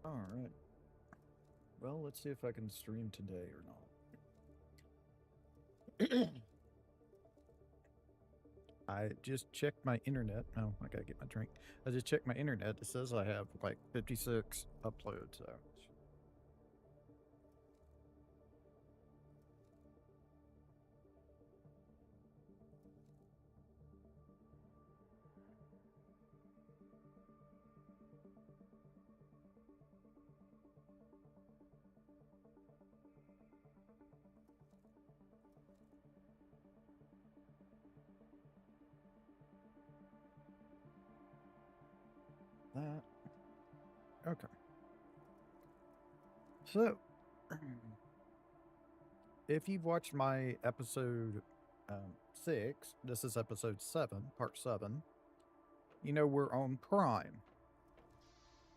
All right. Well, let's see if I can stream today or not. I just checked my internet. Oh, I gotta get my drink. I just checked my internet. It says I have like 56 uploads. So that okay. So if you've watched my episode 6, this is episode 7, part 7. You know we're on Prime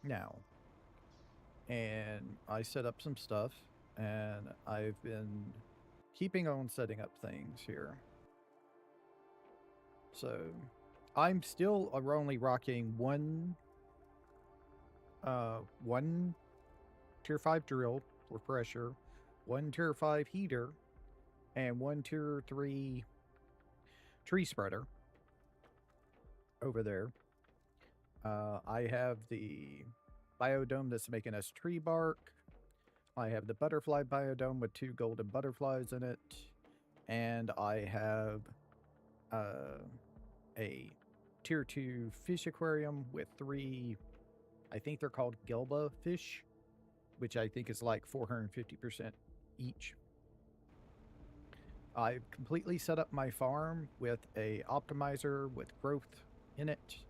now, and I set up some stuff, and I've been keeping on setting up things here. So I'm still only rocking one tier 5 drill for pressure, one tier 5 heater, and one tier 3 tree spreader over there. I have the biodome that's making us tree bark. I have the butterfly biodome with 2 golden butterflies in it. And I have a tier 2 fish aquarium with 3, I think they're called Gelba fish, which I think is like 450% each. I've completely set up my farm with a optimizer with growth in it.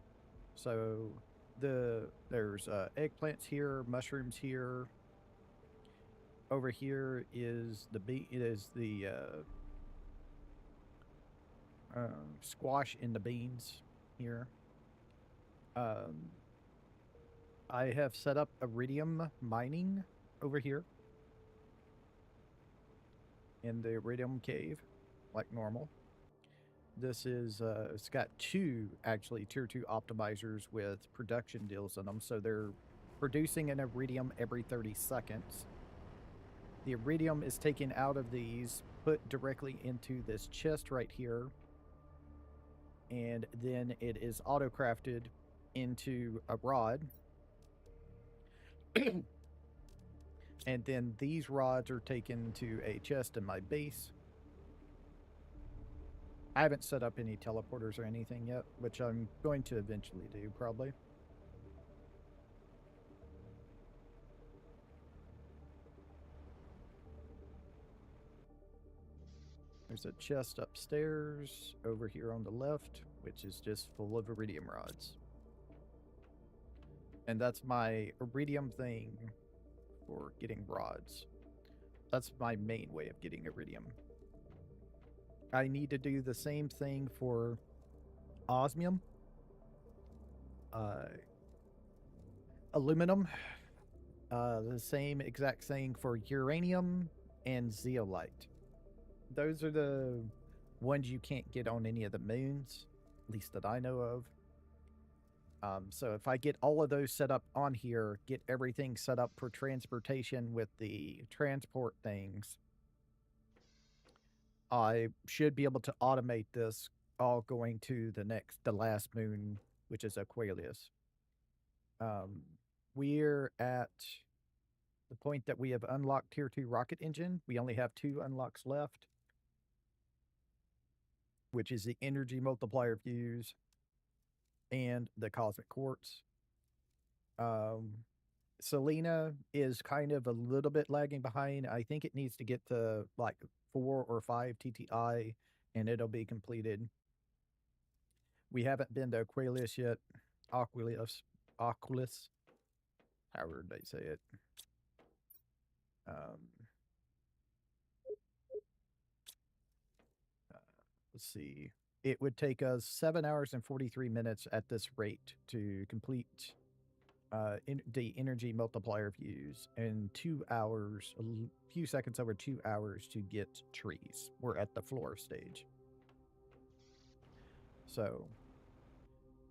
So there's eggplants here, mushrooms here. Over here is the squash in the beans here. I have set up iridium mining over here in the iridium cave, like normal. This is, it's got 2 actually tier 2 optimizers with production deals in them, so they're producing an iridium every 30 seconds. The iridium is taken out of these, put directly into this chest right here, and then it is auto-crafted into a rod. And then these rods are taken to a chest in my base. I haven't set up any teleporters or anything yet, which I'm going to eventually do, probably. There's a chest upstairs over here on the left, which is just full of iridium rods. And that's my iridium thing for getting rods. That's my main way of getting iridium. I need to do the same thing for osmium, aluminum, the same exact thing for uranium and zeolite. Those are the ones you can't get on any of the moons, at least that I know of. So if I get all of those set up on here, get everything set up for transportation with the transport things, I should be able to automate this all going to the last moon, which is Aquarius. We're at the point that we have unlocked tier 2 rocket engine. We only have 2 unlocks left, which is the energy multiplier fuse and the cosmic quartz. Selena is kind of a little bit lagging behind. I think it needs to get to like 4 or 5 TTI and it'll be completed. We haven't been to Aquarius yet. Aquarius, however they say it. Let's see. It would take us 7 hours and 43 minutes at this rate to complete the energy multiplier views, and 2 hours, a few seconds over 2 hours to get trees. We're at the floor stage. So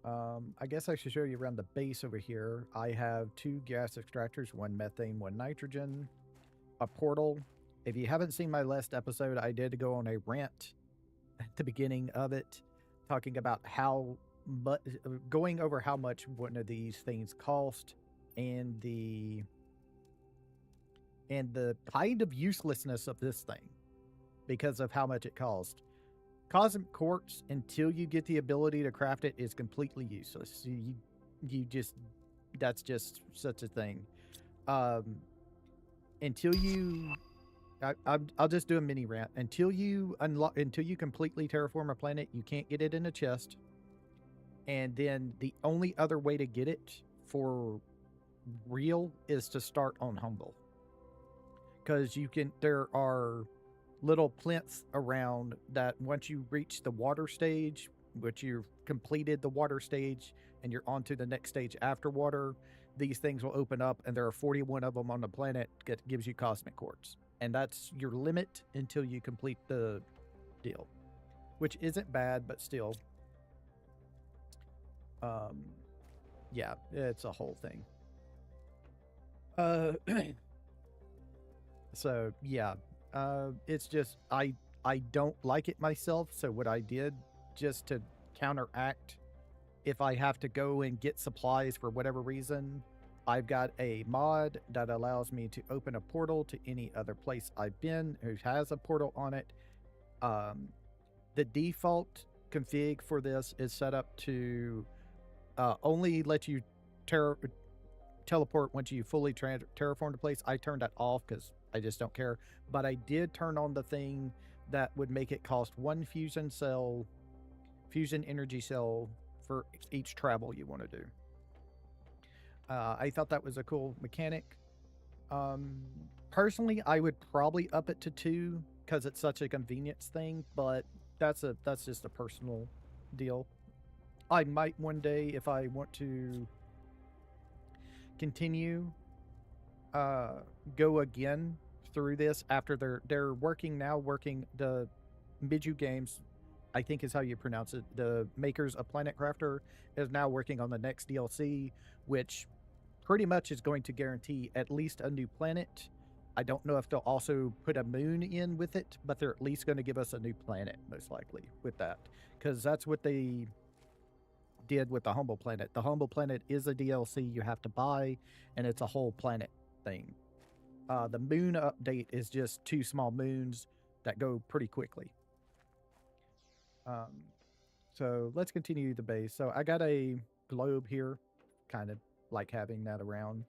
I guess I should show you around the base over here. I have 2 gas extractors, 1 methane, 1 nitrogen, a portal. If you haven't seen my last episode, I did go on a rant at the beginning of it, talking about how much, going over how much one of these things cost, and the kind of uselessness of this thing because of how much it cost. Cosmic quartz, until you get the ability to craft it, is completely useless. You just, that's just such a thing. Um, until you, I'll just do a mini rant. Until you completely terraform a planet, you can't get it in a chest. And then the only other way to get it for real is to start on humble, because there are little plinths around that once you reach the water stage, which you've completed the water stage and you're on to the next stage after water, these things will open up, and there are 41 of them on the planet that gives you cosmic quartz. And that's your limit until you complete the deal, which isn't bad, but still. Um, yeah, it's a whole thing. So yeah, it's just I don't like it myself. So what I did, just to counteract, if I have to go and get supplies for whatever reason, I've got a mod that allows me to open a portal to any other place I've been who has a portal on it. The default config for this is set up to only let you teleport once you fully terraformed a place. I turned that off because I just don't care. But I did turn on the thing that would make it cost 1 fusion energy cell for each travel you want to do. I thought that was a cool mechanic. Personally, I would probably up it to 2 because it's such a convenience thing, but that's just a personal deal. I might one day, if I want to continue, go again through this after they're working the Miju Games, I think is how you pronounce it. The makers of Planet Crafter is now working on the next DLC, which pretty much is going to guarantee at least a new planet. I don't know if they'll also put a moon in with it, but they're at least going to give us a new planet, most likely, with that. Because that's what they did with the Humble Planet. The Humble Planet is a DLC you have to buy, and it's a whole planet thing. The moon update is just 2 small moons that go pretty quickly. So let's continue the base. So I got a globe here, kind of like having that around.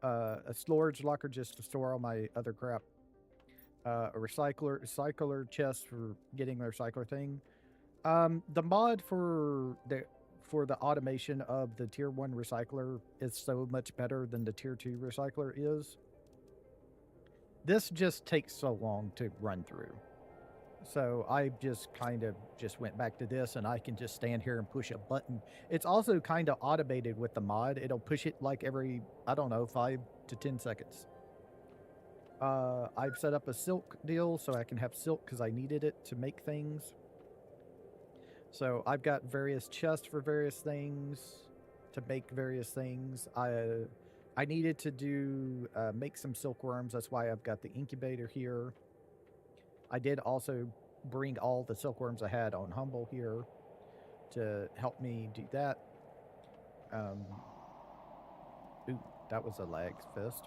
A storage locker just to store all my other crap. A recycler chest for getting the recycler thing. The mod for the automation of the tier 1 recycler is so much better than the tier 2 recycler is. This just takes so long to run through. So I just kind of just went back to this, and I can just stand here and push a button. It's also kind of automated with the mod. It'll push it like every, I don't know, 5 to 10 seconds. I've set up a silk deal so I can have silk because I needed it to make things. So I've got various chests for various things to make various things. I needed to do make some silkworms. That's why I've got the incubator here. I did also bring all the silkworms I had on Humble here to help me do that. Ooh, that was a lag fest.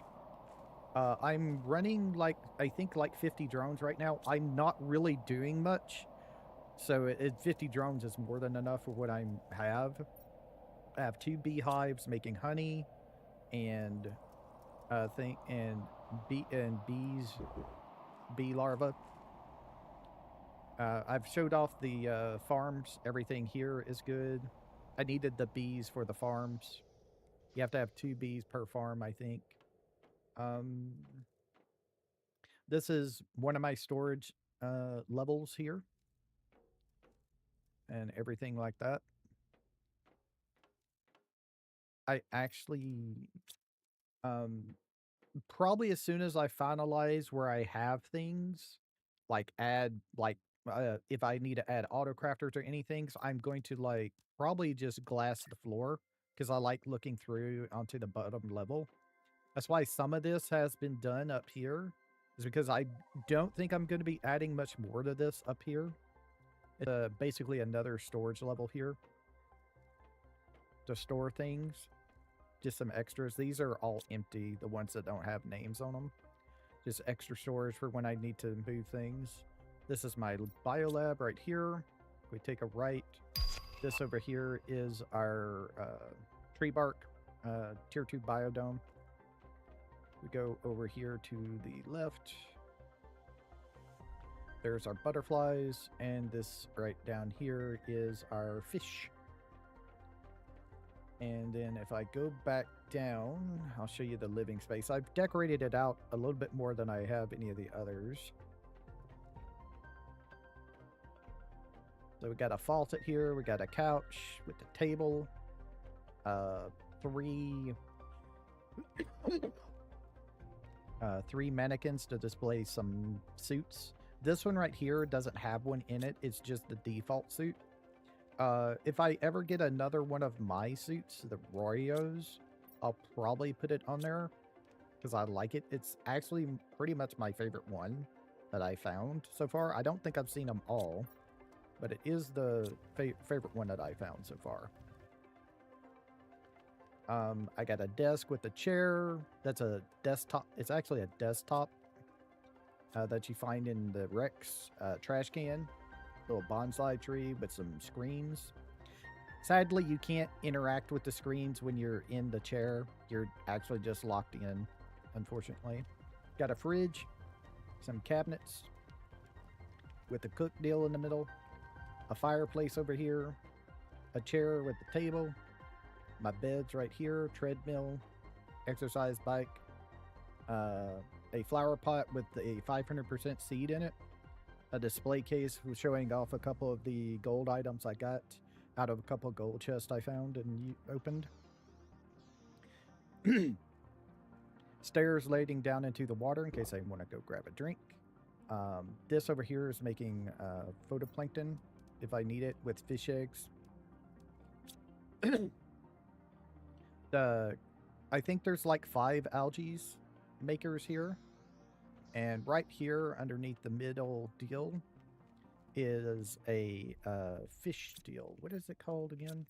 I'm running I think 50 drones right now. I'm not really doing much. So 50 drones is more than enough for what I have. I have 2 beehives making honey, and bee larvae. I've showed off the farms. Everything here is good. I needed the bees for the farms. You have to have 2 bees per farm, I think. This is one of my storage levels here, and everything like that. I actually, probably as soon as I finalize where I have things, add if I need to add auto crafters or anything, so I'm going to like probably just glass the floor because I like looking through onto the bottom level. That's why some of this has been done up here, is because I don't think I'm going to be adding much more to this up here. It's basically another storage level here to store things, just some extras. These are all empty, the ones that don't have names on them. Just extra storage for when I need to move things. This is my biolab right here. We take a right. This over here is our tree bark tier 2 biodome. We go over here to the left. There's our butterflies, and this right down here is our fish. And then if I go back down, I'll show you the living space. I've decorated it out a little bit more than I have any of the others. So we got a faucet here, we got a couch with the table, three mannequins to display some suits. This one right here doesn't have one in it, it's just the default suit. If I ever get another one of my suits, the Rorios, I'll probably put it on there because I like it. It's actually pretty much my favorite one that I found so far. I don't think I've seen them all, but it is the favorite one that I found so far. I got a desk with a chair. That's a desktop. It's actually a desktop that you find in the Rex trash can. Little bonsai tree with some screens. Sadly, you can't interact with the screens when you're in the chair. You're actually just locked in, unfortunately. Got a fridge, some cabinets with a cook deal in the middle, a fireplace over here, a chair with the table, my bed's right here, treadmill, exercise bike, a flower pot with a 500% seed in it, a display case showing off a couple of the gold items I got out of a couple of gold chests I found and opened. Stairs leading down into the water in case I want to go grab a drink. This over here is making phytoplankton if I need it with fish eggs. I think there's like 5 algae makers here. And right here underneath the middle deal is a fish deal. What is it called again?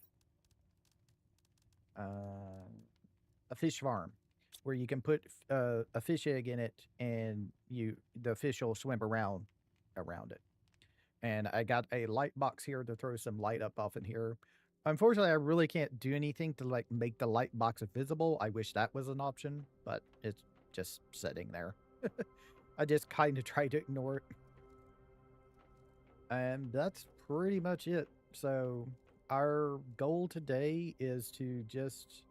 A fish farm where you can put a fish egg in it and the fish will swim around it. And I got a light box here to throw some light up off in here. Unfortunately, I really can't do anything to like make the light box visible. I wish that was an option, but it's just sitting there. I just kind of try to ignore it. And that's pretty much it. So our goal today is to just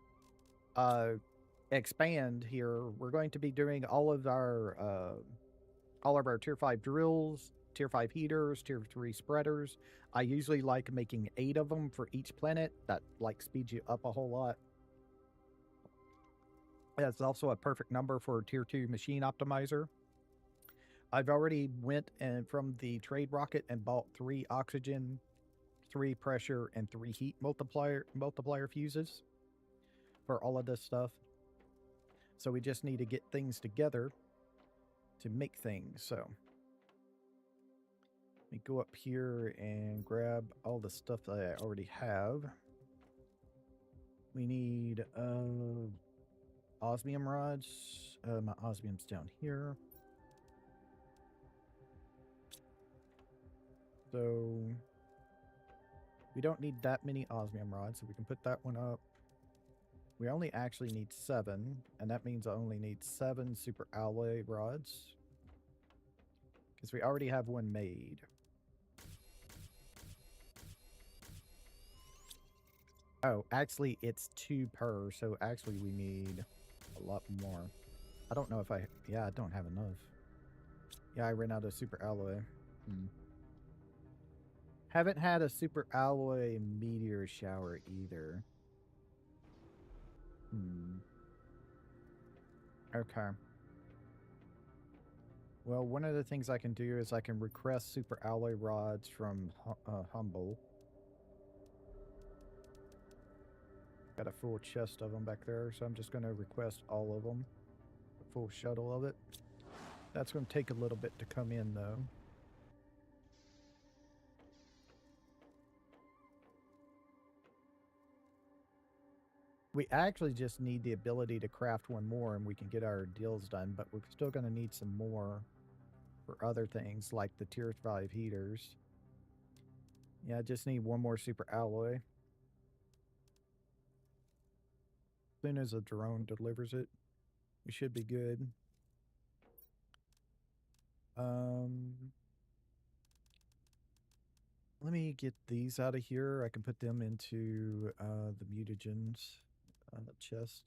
expand here. We're going to be doing all of our tier 5 drills, tier 5 heaters, tier 3 spreaders. I usually like making 8 of them for each planet. That like speeds you up a whole lot. That's also a perfect number for tier 2 machine optimizer. I've already went and from the trade rocket and bought 3 oxygen, 3 pressure, and 3 heat multiplier fuses for all of this stuff. So we just need to get things together to make things. So let me go up here and grab all the stuff that I already have. We need osmium rods. My osmium's down here. So we don't need that many osmium rods, so we can put that one up. We only actually need 7, and that means I only need 7 super alloy rods. Because we already have one made. Oh, actually it's 2 per, so actually we need a lot more. I don't know if I don't have enough. Yeah, I ran out of super alloy. Haven't had a super alloy meteor shower either. Okay. Well, one of the things I can do is I can request super alloy rods from Humble. Got a full chest of them back there, so I'm just going to request all of them. A full shuttle of it. That's going to take a little bit to come in, though. We actually just need the ability to craft one more and we can get our deals done, but we're still going to need some more for other things like the tier 5 heaters. Yeah, I just need one more super alloy. As soon as a drone delivers it, we should be good. Let me get these out of here. I can put them into the mutagens chest.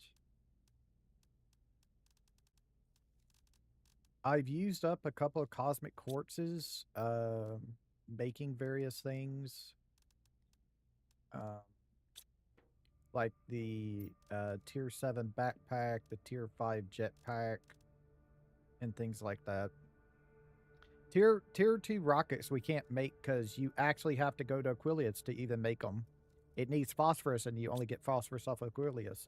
I've used up a couple of cosmic quartzes, making various things. Like the tier 7 backpack, the tier 5 jetpack, and things like that. Tier 2 rockets we can't make because you actually have to go to Aquilius to even make them. It needs phosphorus, and you only get phosphorus off Aquilius.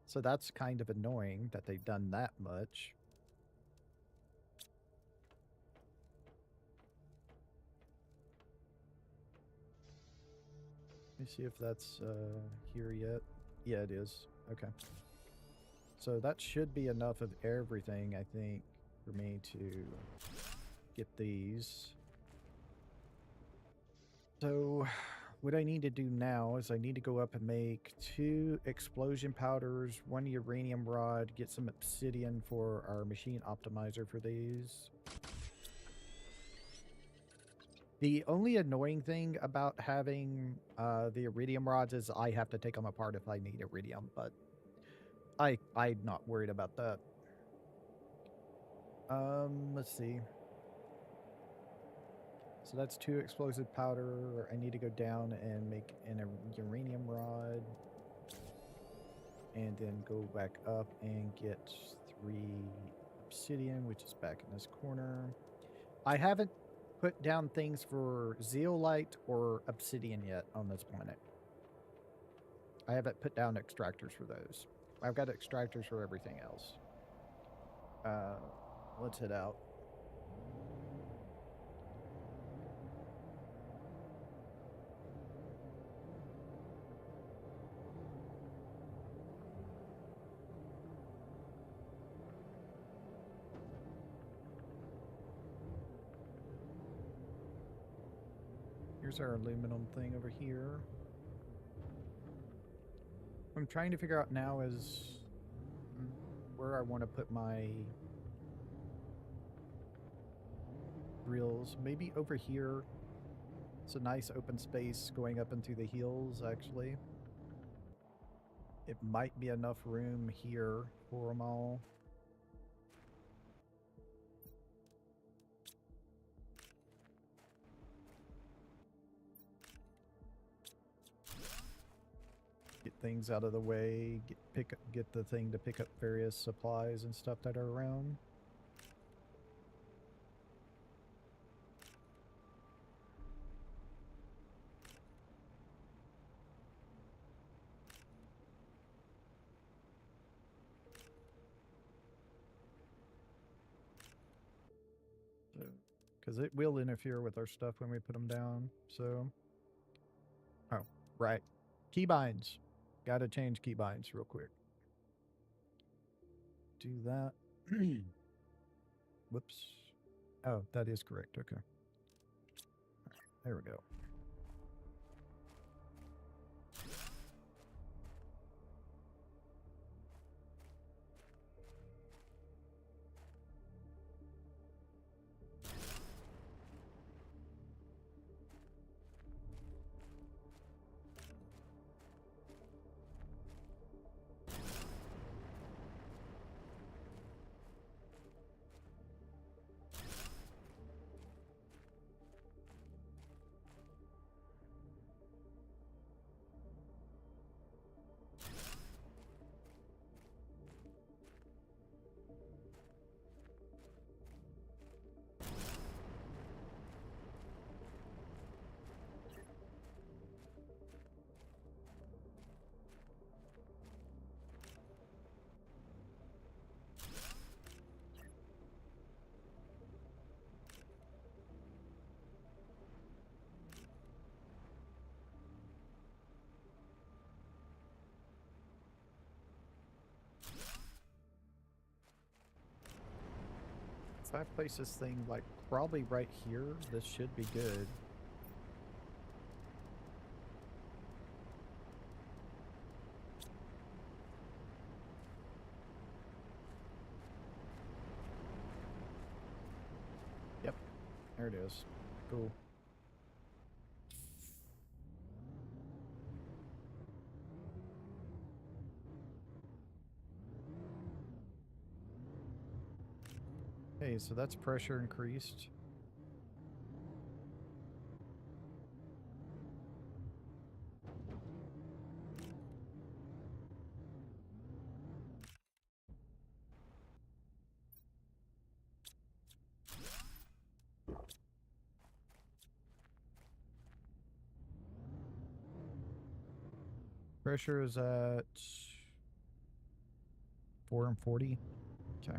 So that's kind of annoying that they've done that much. Let me see if that's here yet. Yeah, it is. Okay. So that should be enough of everything, I think, for me to get these. So what I need to do now is I need to go up and make 2 explosion powders, 1 uranium rod, get some obsidian for our machine optimizer for these. The only annoying thing about having the iridium rods is I have to take them apart if I need iridium, but I'm not worried about that. Let's see. So that's 2 explosive powder. I need to go down and make an uranium rod. And then go back up and get 3 obsidian, which is back in this corner. I haven't put down things for zeolite or obsidian yet on this planet. I haven't put down extractors for those. I've got extractors for everything else. Let's head out. Here's our aluminum thing over here. What I'm trying to figure out now is where I want to put my drills. Maybe over here. It's a nice open space going up into the hills, actually. It might be enough room here for them all. Get things out of the way, get the thing to pick up various supplies and stuff that are around. Because it will interfere with our stuff when we put them down. So, oh, right. Keybinds. Got to change keybinds real quick. Do that. Whoops. Oh, that is correct. Okay. Right, there we go. If I place this thing, like, probably right here, this should be good. Yep, there it is. Cool. Okay, so that's pressure increased. Pressure is at 440. Okay.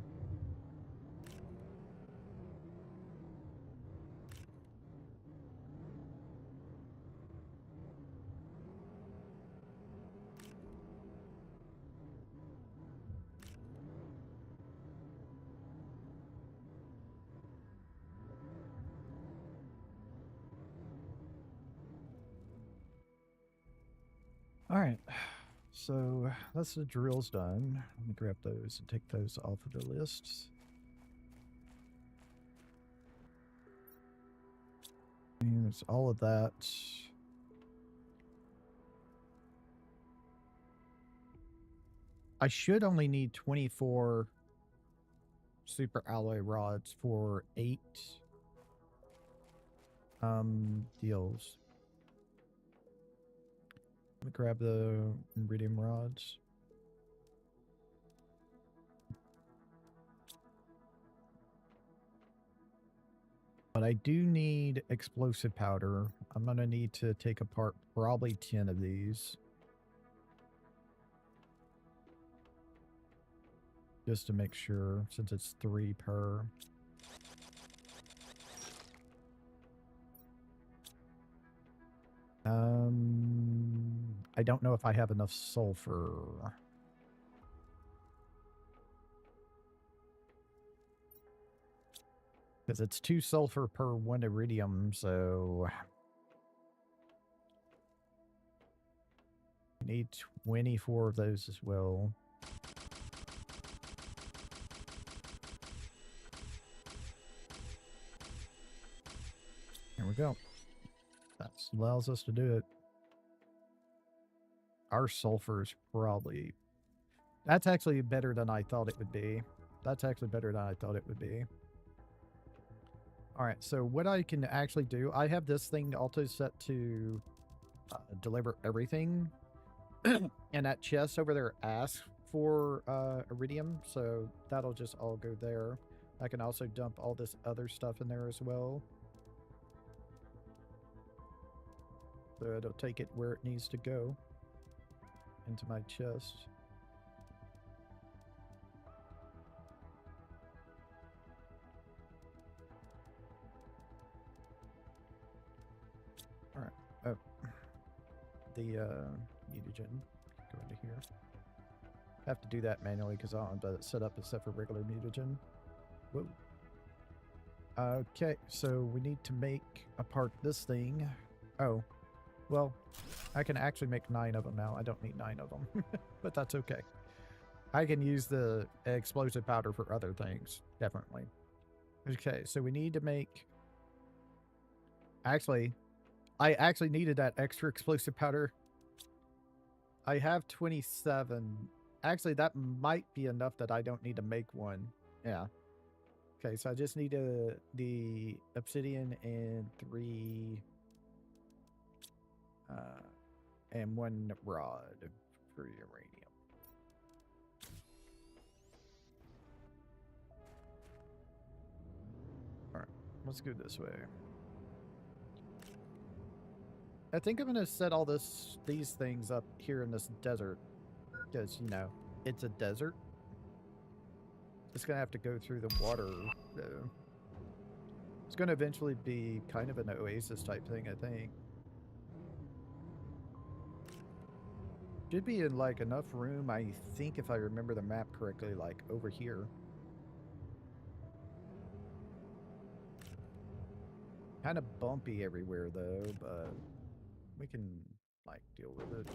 All right. So that's the drills done. Let me grab those and take those off of the list. And it's all of that. I should only need 24 super alloy rods for 8 deals. Let me grab the iridium rods. But I do need explosive powder. I'm going to need to take apart probably 10 of these. Just to make sure, since it's 3 per. I don't know if I have enough sulfur. Because it's 2 sulfur per 1 iridium, so I need 24 of those as well. There we go. That allows us to do it. Our sulfur is probably... That's actually better than I thought it would be. That's actually better than I thought it would be. All right, so what I can actually do, I have this thing auto set to deliver everything. And that chest over there asks for iridium, so that'll just all go there. I can also dump all this other stuff in there as well. So it'll take it where it needs to go. Into my chest. All right. Oh, the mutagen go into here. I have to do that manually because I don't have it set up except for regular mutagen. Whoa. Okay, so we need to make apart this thing. Oh, well, I can actually make 9 of them now. I don't need 9 of them, but that's okay. I can use the explosive powder for other things, definitely. Okay, so we need to make... Actually, I actually needed that extra explosive powder. I have 27. Actually, that might be enough that I don't need to make one. Yeah. Okay, so I just need the obsidian and 3... and 1 rod for uranium. Alright, let's go this way. I think I'm gonna set all these things up here in this desert. Because, you know, it's a desert. It's gonna have to go through the water, though. It's gonna eventually be kind of an oasis type thing, I think. Should be in, like, enough room, I think, if I remember the map correctly, like, over here. Kind of bumpy everywhere though, but we can like deal with it.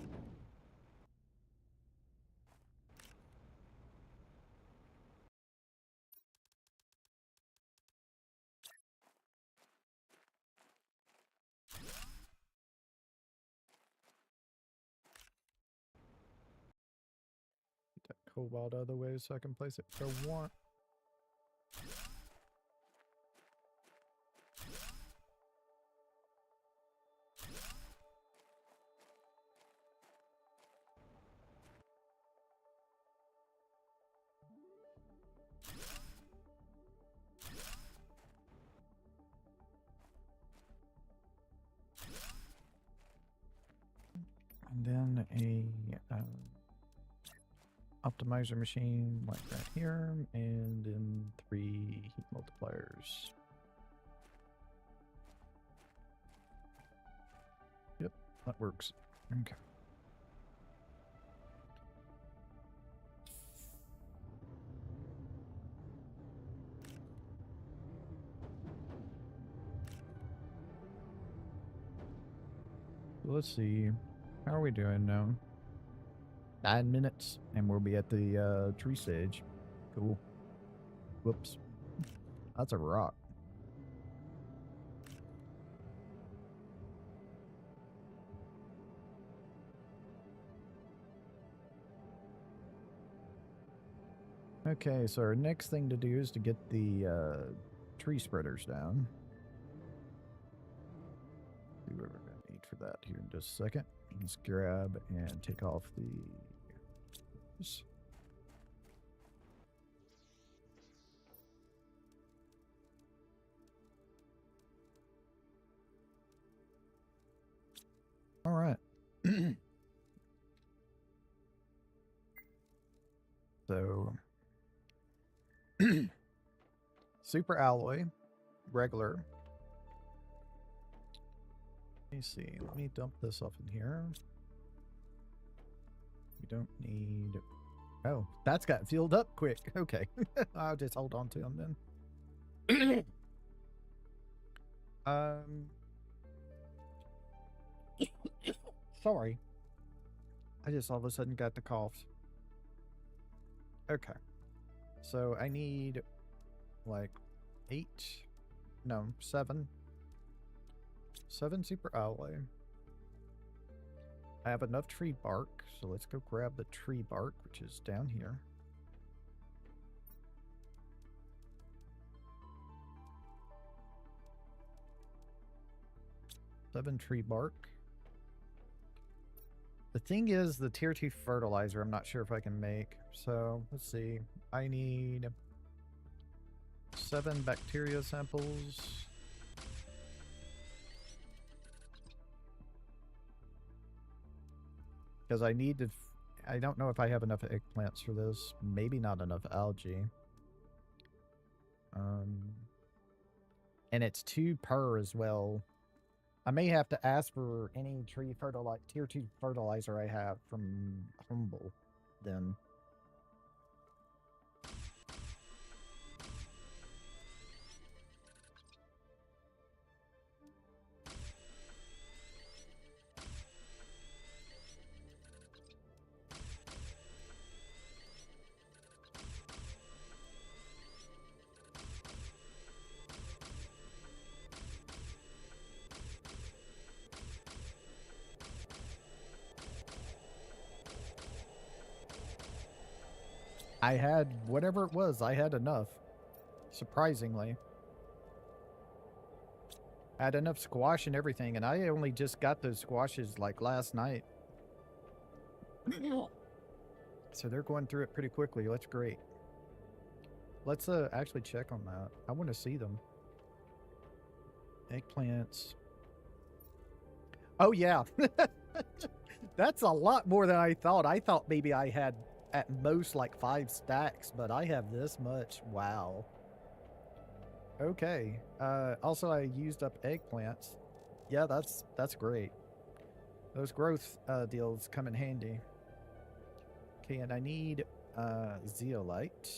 Get that cobalt out of the way so I can place it where I want. And then a optimizer machine like right here, and then 3 heat multipliers. Yep, that works. Okay. Let's see. How are we doing now? 9 minutes, and we'll be at the tree stage. Cool. Whoops. That's a rock. Okay, so our next thing to do is to get the tree spreaders down. See what we're going to need for that here in just a second. Let's grab and take off the... All right. So, super alloy, regular. Let me see. Let me dump this off in here. We don't need... Oh, that's got filled up quick. Okay. I'll just hold on to them then. Sorry. I just all of a sudden got the coughs. Okay. So I need like 7 super alloy. I have enough tree bark, so let's go grab the tree bark, which is down here. Seven tree bark. The thing is, the tier 2 fertilizer, I'm not sure if I can make. So, let's see. I need 7 bacteria samples. Because I need to... I don't know if I have enough eggplants for this. Maybe not enough algae. And it's 2 per as well. I may have to ask for any tree tier 2 fertilizer I have from Humble then. I had whatever it was, I had enough. Surprisingly. I had enough squash and everything, and I only just got those squashes like last night. So they're going through it pretty quickly. That's great. Let's actually check on that. I want to see them. Eggplants. Oh, yeah. That's a lot more than I thought. I thought maybe I had at most like 5 stacks, but I have this much. Wow. Okay. Also, I used up eggplants. Yeah, that's great. Those growth deals come in handy. Okay, and I need zeolite,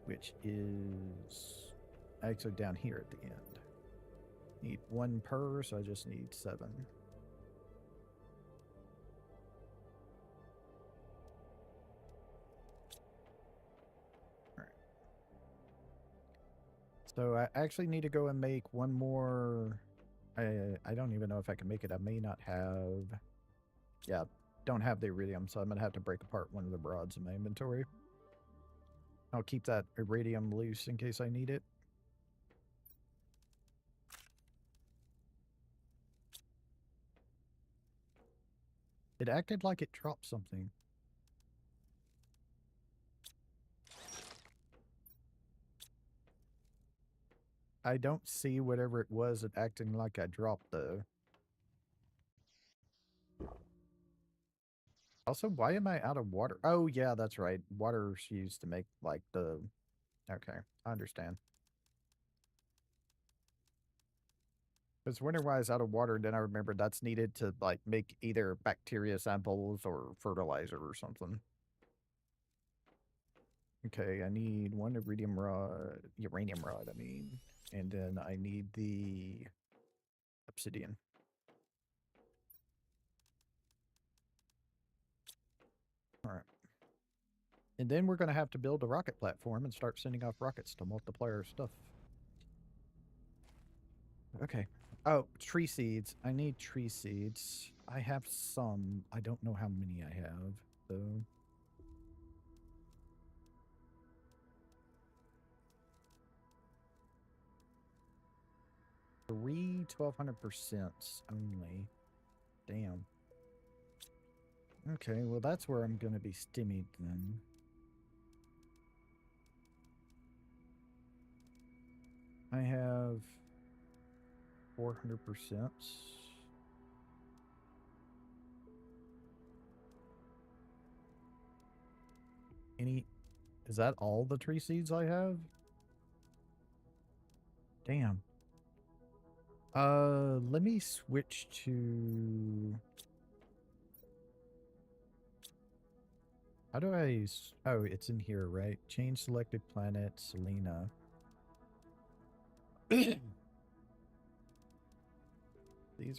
which is actually down here at the end. Need 1 per, so I just need 7. Alright. So I actually need to go and make one more. I don't even know if I can make it. I may not have. Yeah, don't have the iridium, so I'm going to have to break apart one of the rods in my inventory. I'll keep that iridium loose in case I need it. It acted like it dropped something. I don't see whatever it was it acting like I dropped, though. Also, why am I out of water? Oh, yeah, that's right. Water's used to make, like, the... Okay, I understand. I was wondering why I was out of water, then I remembered that's needed to, like, make either bacteria samples or fertilizer or something. Okay, I need 1 uranium rod, I mean. And then I need the obsidian. Alright. And then we're going to have to build a rocket platform and start sending off rockets to multiply our stuff. Okay. Oh, tree seeds. I need tree seeds. I have some. I don't know how many I have, though. Three 1200% only. Damn. Okay, well that's where I'm going to be stymied then. I have 400%. Is that all the tree seeds I have? Damn. Let me switch to... How do I... Oh, it's in here, right? Change selected planet, Selena. These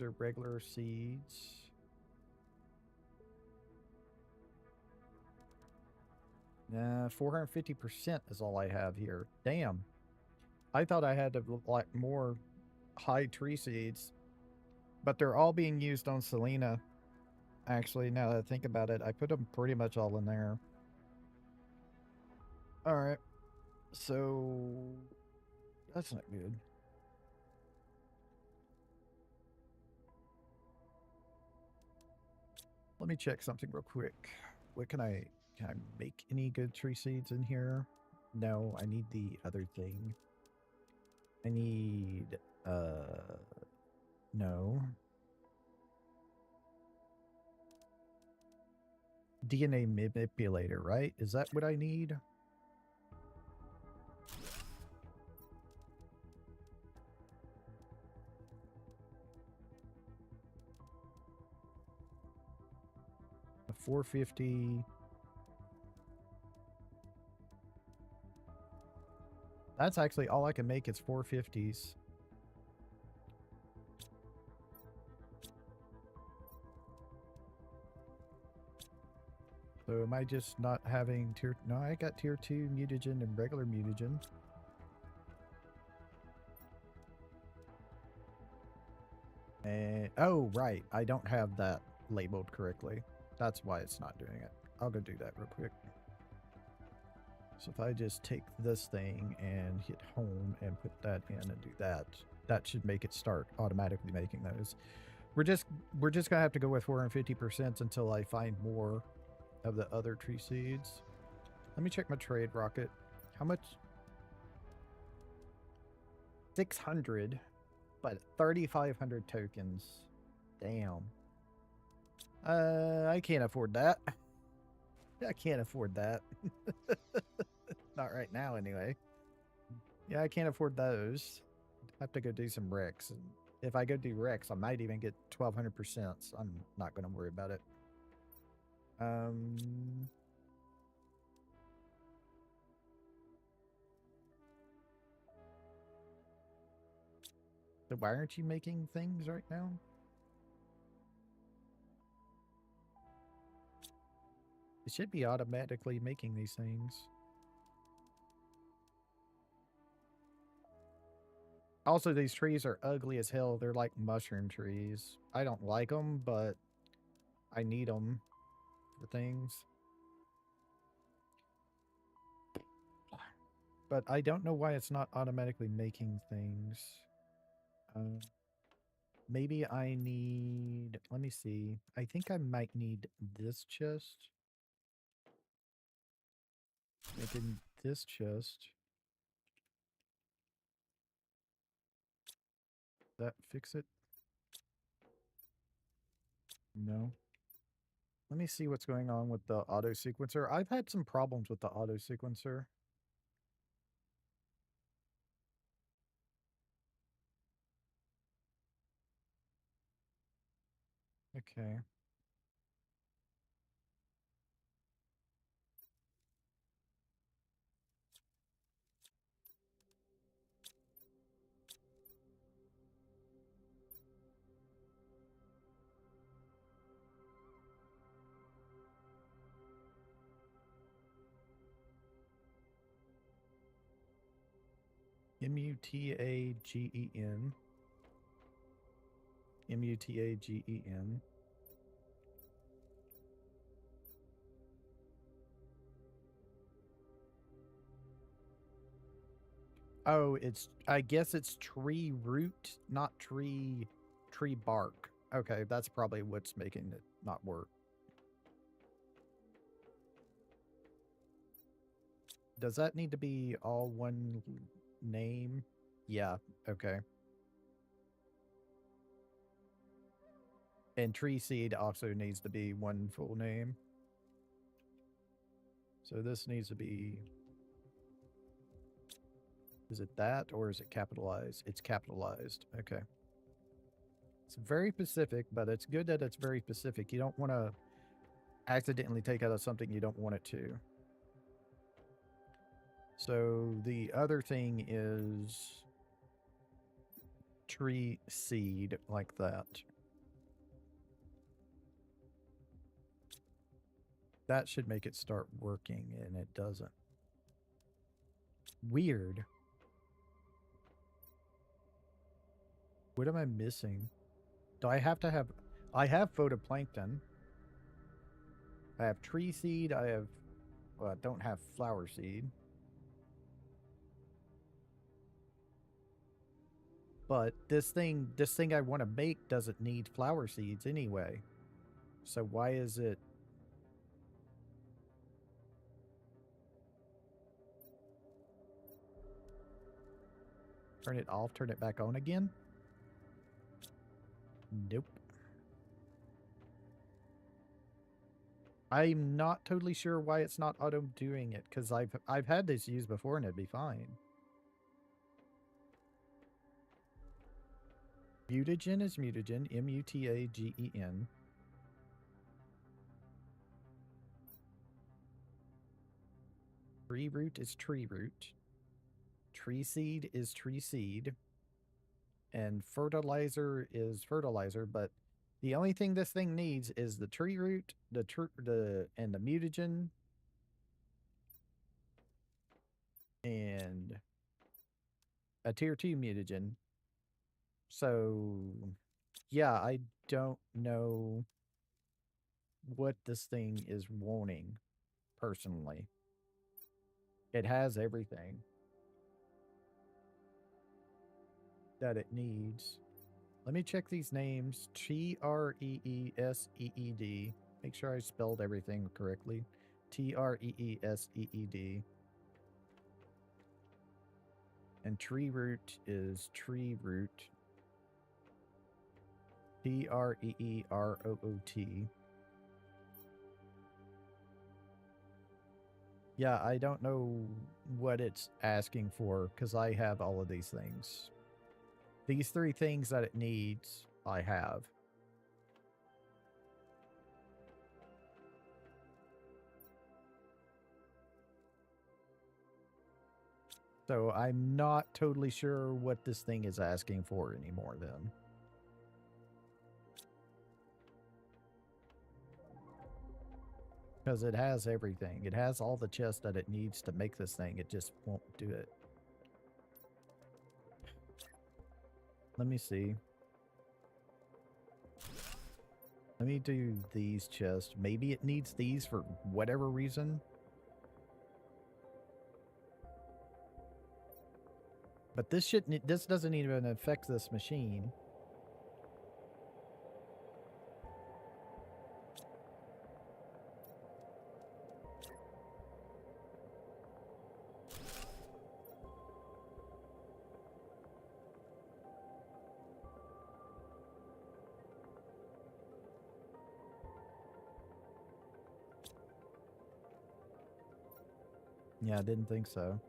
are regular seeds. Nah, 450% is all I have here. Damn. I thought I had to like more high tree seeds, but they're all being used on Selena. Actually, now that I think about it, I put them pretty much all in there. All right. So that's not good. Let me check something real quick. What can I make any good tree seeds in here? No, I need the other thing. I need no. DNA manipulator, right? Is that what I need? A 450. That's actually all I can make is 450s. So am I just not having tier... No, I got tier 2 mutagen and regular mutagen. And, oh, right. I don't have that labeled correctly. That's why it's not doing it. I'll go do that real quick. So if I just take this thing and hit home and put that in and do that, that should make it start automatically making those. We're just gonna have to go with 450% until I find more of the other tree seeds. Let me check my trade rocket. How much? 600, but 3,500 tokens. Damn. I can't afford that. I can't afford that. Not right now, anyway. Yeah, I can't afford those. I have to go do some Rex. And if I go do Rex, I might even get 1,200%. So I'm not going to worry about it. So why aren't you making things right now? It should be automatically making these things. Also, these trees are ugly as hell. They're like mushroom trees. I don't like them, but I need them for things. But I don't know why it's not automatically making things. Maybe I need... Let me see. I think I might need this chest. Making this chest. That fix it? No. Let me see what's going on with the auto sequencer. I've had some problems with the auto sequencer. Okay. Mutagen. Mutagen. Oh, I guess it's tree root, not tree bark. Okay, that's probably what's making it not work. Does that need to be all one name? Yeah, okay. And tree seed also needs to be one full name. So this needs to be... Is it that or is it capitalized? It's capitalized. Okay. It's very specific, but it's good that it's very specific. You don't want to accidentally take out of something you don't want it to. So the other thing is tree seed, like that. That should make it start working, and it doesn't. Weird. What am I missing? Do I have to have... I have phytoplankton. I have tree seed. I have... Well, I don't have flower seed. But this thing I want to make doesn't need flower seeds anyway. So why is it... Turn it off, turn it back on again? Nope. I'm not totally sure why it's not auto doing it, because I've had this used before and it'd be fine. Mutagen is mutagen, M-U-T-A-G-E-N. Tree root is tree root. Tree seed is tree seed. And fertilizer is fertilizer, but the only thing this thing needs is the tree root, and the mutagen, and a tier 2 mutagen. So, yeah, I don't know what this thing is wanting, personally. It has everything that it needs. Let me check these names. Treeseed. Make sure I spelled everything correctly. Treeseed. And tree root is tree root. Treeroot. Yeah, I don't know what it's asking for because I have all of these things. These 3 things that it needs, I have. So I'm not totally sure what this thing is asking for anymore then. Because it has everything. It has all the chests that it needs to make this thing. It just won't do it. Let me see. Let me do these chests. Maybe it needs these for whatever reason. But this shouldn't. This doesn't even affect this machine. Yeah, I didn't think so.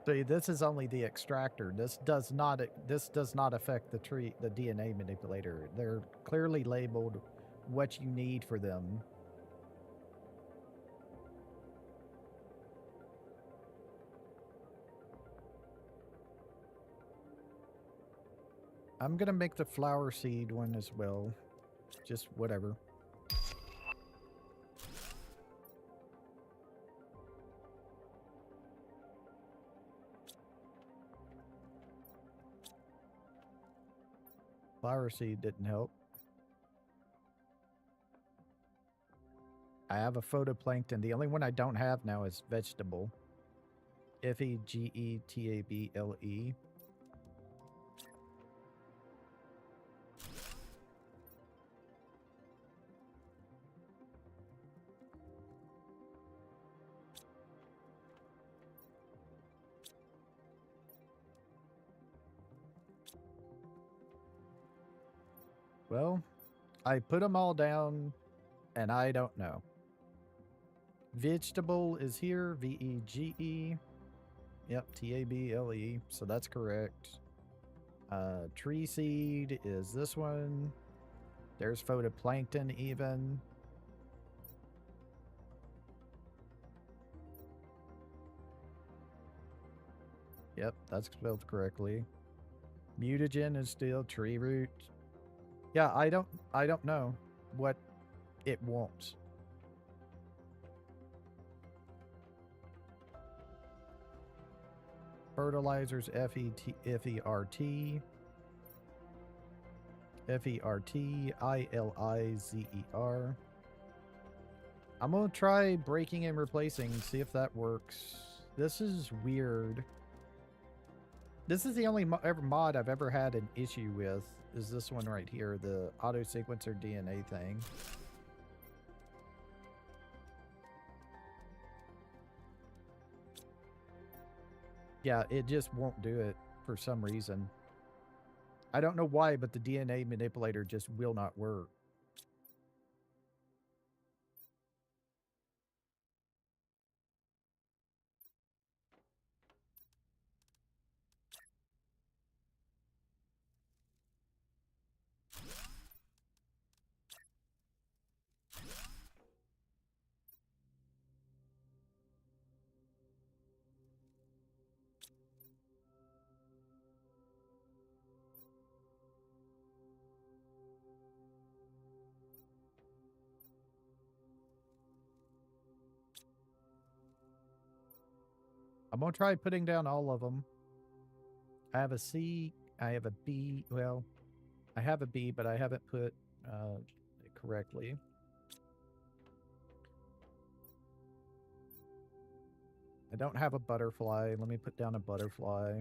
See, this is only the extractor. This does not affect the DNA manipulator. They're clearly labeled what you need for them. I'm gonna make the flower seed one as well. Just whatever. Flower seed didn't help. I have a photoplankton. The only one I don't have now is vegetable. Fegetable. Well, I put them all down, and I don't know. Vegetable is here. Vege. Yep, table. So that's correct. Tree seed is this one. There's photoplankton even. Yep, that's spelled correctly. Mutagen is still tree root. Yeah, I don't know what it wants. Fertilizers FERT. FERTILIZER. I'm gonna try breaking and replacing, see if that works. This is weird. This is the only mod I've ever had an issue with, is this one right here, the auto sequencer DNA thing. Yeah, it just won't do it for some reason. I don't know why, but the DNA manipulator just will not work. I'm gonna try putting down all of them. I have a C, I have a B. Well, I have a B, but I haven't put it correctly. I don't have a butterfly. Let me put down a butterfly.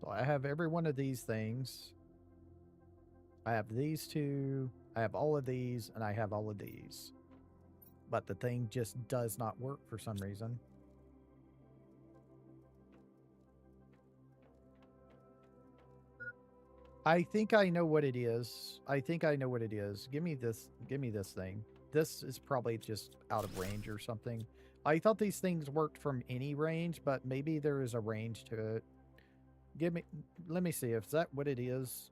So I have every one of these things. I have these two. I have all of these, and I have all of these. But the thing just does not work for some reason. I think I know what it is. I think I know what it is. Give me this. Give me this thing. This is probably just out of range or something. I thought these things worked from any range, but maybe there is a range to it. Give me. Let me see. Is that what it is?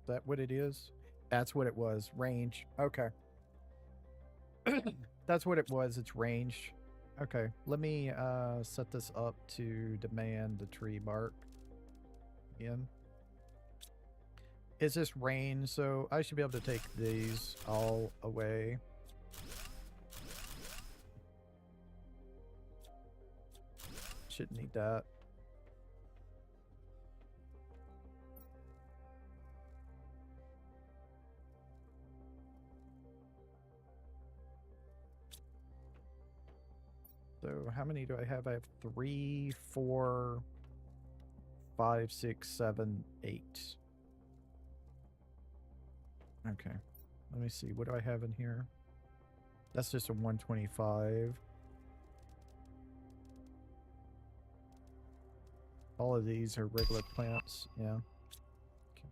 Is that what it is? That's what it was. Range. Okay. That's what it was. It's range. Okay. Let me set this up to demand the tree bark again. Is this range? So I should be able to take these all away. Shouldn't need that. So how many do I have? I have 3, 4, 5, 6, 7, 8. Okay. Let me see. What do I have in here? That's just a 125. All of these are regular plants. Yeah. Okay.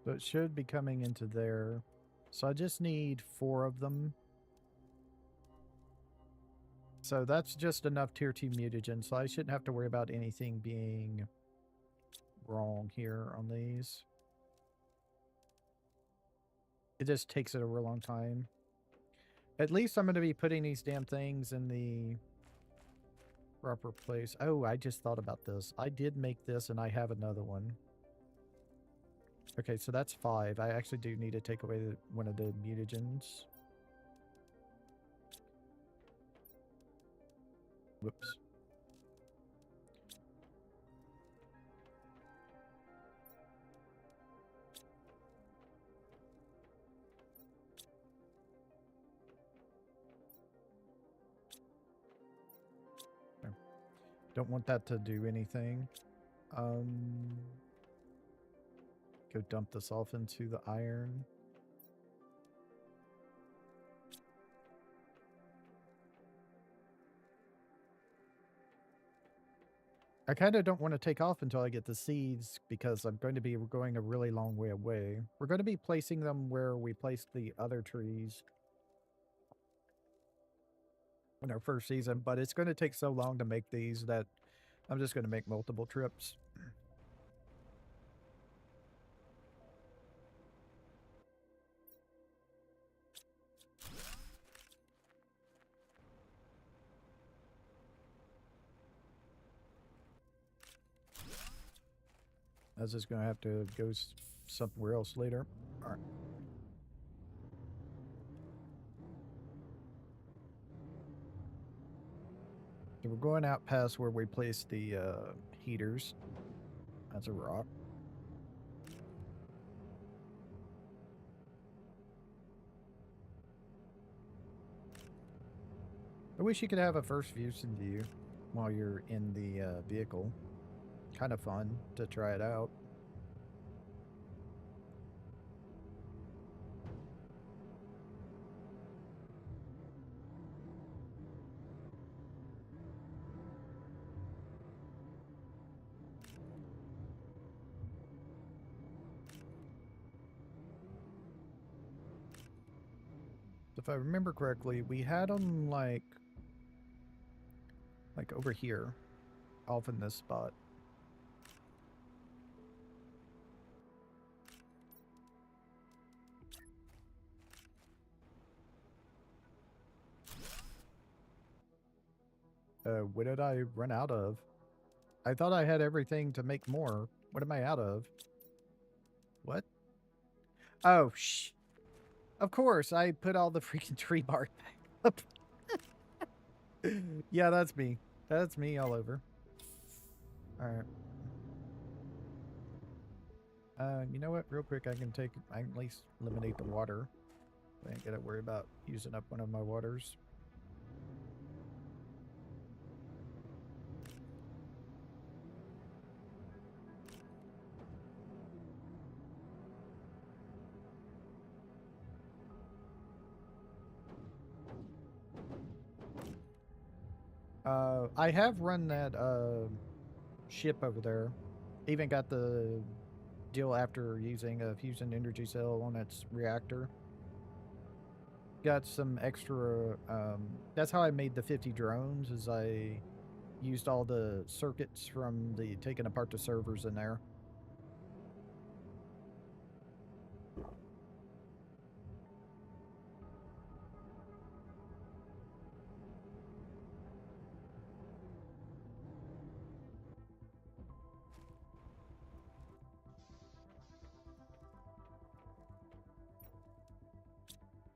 So it should be coming into there. So I just need 4 of them. So that's just enough tier 2 mutagen. So I shouldn't have to worry about anything being wrong here on these. It just takes it a real long time. At least I'm going to be putting these damn things in the proper place. Oh, I just thought about this. I did make this and I have another one. Okay, so that's 5. I actually do need to take away one of the mutagens. Whoops. Okay. Don't want that to do anything. Go dump this off into the iron. I kind of don't want to take off until I get the seeds because I'm going to be going a really long way away. We're going to be placing them where we placed the other trees in our first season, but it's going to take so long to make these that I'm just going to make multiple trips. I was just going to have to go somewhere else later. All right. So we're going out past where we placed the heaters. That's a rock. I wish you could have a first person view while you're in the vehicle. Kind of fun to try it out. If I remember correctly, we had them like over here, off in this spot. What did I run out of? I thought I had everything to make more. What am I out of? What? Oh, shh. Of course, I put all the freaking tree bark back up. Yeah, that's me. That's me all over. All right. You know what? Real quick, I can at least eliminate the water. I ain't gotta worry about using up one of my waters. I have run that ship over there. Even got the deal after using a fusion energy cell on its reactor. Got some extra. That's how I made the 50 drones. Is I used all the circuits from the taking apart the servers in there.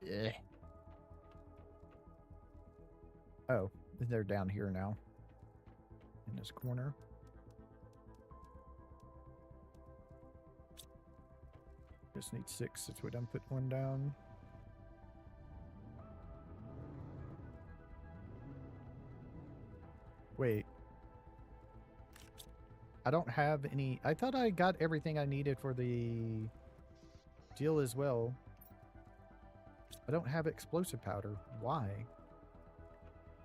Yeah. Oh, they're down here now. In this corner. Just need 6. That's what I'm putting one down. Wait. I don't have any. I thought I got everything I needed for the deal as well. I don't have explosive powder. Why?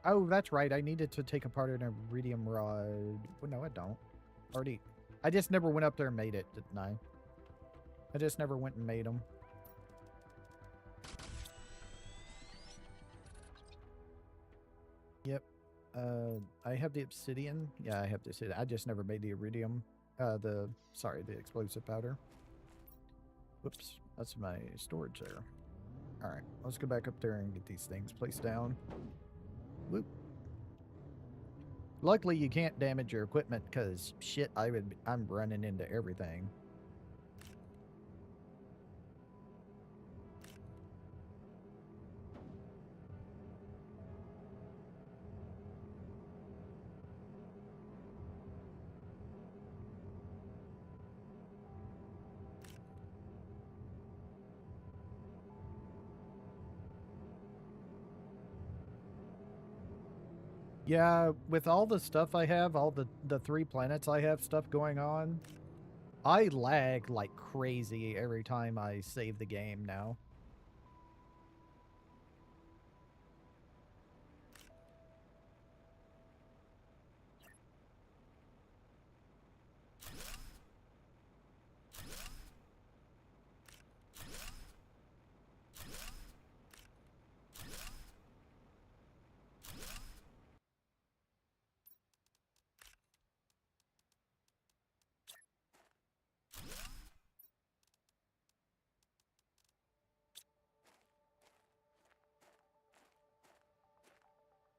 Oh, that's right. I needed to take apart an iridium rod. Well, no, I don't. I just never went up there and made it, didn't I? I just never went and made them. Yep. I have the obsidian. Yeah, I have the obsidian. I just never made the iridium. The explosive powder. Whoops. That's my storage there. Alright, let's go back up there and get these things placed down. Whoop. Luckily, you can't damage your equipment because shit, I'm running into everything. Yeah, with all the stuff I have, all the 3 planets I have stuff going on, I lag like crazy every time I save the game now.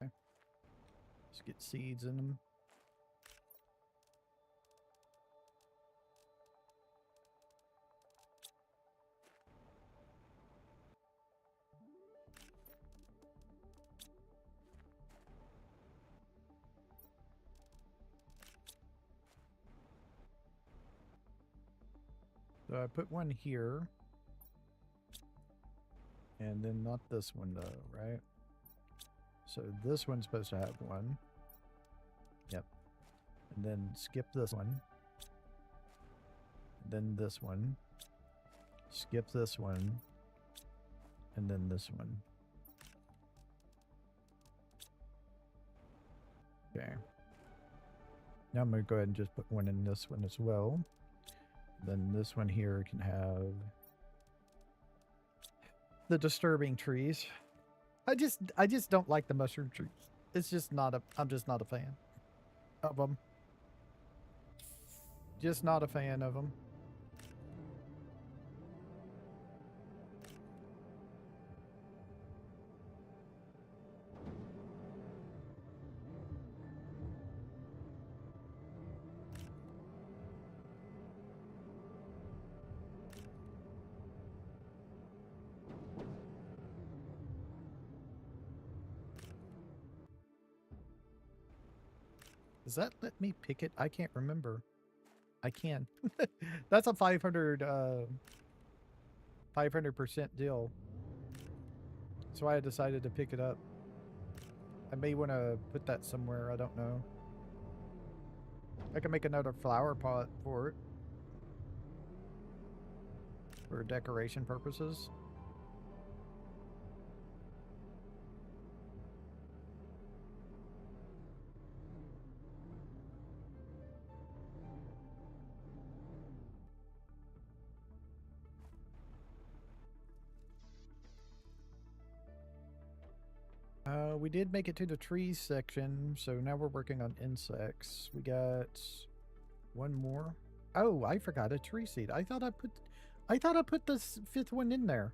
Okay. Let's get seeds in them. So I put one here. And then not this one though, right? So this one's supposed to have one. Yep. And then skip this one. And then this one. Skip this one. And then this one. Okay. Now I'm going to go ahead and just put one in this one as well. Then this one here can have the disturbing trees. I just don't like the mushroom trees. It's just not I'm just not a fan of them. Just not a fan of them. Does that let me pick it? I can't remember. I can. That's a 500% deal. So I decided to pick it up. I may want to put that somewhere. I don't know. I can make another flower pot for it. For decoration purposes. We did make it to the trees section, so now we're working on insects. We got one more. Oh, I forgot a tree seed. I thought I put the fifth one in there.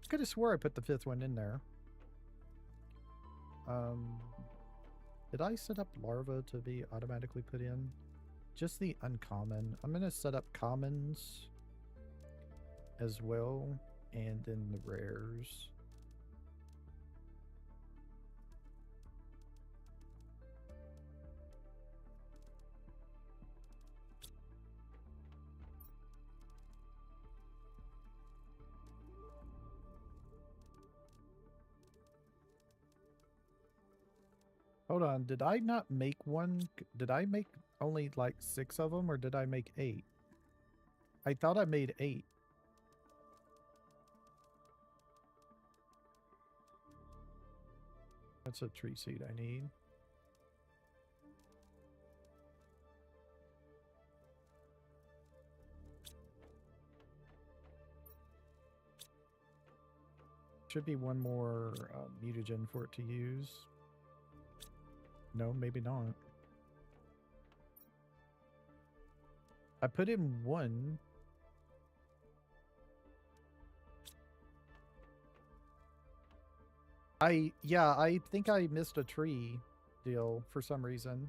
I could have swore I put the fifth one in there. Did I set up larva to be automatically put in? Just the uncommon. I'm gonna set up commons as well, and then the rares. Hold on, did I not make one? Did I make only like 6 of them, or did I make 8? I thought I made 8. That's a tree seed I need. Should be one more mutagen for it to use. No, maybe not. I put in 1. I think I missed a tree deal for some reason.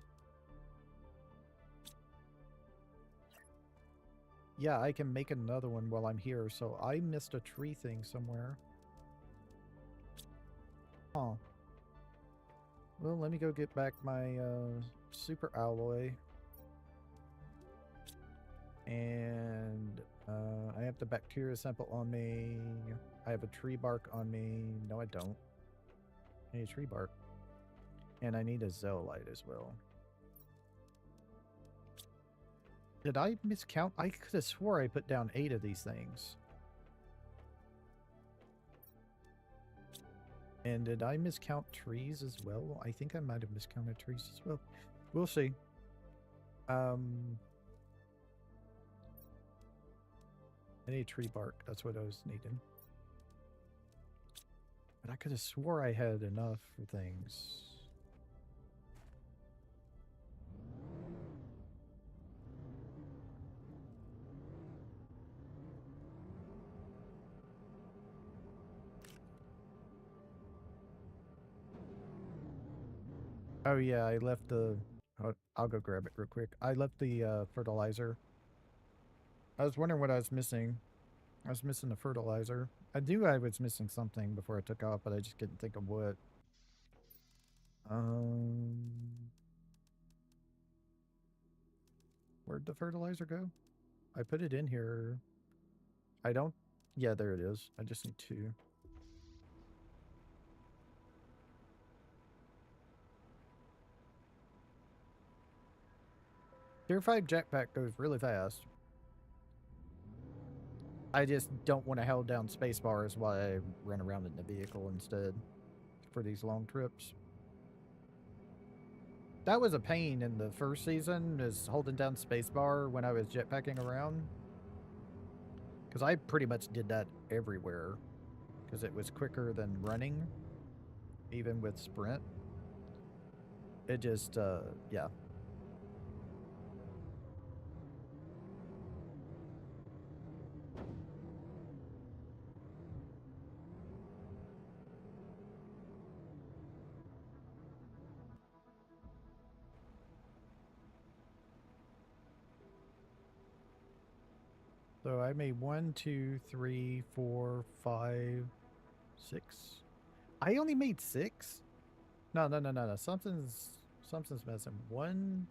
Yeah, I can make another one while I'm here, so I missed a tree thing somewhere. Huh. Well, let me go get back my super alloy. And I have the bacteria sample on me. I have a tree bark on me. No, I don't. I need a tree bark. And I need a zeolite as well. Did I miscount? I could have swore I put down 8 of these things. And did I miscount trees as well? I think I might have miscounted trees as well. We'll see. I need tree bark. That's what I was needing. But I could have swore I had enough for things. Oh yeah, I left the... I'll go grab it real quick. I left the fertilizer. I was wondering what I was missing. I was missing the fertilizer. I knew I was missing something before I took off, but I just couldn't think of what. Where'd the fertilizer go? I put it in here. I don't... Yeah, there it is. I just need 2. Tier 5 jetpack goes really fast. I just don't want to hold down space bars while I run around in the vehicle instead for these long trips. That was a pain in the first season, is holding down spacebar when I was jetpacking around. Because I pretty much did that everywhere. Because it was quicker than running. Even with sprint. It just, yeah. So I made 1, 2, 3, 4, 5, 6. I only made 6? No. Something's Something's missing. 1,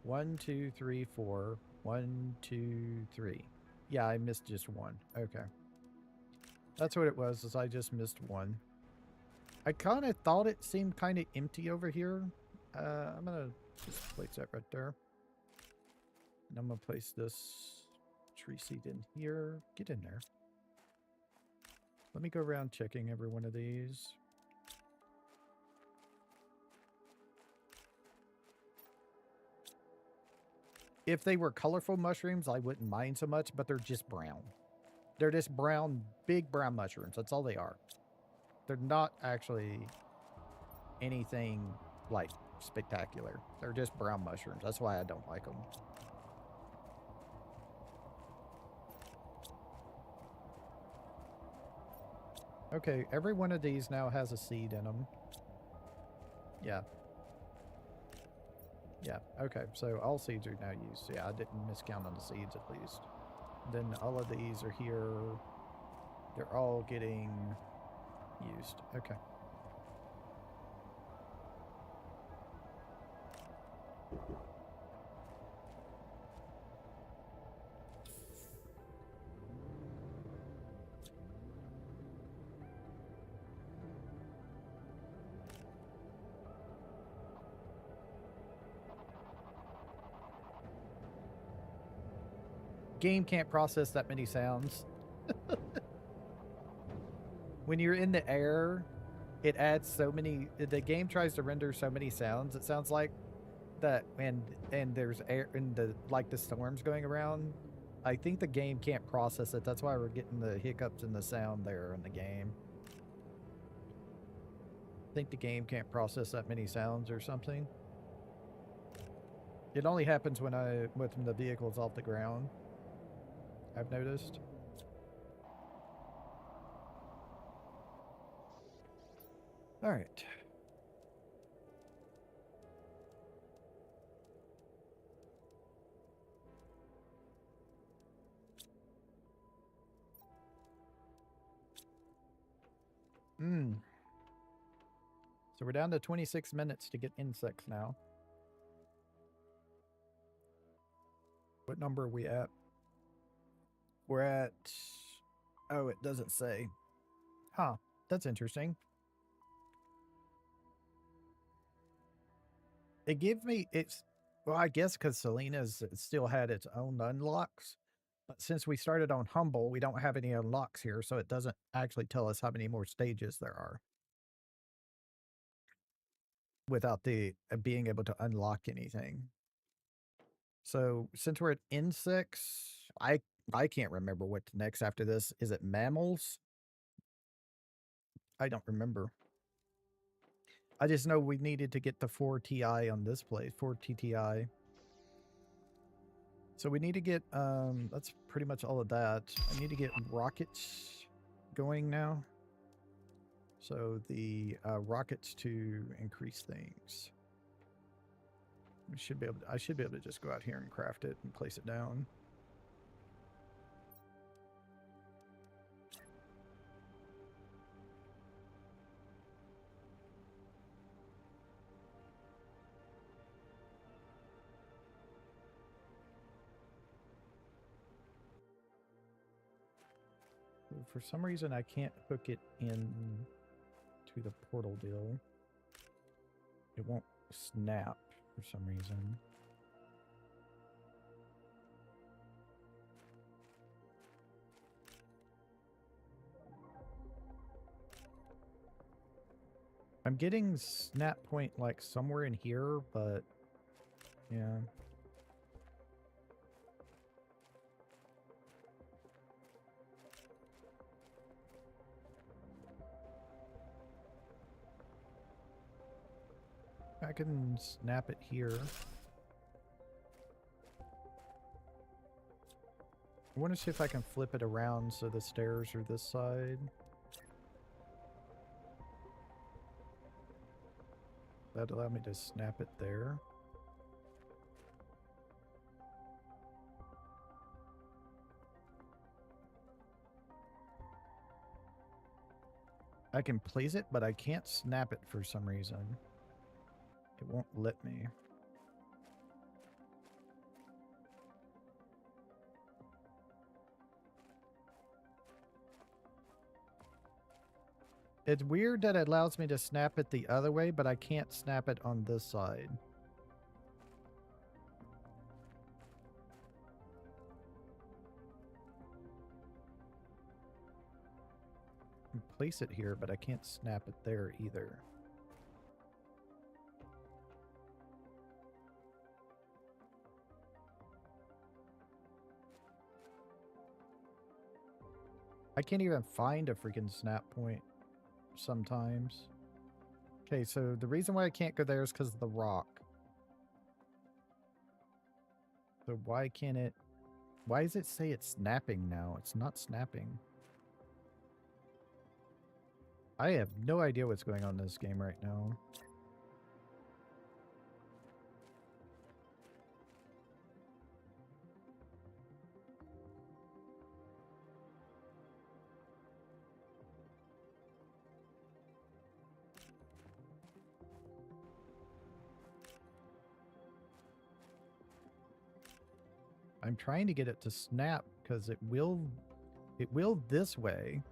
1, 2, 3, 4. 1, 2, 3. Yeah, I missed just 1. Okay. That's what it was, is I just missed 1. I kind of thought it seemed kind of empty over here. I'm going to just place that right there. And I'm going to place this tree seed in here. Get in there. Let me go around checking every one of these. If they were colorful mushrooms, I wouldn't mind so much, but they're just brown. They're just brown, big brown mushrooms. That's all they are. They're not actually anything like spectacular. They're just brown mushrooms. That's why I don't like them. Okay, every one of these now has a seed in them. Yeah. Yeah, okay, so all seeds are now used. Yeah, I didn't miscount on the seeds at least. Then all of these are here. They're all getting used. Okay. Game can't process that many sounds. When you're in the air, it adds so many. The game tries to render so many sounds. It sounds like that, and there's air and the like the storms going around. I think the game can't process it. That's why we're getting the hiccups in the sound there in the game. I think the game can't process that many sounds or something. It only happens when the vehicle's off the ground, I've noticed. All right. So we're down to 26 minutes to get insects now. What number are we at? We're at... Oh, it doesn't say. Huh. That's interesting. It gave me... Well, I guess because Selena's still had its own unlocks. But since we started on Humble, we don't have any unlocks here, so it doesn't actually tell us how many more stages there are. Without the being able to unlock anything. So since we're at insects, I can't remember what's next after this. Is it mammals? I don't remember. I just know we needed to get the 4 TI on this place, 4 TTI. So we need to get, that's pretty much all of that. I need to get rockets going now. So the rockets to increase things. I should be able to just go out here and craft it and place it down. For some reason, I can't hook it in to the portal deal. It won't snap for some reason. I'm getting snap point like somewhere in here, but yeah. I can snap it here. I want to see if I can flip it around so the stairs are this side. That'd allow me to snap it there. I can place it, but I can't snap it for some reason. It won't let me. It's weird that it allows me to snap it the other way, but I can't snap it on this side. I can place it here, but I can't snap it there either. I can't even find a freaking snap point sometimes. Okay, so the reason why I can't go there is because of the rock. So why can't it... Why does it say it's snapping now? It's not snapping. I have no idea what's going on in this game right now. I'm trying to get it to snap because it will this way.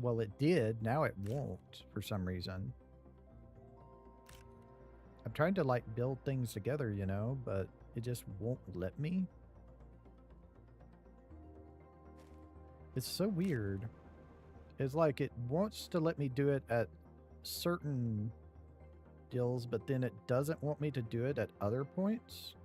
Well, it did. Now it won't for some reason. I'm trying to like build things together, you know, but it just won't let me. It's so weird. It's like it wants to let me do it at certain deals, but then it doesn't want me to do it at other points.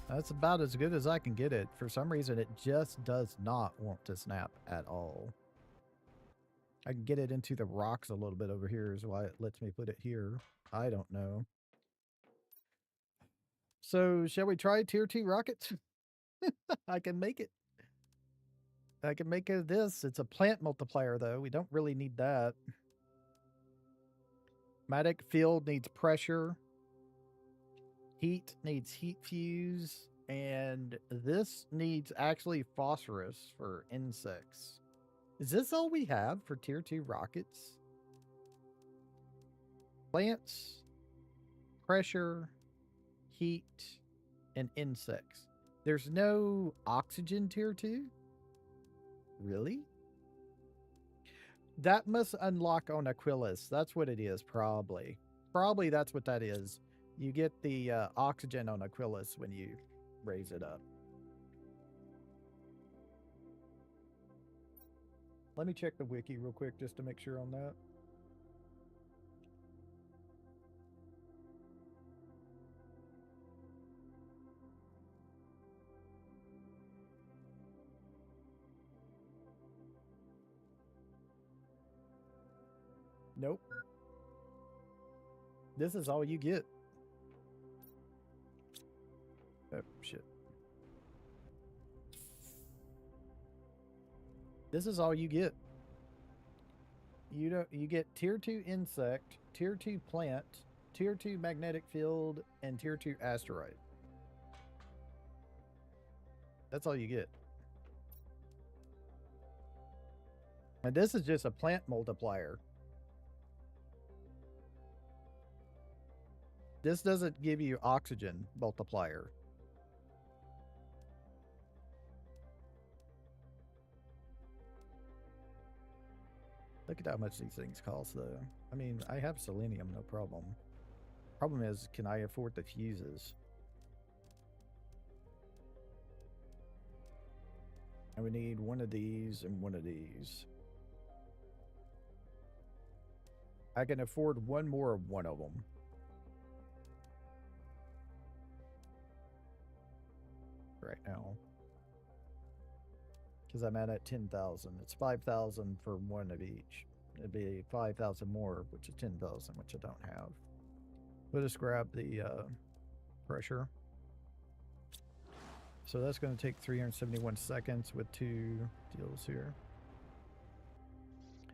That's about as good as I can get it. For some reason, it just does not want to snap at all. I can get it into the rocks a little bit over here is why it lets me put it here. I don't know. So, shall we try tier 2 rockets? I can make it. I can make it this. It's a plant multiplier, though. We don't really need that. Magnetic field needs pressure. Heat needs heat fuse. And this needs actually phosphorus for insects. Is this all we have for tier 2 rockets? Plants, pressure, heat, and insects. There's no oxygen tier 2? Really? That must unlock on Aquilus. That's what it is, probably. Probably that's what that is. You get the oxygen on Aquilus when you raise it up. Let me check the wiki real quick just to make sure on that. Nope. This is all you get. Oh, shit. This is all you get. You get tier 2 insect, tier 2 plant, tier 2 magnetic field, and tier 2 asteroid. That's all you get. And this is just a plant multiplier. This doesn't give you oxygen multiplier. Look at how much these things cost, though. I mean, I have selenium, no problem. Problem is, can I afford the fuses? And we need one of these and one of these. I can afford one more of one of them. Right now. because I'm at 10,000. It's 5,000 for one of each. It'd be 5,000 more, which is 10,000, which I don't have. We'll just grab the pressure. So that's going to take 371 seconds with 2 deals here.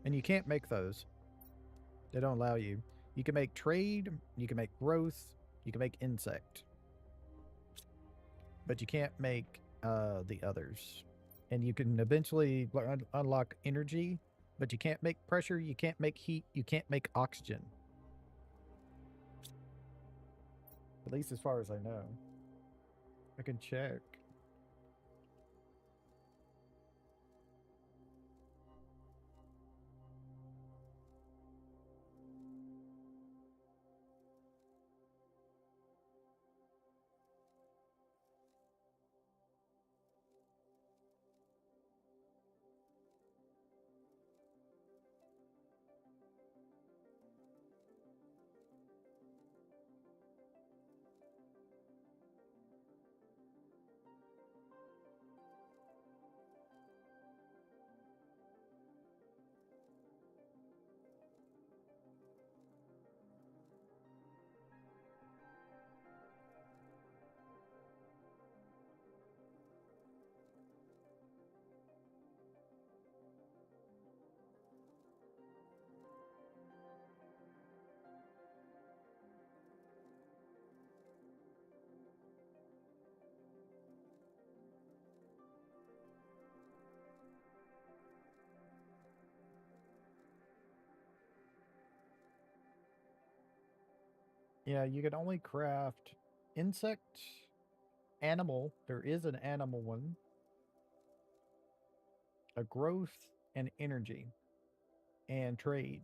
And you can't make those. They don't allow you. You can make trade, you can make growth, you can make insect. But you can't make the others. And you can eventually unlock energy, but you can't make pressure, you can't make heat, you can't make oxygen. At least as far as I know. I can check. Yeah, you can only craft insect, animal. There is an animal one. A growth and energy and trade.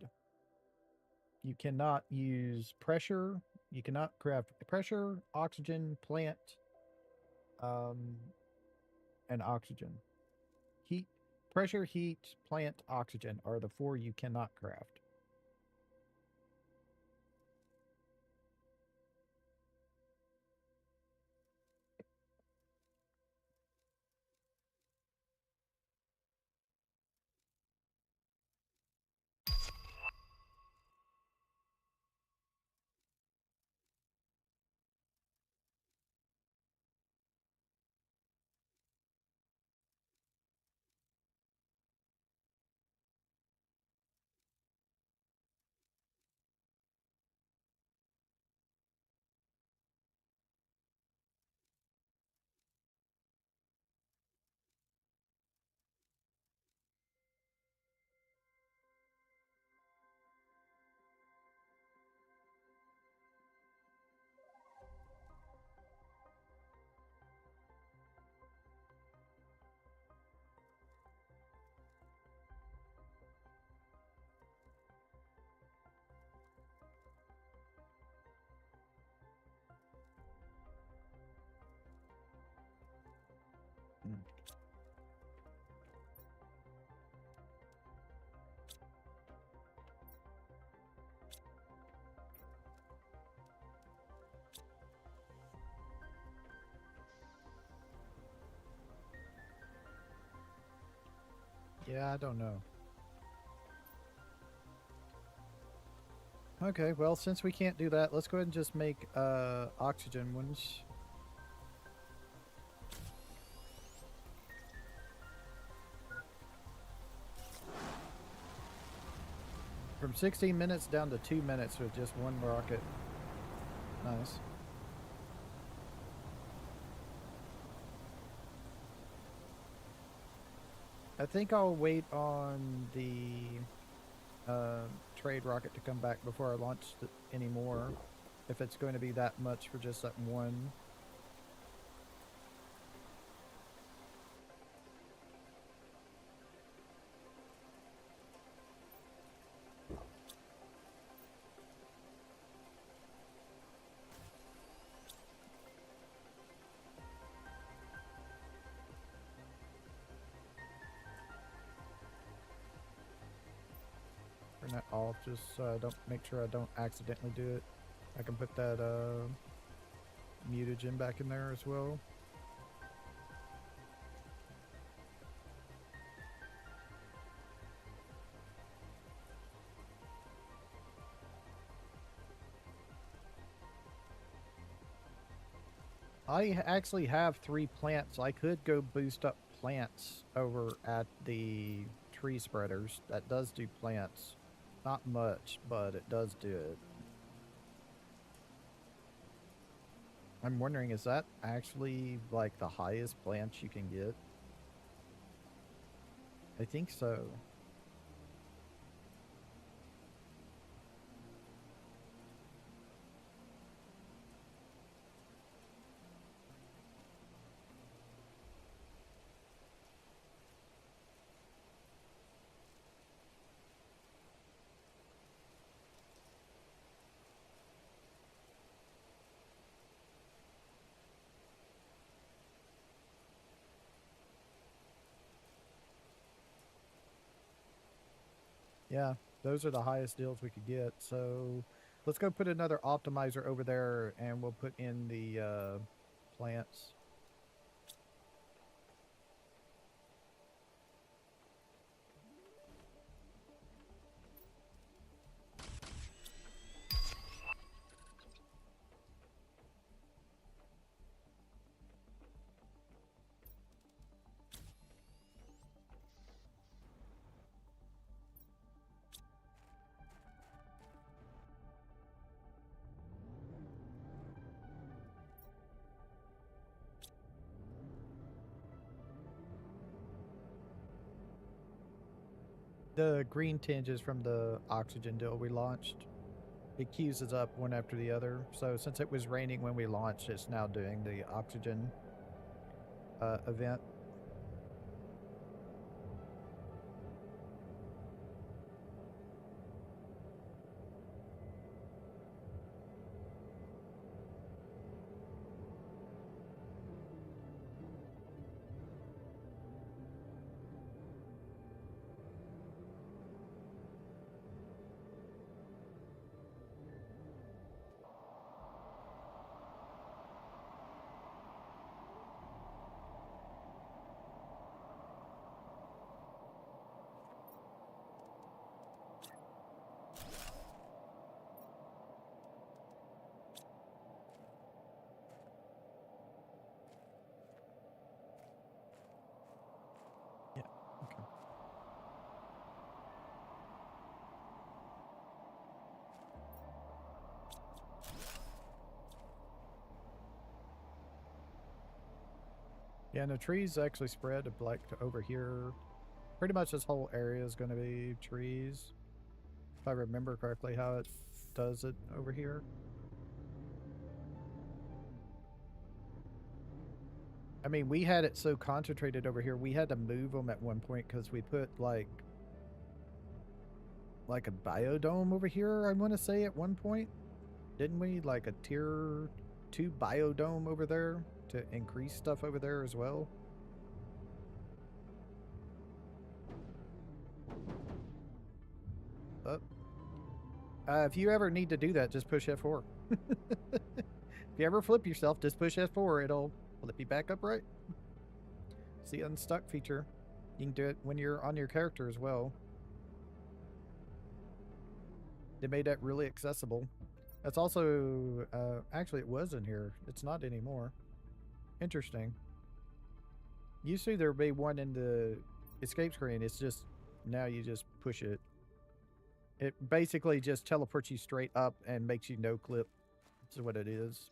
You cannot use pressure. You cannot craft pressure, oxygen, plant, um, and oxygen. Heat, pressure, heat, plant, oxygen are the 4 you cannot craft. Mm. Yeah, I don't know. Okay, well, since we can't do that, let's go ahead and just make oxygen ones. From 16 minutes down to 2 minutes with just one rocket. Nice. I think I'll wait on the trade rocket to come back before I launch any more. If it's going to be that much for just that one. Turn that off just so I don't make sure I don't accidentally do it. I can put that mutagen back in there as well. I actually have 3 plants. I could go boost up plants over at the tree spreaders. That does do plants. Not much, but it does do it. I'm wondering, is that actually like the highest plants you can get? I think so. Yeah, those are the highest deals we could get. So let's go put another optimizer over there and we'll put in the plants. The green tinge is from the oxygen deal we launched. It queues us up one after the other. So since it was raining when we launched, it's now doing the oxygen event. Yeah. Okay. Yeah, and the trees actually spread like to over here. Pretty much this whole area is going to be trees. If I remember correctly how it does it over here. I mean, we had it so concentrated over here, we had to move them at one point because we put like a biodome over here, I want to say at one point. Didn't we? Like a tier 2 biodome over there to increase stuff over there as well. But if you ever need to do that, just push F4. If you ever flip yourself, just push F4. It'll flip you back upright. It's the unstuck feature. You can do it when you're on your character as well. They made that really accessible. That's also, actually, it was in here. It's not anymore. Interesting. Used to there would be one in the escape screen. It's just, now you just push it. It basically just teleports you straight up and makes you no clip. That's what it is.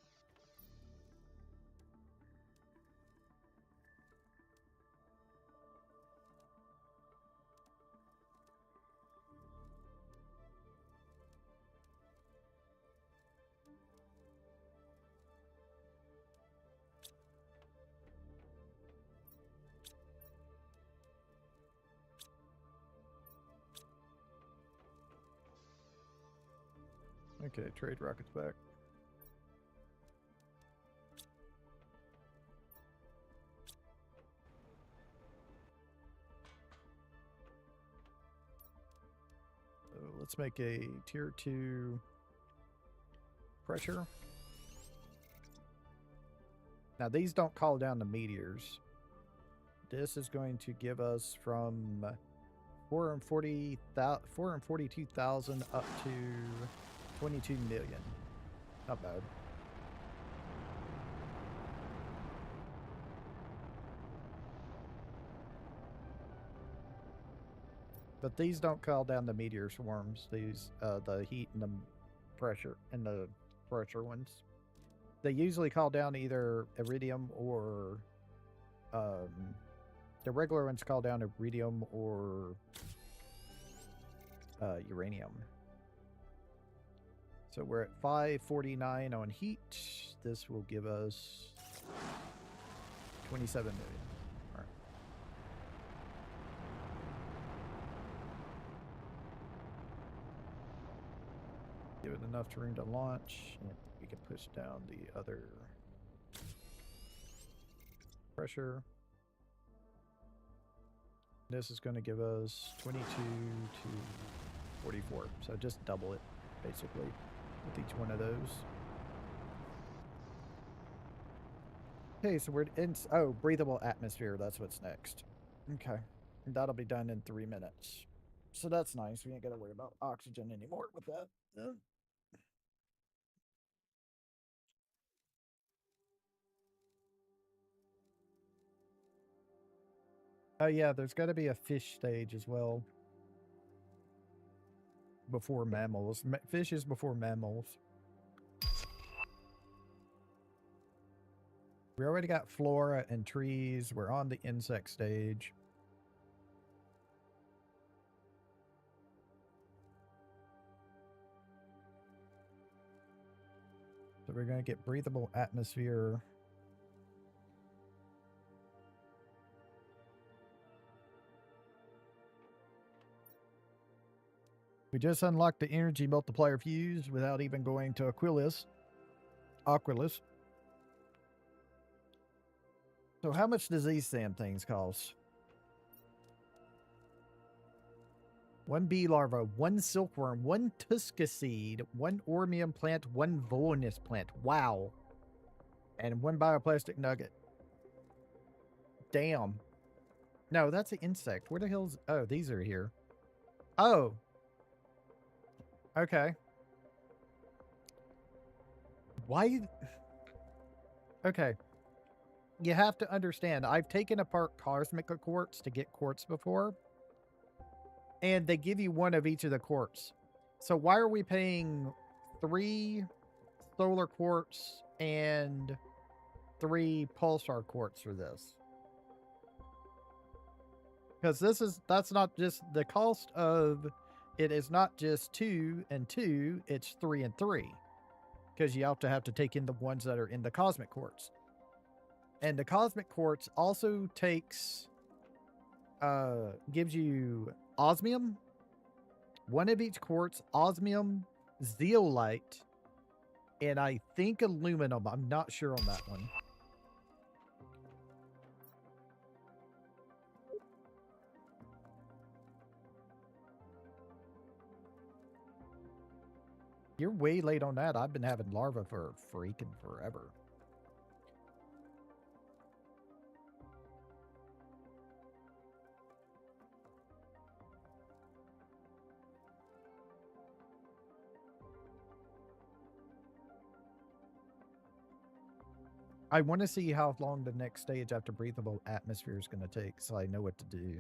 Okay, trade rockets back. So let's make a tier 2 pressure. Now these don't call down the meteors. This is going to give us from 442,000 up to 22 million. Not bad. But these don't call down the meteor swarms. These, the heat and the pressure and the pressure ones. They usually call down either iridium or, the regular ones call down iridium or uranium. So we're at 549 on heat. This will give us 27 million. All right. Give it enough room to launch, and we can push down the other pressure. This is going to give us 22 to 44. So just double it, basically, with each one of those. Okay, so we're in... Oh, breathable atmosphere. That's what's next. Okay. And that'll be done in 3 minutes. So that's nice. We ain't got to worry about oxygen anymore with that. Oh, yeah, there's got to be a fish stage as well. Before mammals. Fish is before mammals. We already got flora and trees. We're on the insect stage. So we're going to get breathable atmosphere. We just unlocked the energy multiplier fuse without even going to Aquilus. So how much does these damn things cost? 1 bee larva, 1 silkworm, 1 tusca seed, 1 ormium plant, 1 volanus plant. Wow. And 1 bioplastic nugget. Damn. No, that's an insect. Where the hell's... Oh, these are here. Oh. Okay. Why... Okay. You have to understand, I've taken apart cosmic quartz to get quartz before. And they give you 1 of each of the quartz. So why are we paying 3 solar quartz and 3 pulsar quartz for this? Because that's not just the cost of it is not just 2 and 2, it's 3 and 3. Because you have to take in the ones that are in the cosmic quartz. And the cosmic quartz also takes gives you osmium, 1 of each quartz, osmium, zeolite, and I think aluminum. I'm not sure on that one. You're way late on that. I've been having larvae for freaking forever. I want to see how long the next stage after breathable atmosphere is going to take, so I know what to do.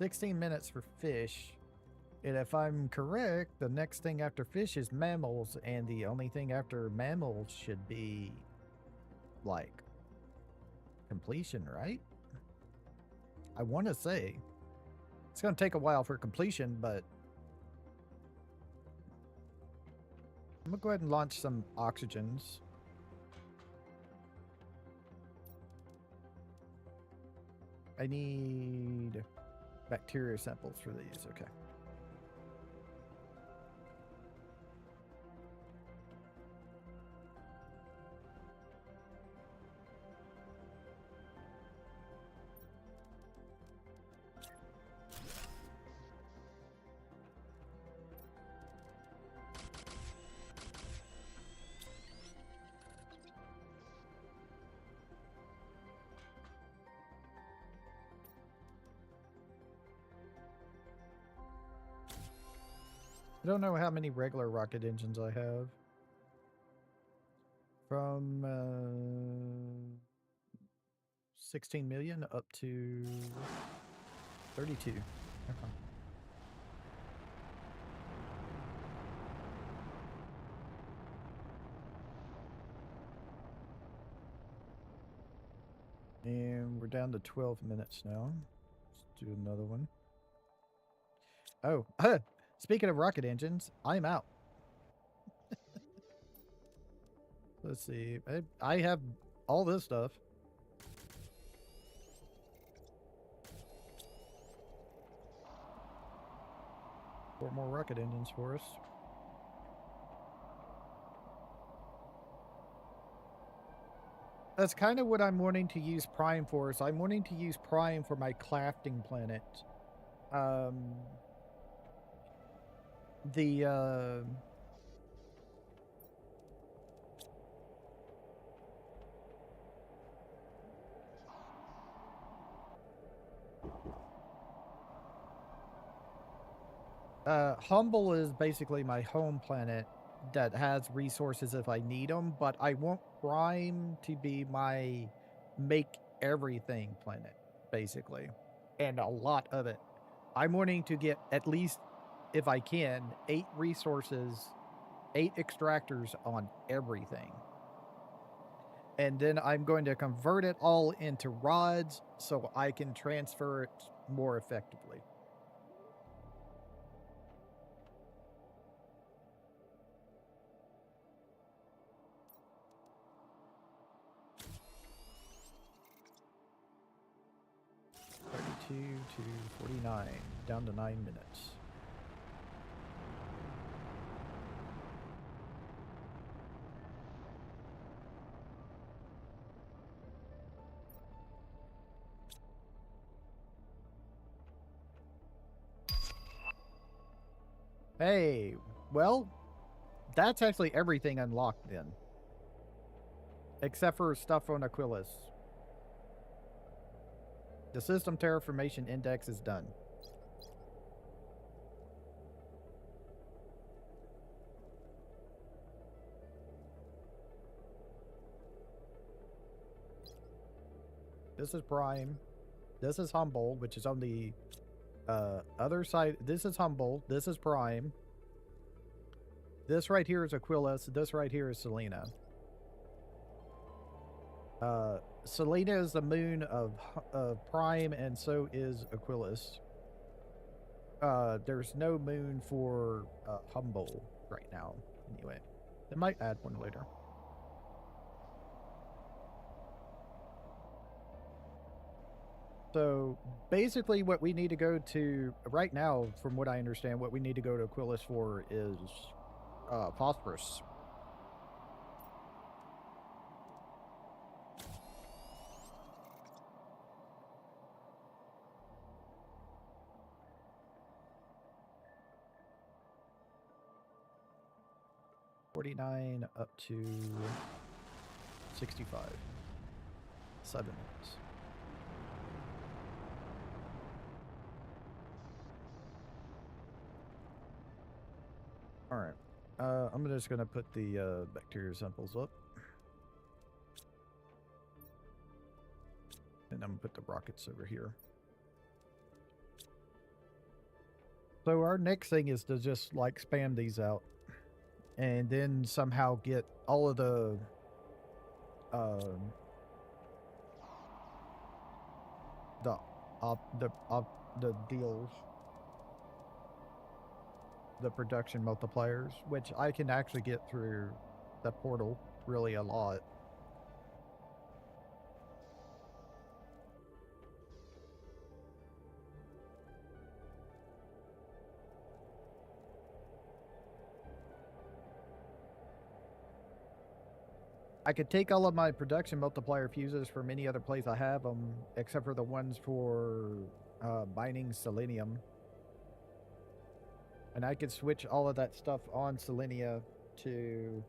$16 minutes for fish. And if I'm correct, the next thing after fish is mammals, and the only thing after mammals should be, like, completion, right? I want to say. It's going to take a while for completion, but... I'm going to go ahead and launch some oxygens. I need bacteria samples for these. Okay. I don't know how many regular rocket engines I have. From 16 million up to 32. Okay. And we're down to 12 minutes now. Let's do another one. Oh, speaking of rocket engines, I'm out. Let's see. I have all this stuff. Four more rocket engines for us. That's kind of what I'm wanting to use Prime for. So I'm wanting to use Prime for my crafting planet. Humble is basically my home planet that has resources if I need them, but I want Prime to be my make everything planet, basically, and a lot of it. I'm wanting to get at least, if I can, 8 resources, 8 extractors on everything. And then I'm going to convert it all into rods so I can transfer it more effectively. To 49, down to 9 minutes. Hey, well, that's actually everything unlocked then. Except for stuff on Aquilus. The system terraformation index is done. This is Prime. This is Humble, which is on the other side. This is Humble. This is Prime. This right here is Aquilus. This right here is Selena. Selena is the moon of Prime, and so is Aquilus. There's no moon for Humble right now. Anyway, they might add one later. So basically what we need to go to right now, from what I understand, what we need to go to Aquilus for is phosphorus. $49 up to 65. 7 minutes. All right. I'm just going to put the bacteria samples up. And I'm going to put the rockets over here. So our next thing is to just like spam these out. And then somehow get all of the deals, the production multipliers, which I can actually get through the portal really a lot. I could take all of my production multiplier fuses from any other place I have them, except for the ones for mining selenium. And I could switch all of that stuff on Selenia to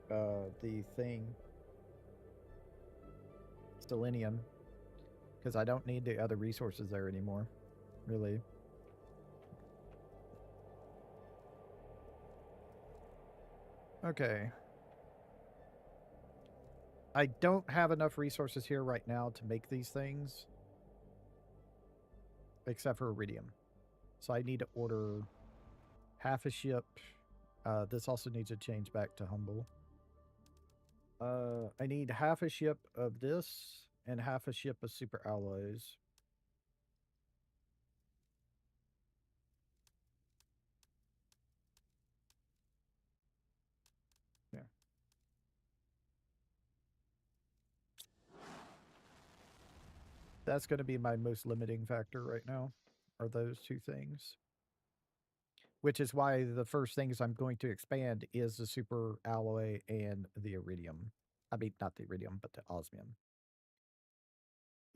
the thing, selenium, because I don't need the other resources there anymore, really. Okay. I don't have enough resources here right now to make these things. Except for iridium. So I need to order half a ship. This also needs to change back to humble. I need half a ship of this and half a ship of super alloys. Yeah. That's going to be my most limiting factor right now, are those two things. Which is why the first things I'm going to expand is the super alloy and the iridium. I mean, not the iridium, but the osmium.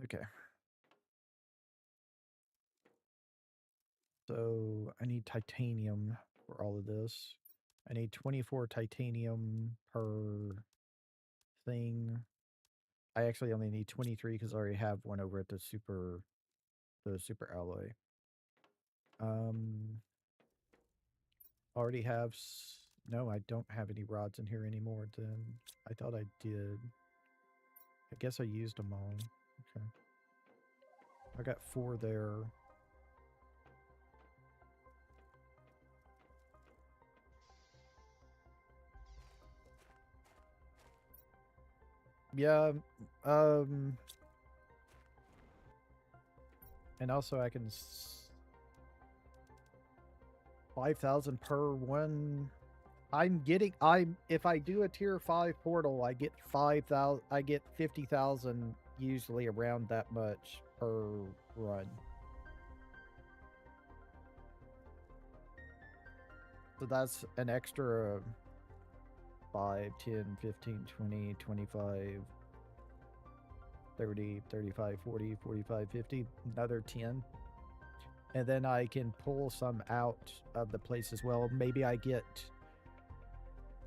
Okay. So I need titanium for all of this. I need 24 titanium per thing. I actually only need 23 because I already have one over at the super alloy. Already have no, I don't have any rods in here anymore. Then I thought I did. I guess I used them all. Okay. I got 4 there. Yeah. And also I can 5,000 per one. If I do a tier 5 portal, I get 5,000. I get 50,000 usually around that much per run. So that's an extra 5, 10, 15, 20, 25, 30, 35, 40, 45, 50, another 10. And then I can pull some out of the place as well. Maybe I get,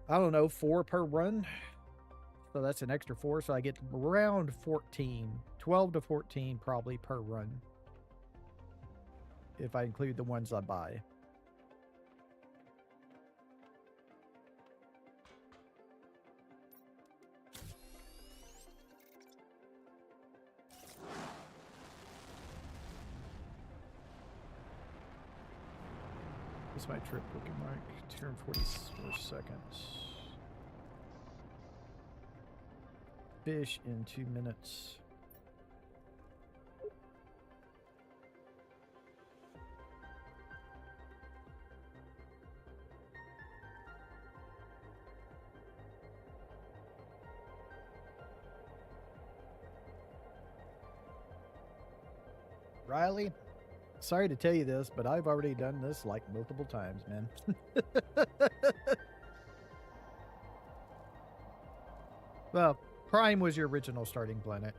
I don't know, 4 per run. So that's an extra 4. So I get around 14, 12 to 14 probably per run. If I include the ones I buy. What's my trip looking like? 244 seconds. Fish in 2 minutes. Riley, sorry to tell you this, but I've already done this like multiple times, man. Well, Prime was your original starting planet.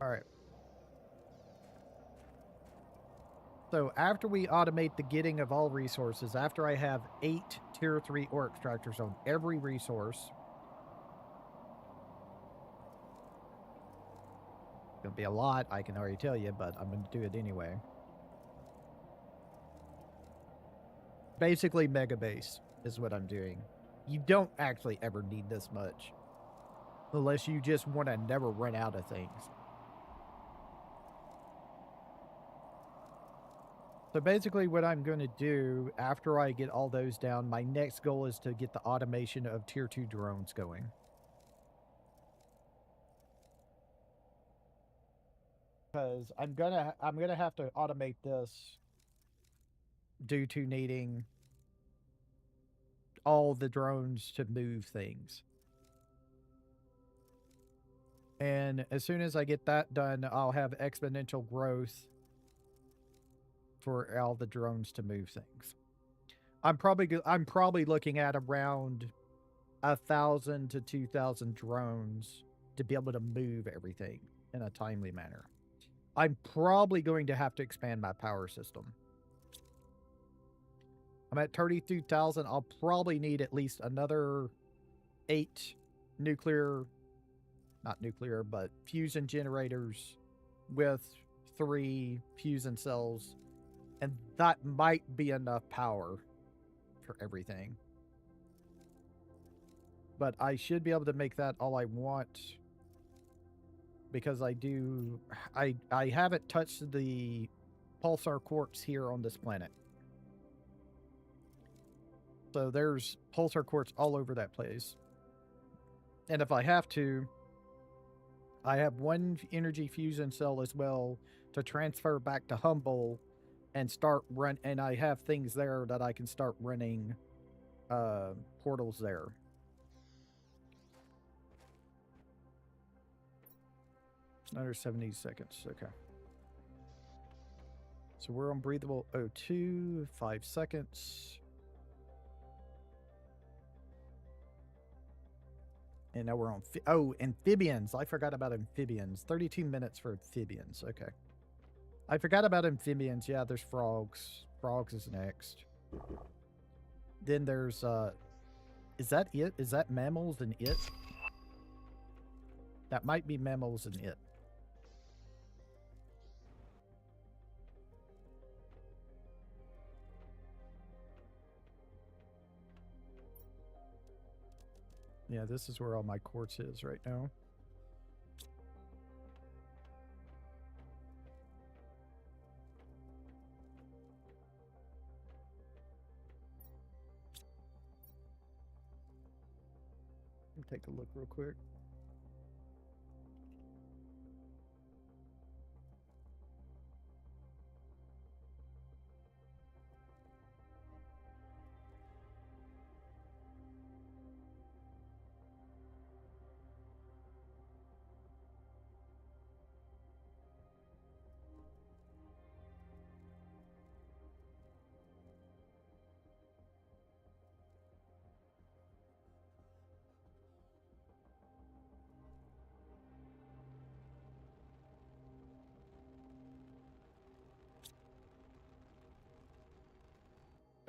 All right. So after we automate the getting of all resources, after I have 8 tier 3 ore extractors on every resource, gonna be a lot, I can already tell you, but I'm gonna do it anyway. Basically, mega base is what I'm doing. You don't actually ever need this much. Unless you just want to never run out of things. So basically what I'm going to do after I get all those down, my next goal is to get the automation of tier 2 drones going. Because I'm gonna have to automate this due to needing all the drones to move things. And as soon as I get that done, I'll have exponential growth for all the drones to move things. I'm probably looking at around 1,000 to 2,000 drones to be able to move everything in a timely manner. I'm probably going to have to expand my power system. I'm at 32,000. I'll probably need at least another 8 nuclear, not nuclear, but fusion generators with 3 fusion cells And that might be enough power for everything. But I should be able to make that all I want, because I haven't touched the pulsar quartz here on this planet. So there's pulsar quartz all over that place. And if I have to, I have one energy fusion cell as well to transfer back to Humble and start run. And I have things there that I can start running portals there. Another 70 seconds. Okay. So we're on breathable O2, 5 seconds. And now we're on, amphibians. I forgot about amphibians. 32 minutes for amphibians. Okay. I forgot about amphibians. Yeah, there's frogs. Frogs is next. Then there's, is that it? Is that mammals and it? That might be mammals and it. Yeah, this is where all my quartz is right now. Let me take a look real quick.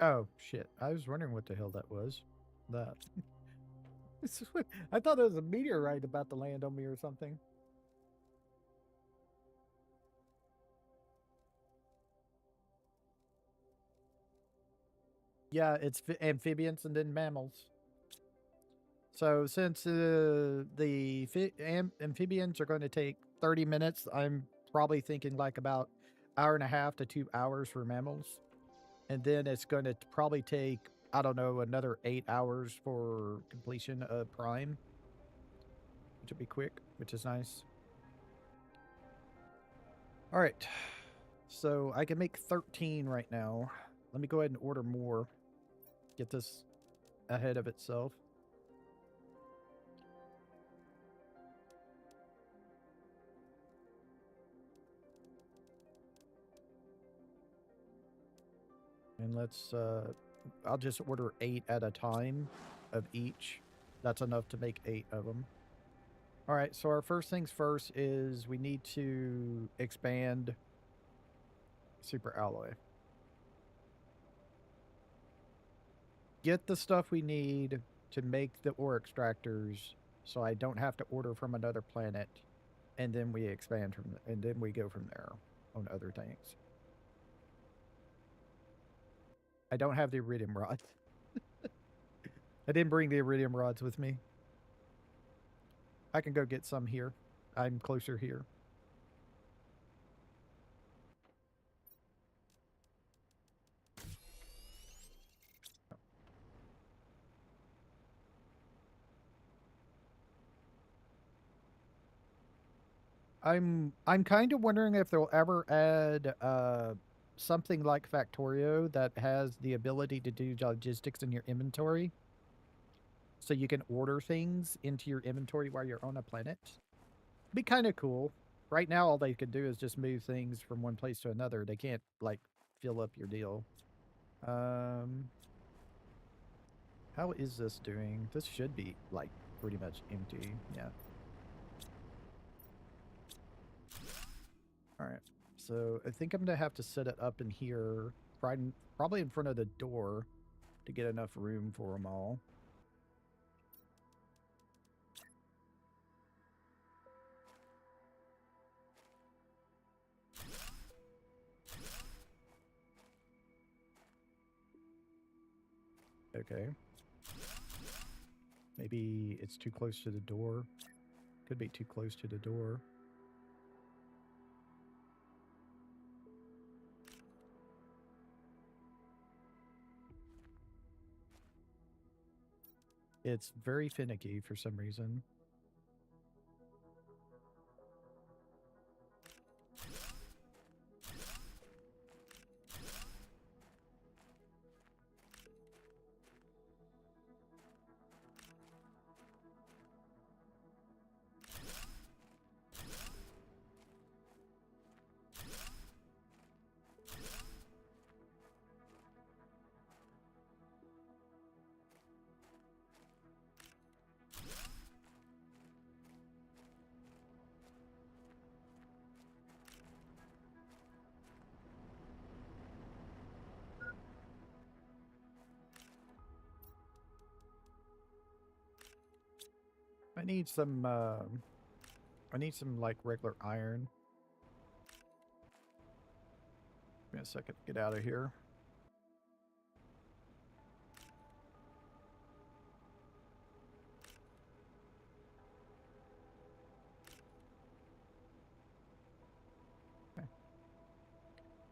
Oh, shit. I was wondering what the hell that was. That. I thought it was a meteorite about to land on me or something. Yeah, it's amphibians and then mammals. So since the amphibians are going to take 30 minutes, I'm probably thinking like about hour and a half to 2 hours for mammals. And then it's going to probably take, I don't know, another 8 hours for completion of Prime, which will be quick, which is nice. All right. So I can make 13 right now. Let me go ahead and order more. Get this ahead of itself. And let's, I'll just order 8 at a time of each. That's enough to make 8 of them. All right, so our first things first is we need to expand Super Alloy. Get the stuff we need to make the ore extractors so I don't have to order from another planet. And then we expand from, and then we go from there on other things. I don't have the iridium rods. I didn't bring the iridium rods with me. I can go get some here. I'm closer here. I'm kind of wondering if they'll ever add something like Factorio that has the ability to do logistics in your inventory. So you can order things into your inventory while you're on a planet. Be kind of cool. Right now, all they can do is just move things from one place to another. They can't, like, fill up your deal. How is this doing? This should be, like, pretty much empty. Yeah. All right. So I think I'm going to have to set it up in here, probably in front of the door to get enough room for them all. Okay. Maybe it's too close to the door. Could be too close to the door. It's very finicky for some reason. I need some like regular iron. Give me a second to get out of here. Okay.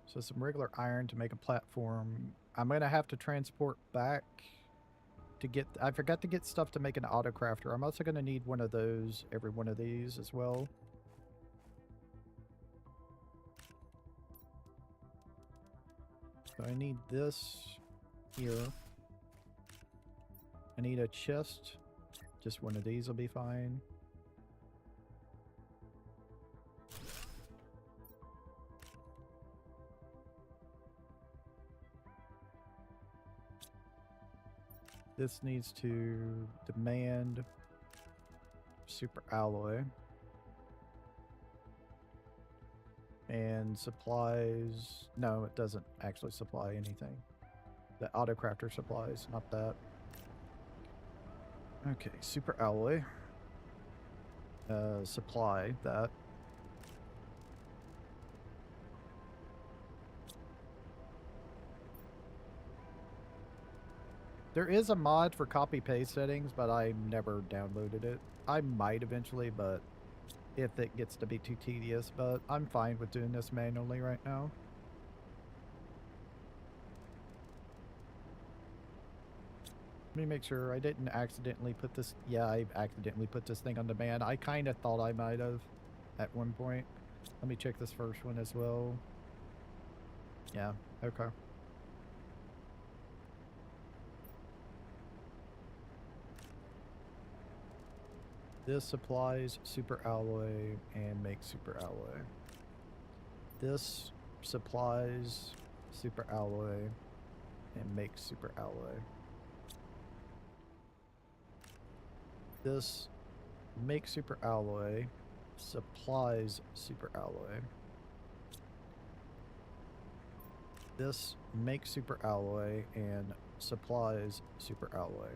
So some regular iron to make a platform. I'm gonna have to transport back to get. I forgot to get stuff to make an auto crafter. I'm also gonna need one of those, every one of these as well. So I need this here. I need a chest. Just one of these will be fine. This needs to demand super alloy. And supplies. No, it doesn't actually supply anything. The auto crafter supplies, not that. Okay, super alloy. Supply that. There is a mod for copy paste settings, but I never downloaded it. I might eventually, but if it gets to be too tedious, but I'm fine with doing this manually right now. Let me make sure I didn't accidentally put this. Yeah, I accidentally put this thing on demand. I kind of thought I might have at one point. Let me check this first one as well. Yeah, okay. This supplies super alloy and makes super alloy. This supplies super alloy and makes super alloy. This makes super alloy, supplies super alloy. This makes super alloy and supplies super alloy.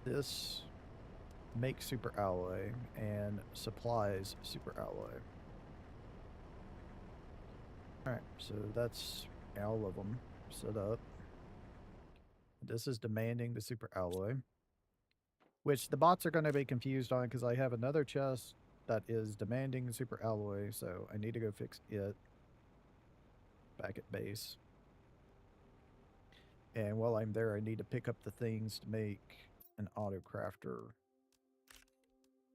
This makes super alloy and supplies super alloy. Alright, so that's all of them set up. This is demanding the super alloy, which the bots are going to be confused on because I have another chest that is demanding super alloy, so I need to go fix it back at base. And while I'm there, I need to pick up the things to make an auto crafter,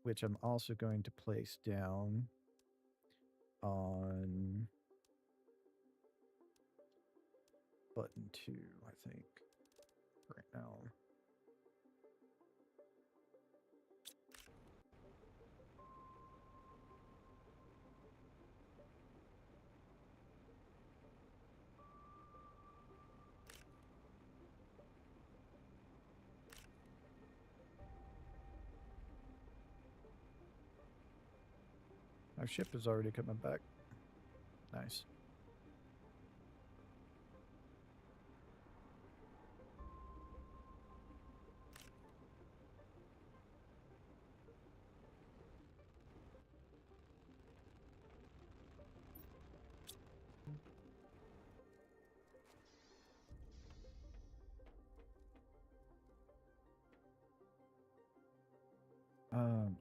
which I'm also going to place down on button 2, I think, right now. Our ship is already coming back. Nice.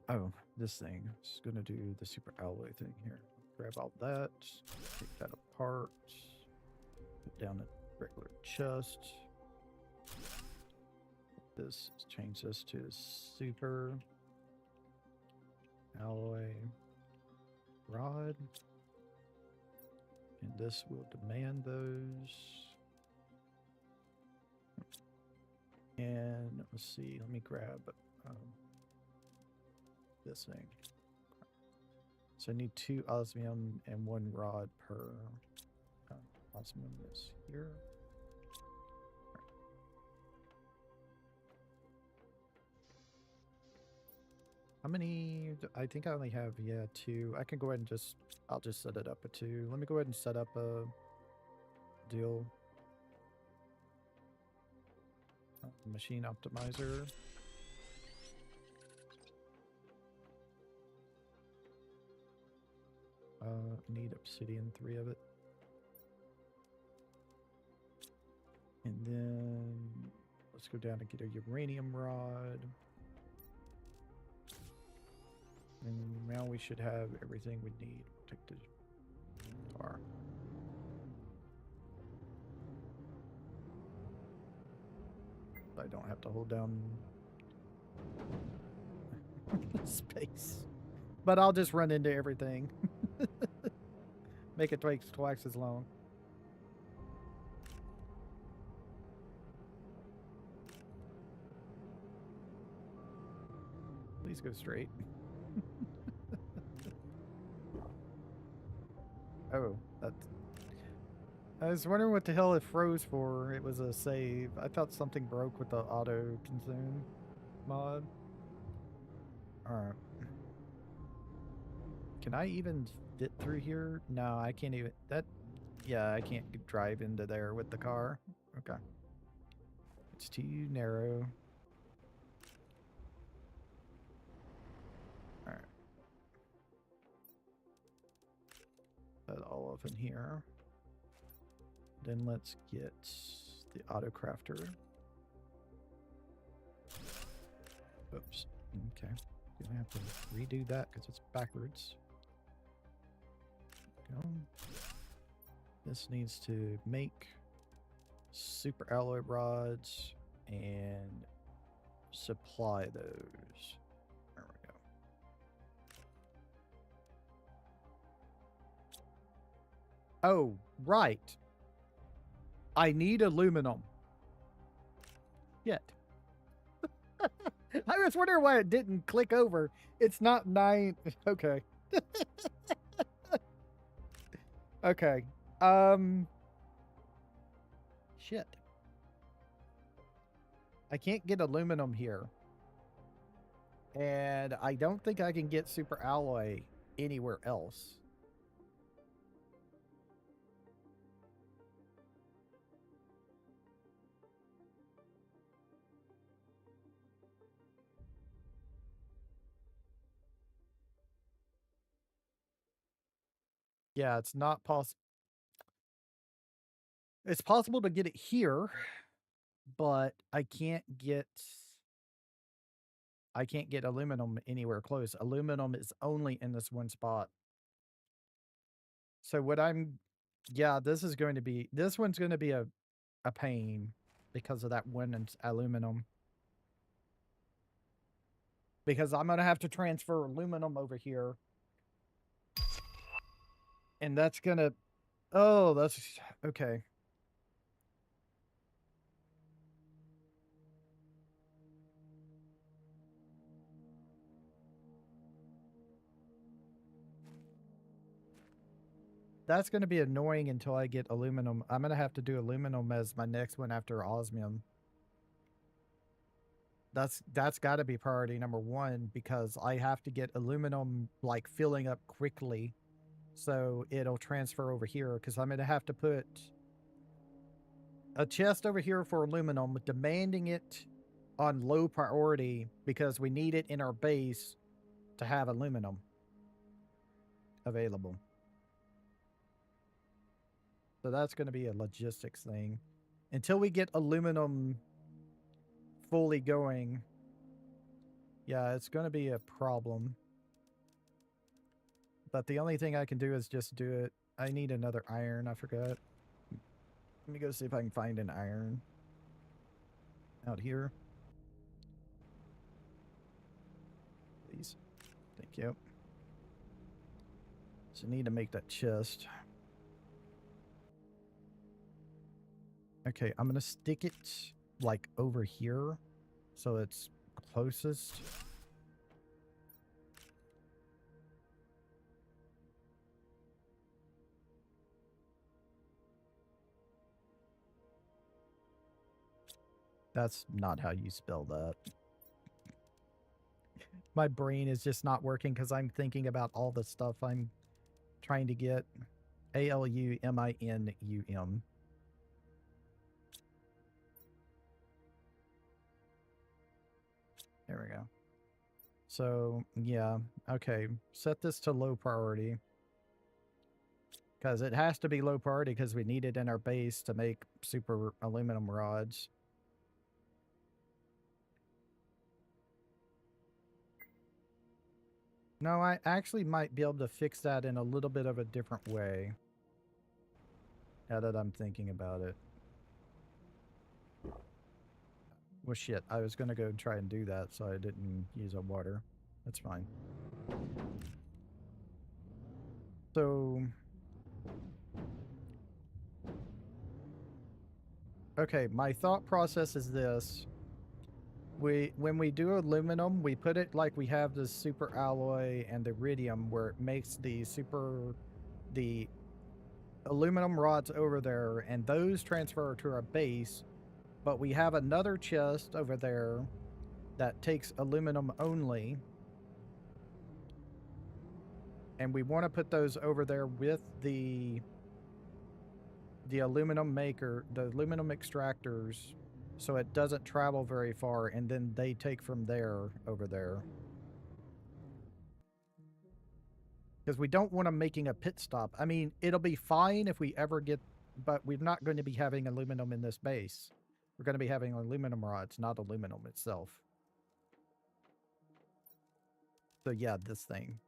Oh, this thing is going to do the super alloy thing here. Grab all that, take that apart, put down a regular chest. This, change this to super alloy rod. And this will demand those. And let's see, let me grab this thing. So I need 2 osmium and 1 rod per. Osmium is here. How many? I think I only have, 2. I can go ahead and I'll just set it up at 2. Let me go ahead and set up a deal. Machine optimizer. Need obsidian, 3 of it. And then let's go down and get a uranium rod. And now we should have everything we need. Take the car. I don't have to hold down space. But I'll just run into everything. Make it twice as long. Please go straight. Oh, that's... I was wondering what the hell it froze for. It was a save. I thought something broke with the auto consume mod. Alright. Can I even fit through here? No, I can't even... Yeah, I can't drive into there with the car. Okay. It's too narrow. Alright. Put all of in here. Then let's get the auto crafter. Oops. Okay. Gonna have to redo that because it's backwards. Go. This needs to make super alloy rods and supply those. There we go. Oh, right. I need aluminum. Yet. I was wondering why it didn't click over. It's not 9. Okay. Okay. Shit. I can't get aluminum here. And I don't think I can get super alloy anywhere else. Yeah, it's not possible. It's possible to get it here, but I can't get aluminum anywhere close. Aluminum is only in this one spot. So what this one's going to be a pain because of that one aluminum. Because I'm going to have to transfer aluminum over here. And that's going to... Oh, that's... Okay. That's going to be annoying until I get aluminum. I'm going to have to do aluminum as my next one after osmium. That's got to be priority number 1 because I have to get aluminum like filling up quickly so it'll transfer over here because I'm going to have to put a chest over here for aluminum, demanding it on low priority because we need it in our base to have aluminum available. So that's going to be a logistics thing. Until we get aluminum fully going, Yeah, it's going to be a problem. But the only thing I can do is just do it. I need another iron. I forgot. Let me go see if I can find an iron out here. Please. Thank you. So I need to make that chest. Okay, I'm going to stick it like over here so it's closest. That's not how you spell that. My brain is just not working because I'm thinking about all the stuff I'm trying to get. Aluminum. There we go. So, yeah. Okay. Set this to low priority. Because it has to be low priority because we need it in our base to make super aluminum rods. No, I actually might be able to fix that in a little bit of a different way. Now that I'm thinking about it. Well, shit. I was going to go try and do that, so I didn't use up water. That's fine. So... Okay, my thought process is this. When we do aluminum, we put it like we have the super alloy and the iridium where it makes the aluminum rods over there, and those transfer to our base, but we have another chest over there that takes aluminum only, and we want to put those over there with the aluminum maker, the aluminum extractors, so it doesn't travel very far, and then they take from there over there. Because we don't want them making a pit stop. I mean, it'll be fine if we ever get, but we're not going to be having aluminum in this base. We're going to be having aluminum rods, not aluminum itself. So yeah, this thing.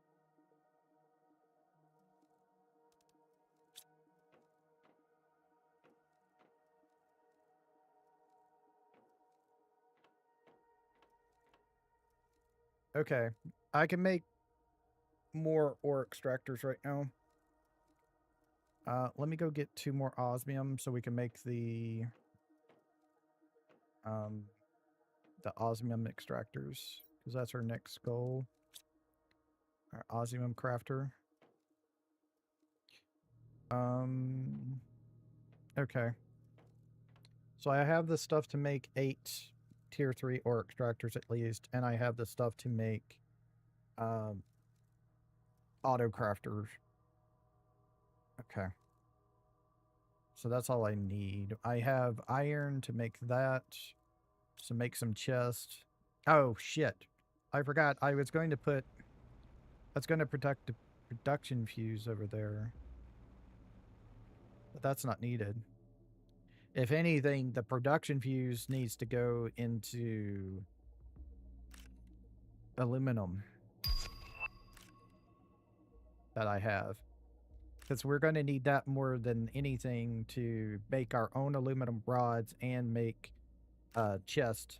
Okay, I can make more ore extractors right now. Let me go get 2 more osmium so we can make the osmium extractors, because that's our next goal. Our osmium crafter. Okay. So I have the stuff to make 8 tier 3 ore extractors at least, and I have the stuff to make auto crafters. Okay. So that's all I need. I have iron to make that. So make some chests. Oh, shit. I forgot. I was going to put... That's going to protect the production fuse over there. But that's not needed. If anything, the production fuse needs to go into aluminum that I have. Because we're going to need that more than anything to make our own aluminum rods and make chest.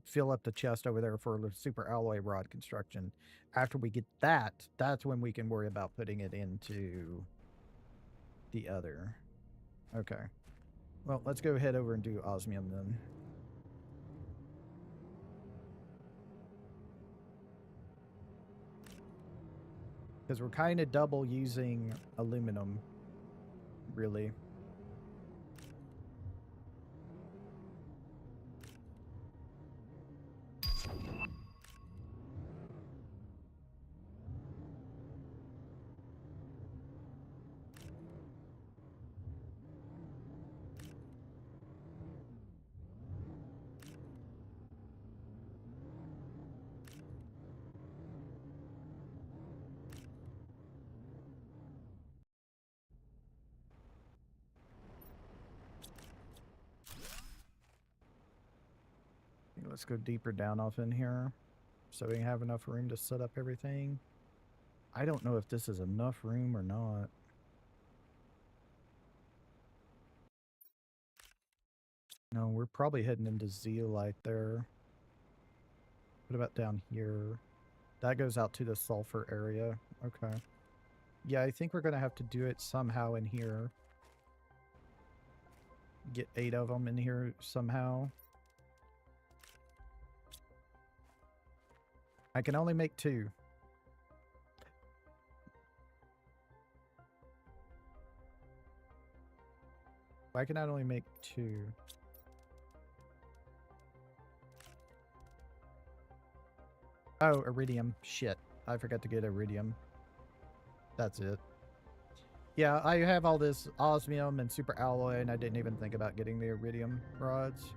Fill up the chest over there for the super alloy rod construction. After we get that, that's when we can worry about putting it into the other. Okay. Well, let's go head over and do osmium then. Because we're kind of double using aluminum, really. let's go deeper down off in here so we have enough room to set up everything. I don't know if this is enough room or not. No, we're probably heading into zeolite there. What about down here? That goes out to the sulfur area. Okay. Yeah, I think we're going to have to do it somehow in here. Get 8 of them in here somehow. I can only make 2. Why can I only make 2? Oh, iridium. Shit. I forgot to get iridium. That's it. Yeah, I have all this osmium and super alloy, and I didn't even think about getting the iridium rods.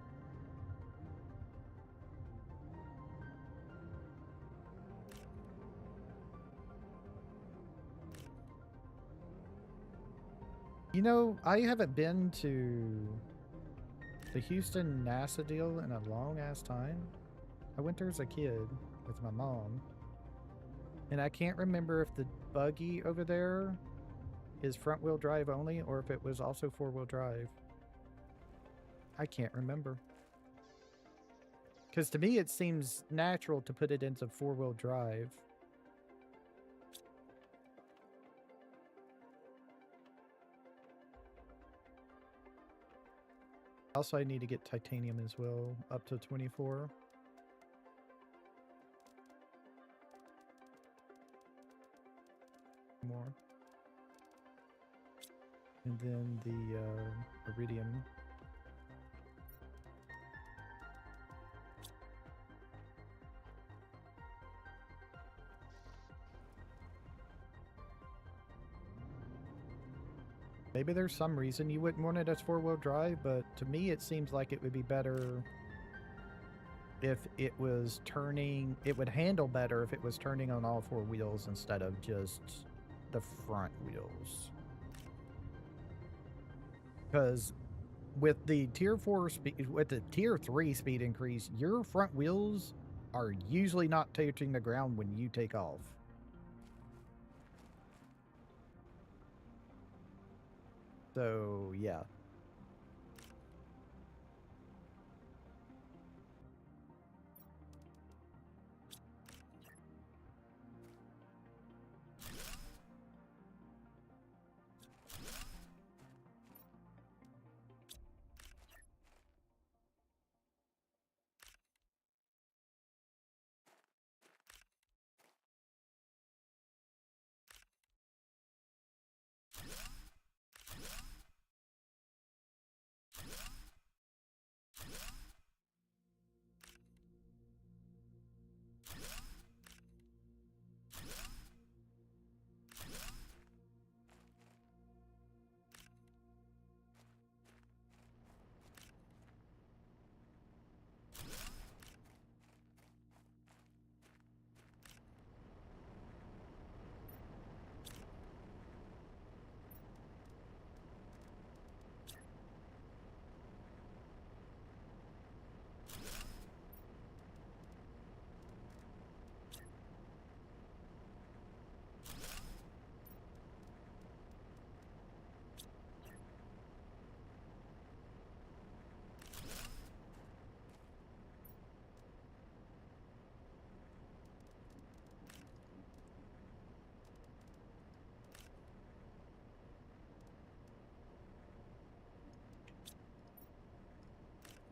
You know, I haven't been to the Houston NASA deal in a long ass time. I went there as a kid with my mom. And I can't remember if the buggy over there is front wheel drive only or if it was also 4-wheel drive. I can't remember. Because to me it seems natural to put it into 4-wheel drive. Also, I need to get titanium as well, up to 24. More. And then the iridium. Maybe there's some reason you wouldn't want it as 4-wheel drive, but to me it seems like it would be better if it was turning, it would handle better if it was turning on all 4 wheels instead of just the front wheels. Because with the tier 4 speed, with the tier 3 speed increase, your front wheels are usually not touching the ground when you take off. So, yeah.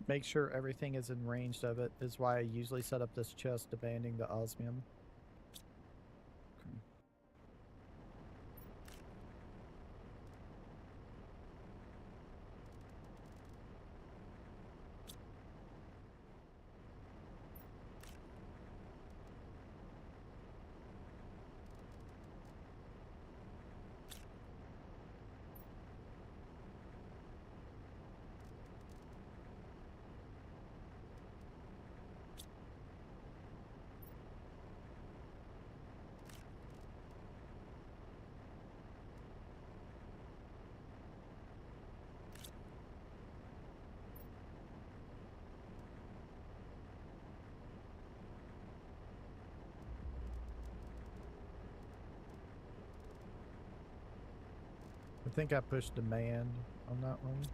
Make sure everything is in range of it is why I usually set up this chest demanding the osmium. Okay. think I pushed demand on that one.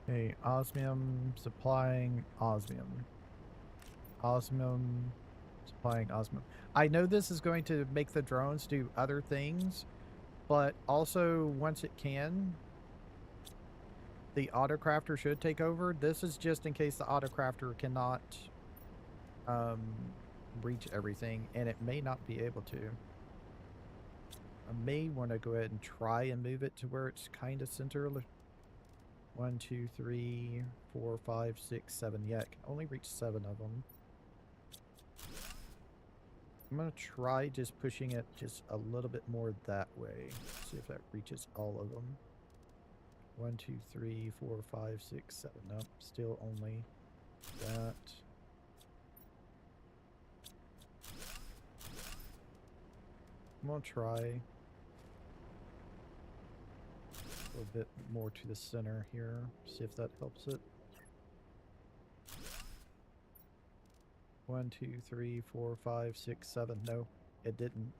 Okay, osmium supplying osmium. Osmium supplying osmium. I know this is going to make the drones do other things, but also once it can, the autocrafter should take over. This is just in case the autocrafter cannot reach everything, and it may not be able to. I may want to go ahead and try and move it to where it's kind of center. 1, 2, 3, 4, 5, 6, 7. Yeah, it can only reach 7 of them. I'm going to try just pushing it just a little bit more that way. See if that reaches all of them. 1, 2, 3, 4, 5, 6, 7. Nope, still only that. I'm going to try a little bit more to the center here. See if that helps it. 1, 2, 3, 4, 5, 6, 7. No, it didn't.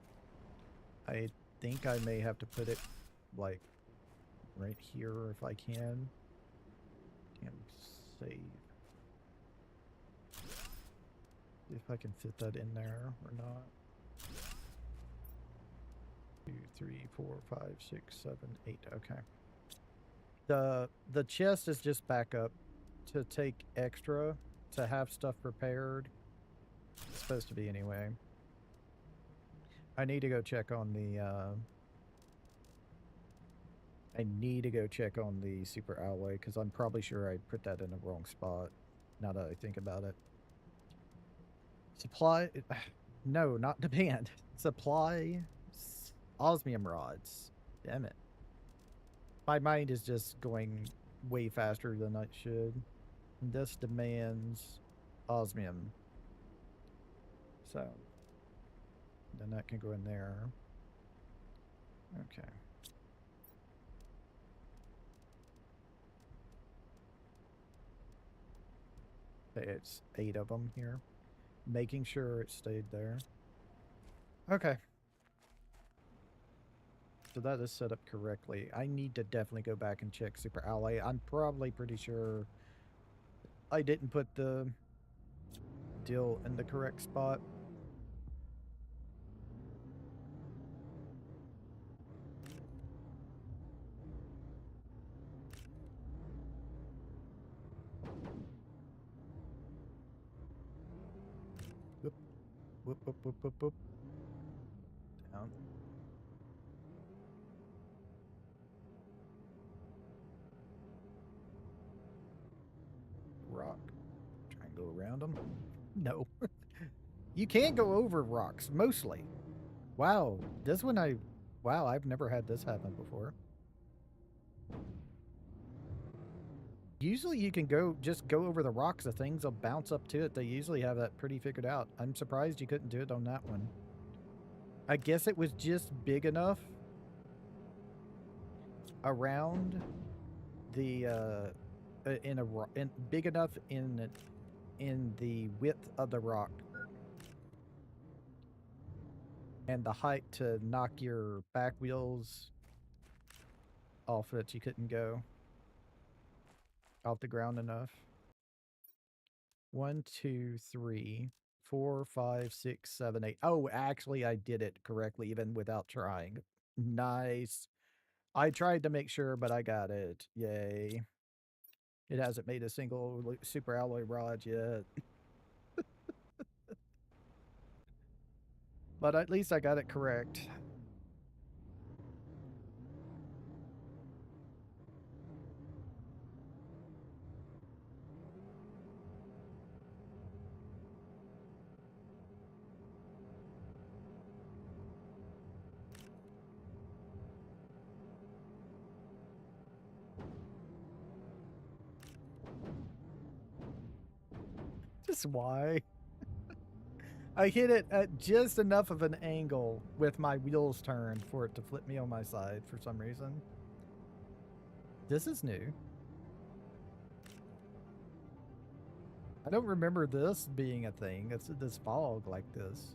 I think I may have to put it like right here if I can. Damn, save. See if I can fit that in there or not. 2, 3, 4, 5, 6, 7, 8. Okay. The chest is just backup to take extra to have stuff prepared. It's supposed to be anyway. I need to go check on the I need to go check on the super alloy because I'm probably sure I put that in the wrong spot now that I think about it. Supply no, not demand. Supply osmium rods. Damn it. My mind is just going way faster than it should. This demands osmium. So then that can go in there. Okay. It's 8 of them here. Making sure it stayed there. Okay. So that is set up correctly. I need to definitely go back and check super alloy. I'm probably pretty sure I didn't put the deal in the correct spot. Whoop, whoop, whoop, whoop, whoop, whoop. Down. Rock. Try and go around them. No. You can't go over rocks, mostly. Wow. This one wow, I've never had this happen before. Usually you can just go over the rocks, the things will bounce up to it. They usually have that pretty figured out. I'm surprised you couldn't do it on that one. I guess it was just big enough around the big enough in the width of the rock and the height to knock your back wheels off it. You couldn't go off the ground enough. 1, 2, 3, 4, 5, 6, 7, 8. Oh, actually, I did it correctly even without trying. Nice. I tried to make sure, but I got it. Yay. It hasn't made a single super alloy rod yet. But at least I got it correct. is why. I hit it at just enough of an angle with my wheels turned for it to flip me on my side for some reason. This is new. I don't remember this being a thing. It's this fog like this.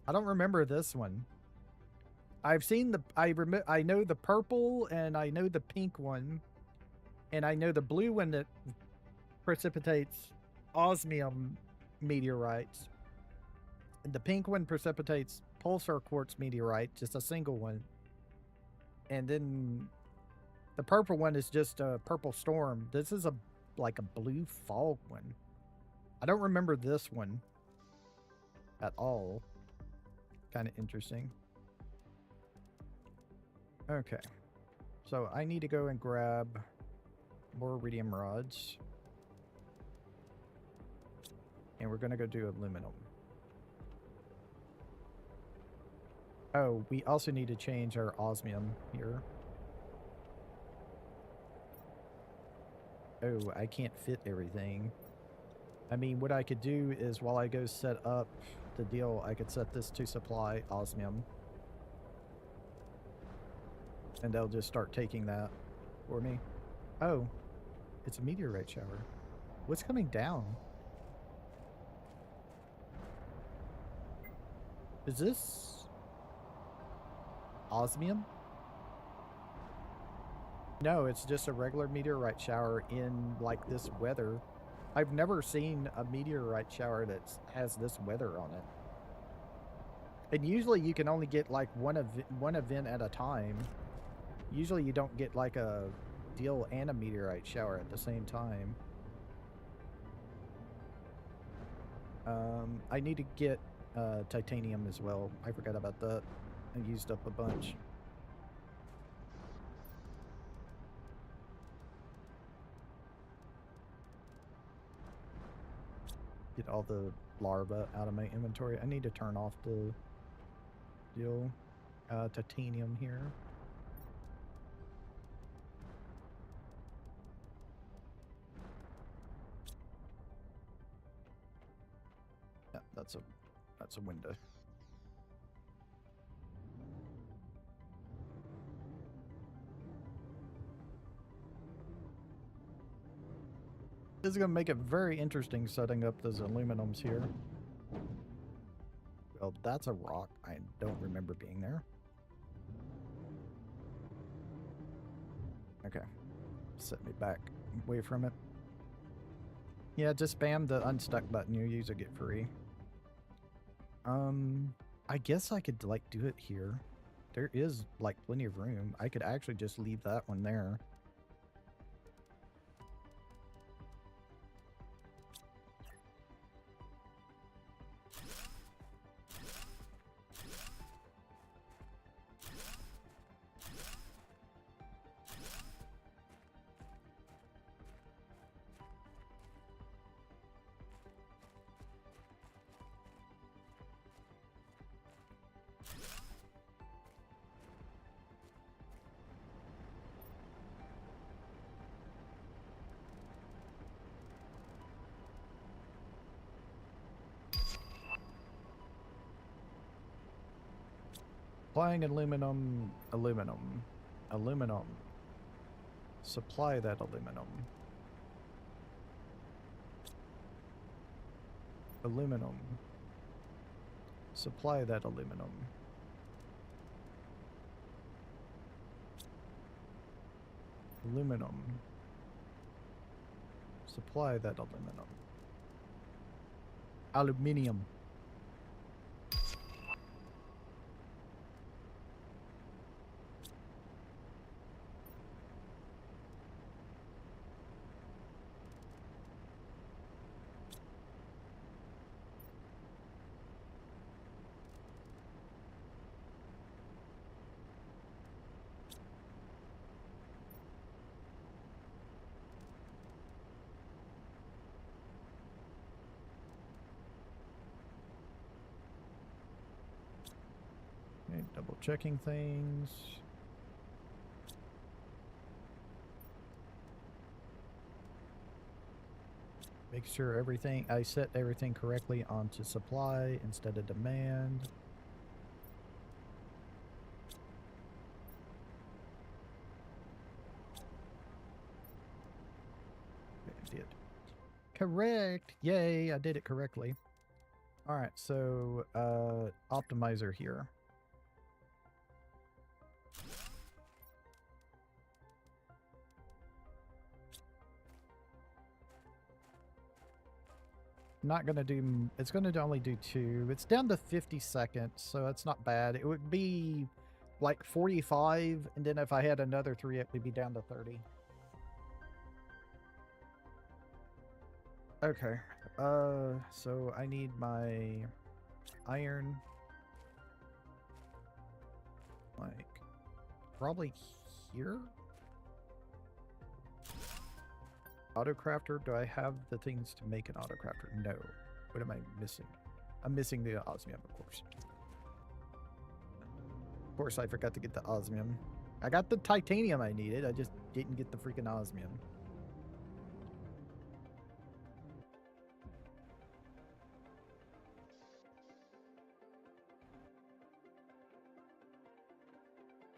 I don't remember this one. I've seen the I know the purple and I know the pink one. And I know the blue one that precipitates osmium meteorites. And the pink one precipitates pulsar quartz meteorite, just a single one. And then the purple one is just a purple storm. This is like a blue fog one. I don't remember this one at all. Kind of interesting. Okay. So I need to go and grab more iridium rods. And we're going to go do aluminum. Oh, we also need to change our osmium here. Oh, I can't fit everything. I mean, what I could do is while I go set up the deal, I could set this to supply osmium. And they'll just start taking that for me. Oh, it's a meteorite shower. What's coming down? Is this osmium? No, it's just a regular meteorite shower in like this weather. I've never seen a meteorite shower that has this weather on it. And usually you can only get like one event at a time. Usually you don't get like a deal and a meteorite shower at the same time. I need to get titanium as well. I forgot about that. I used up a bunch. Get all the larvae out of my inventory. I need to turn off the deal. Titanium here. Yeah, that's a window. This is going to make it very interesting setting up those aluminums here. Well, that's a rock. I don't remember being there. Okay. Set me back away from it. Yeah, just spam the unstuck button. You use it, get free. I guess I could, like, do it here. There is, like, plenty of room. I could actually just leave that one there. Supplying aluminum. Supply that aluminum. Supply that aluminum. Supply that aluminum. Aluminium. Okay, double checking things. Make sure I set everything correctly onto supply instead of demand. I did. Correct. Yay, I did it correctly. All right, so optimizer here. Not gonna do, it's gonna only do 2. It's down to 50 seconds, so that's not bad. It would be like 45, and then if I had another 3, it would be down to 30. Okay, so I need my iron, like, probably here? Autocrafter? Do I have the things to make an autocrafter? No. What am I missing? I'm missing the osmium, of course. Of course, I forgot to get the osmium. I got the titanium I needed. I just didn't get the freaking osmium.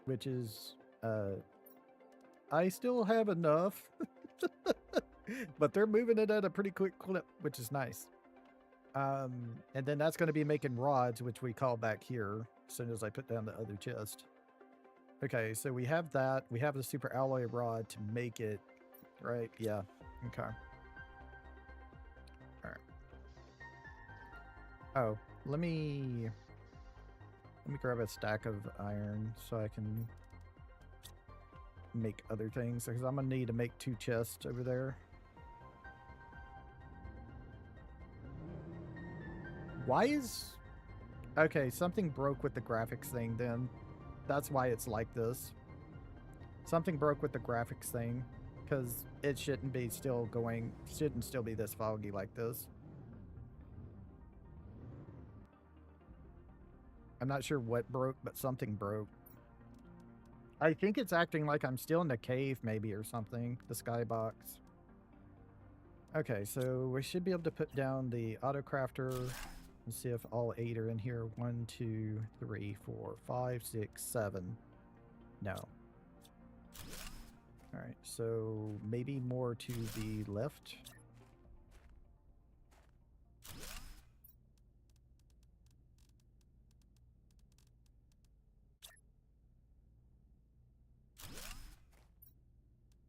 Which is, I still have enough. But they're moving it at a pretty quick clip, which is nice. And then that's going to be making rods, which we call back here as soon as I put down the other chest. Okay, so we have that. We have the super alloy rod to make it, right? Yeah. Okay. All right. Oh, let me grab a stack of iron so I can make other things, because I'm gonna need to make 2 chests over there. Why is... Okay, something broke with the graphics thing then. That's why it's like this. Something broke with the graphics thing, because it shouldn't still be this foggy like this. I'm not sure what broke, but something broke. I think it's acting like I'm still in the cave maybe or something, the skybox. Okay, so we should be able to put down the autocrafter and see if all 8 are in here. 1, 2, 3, 4, 5, 6, 7. No. All right, so maybe more to the left.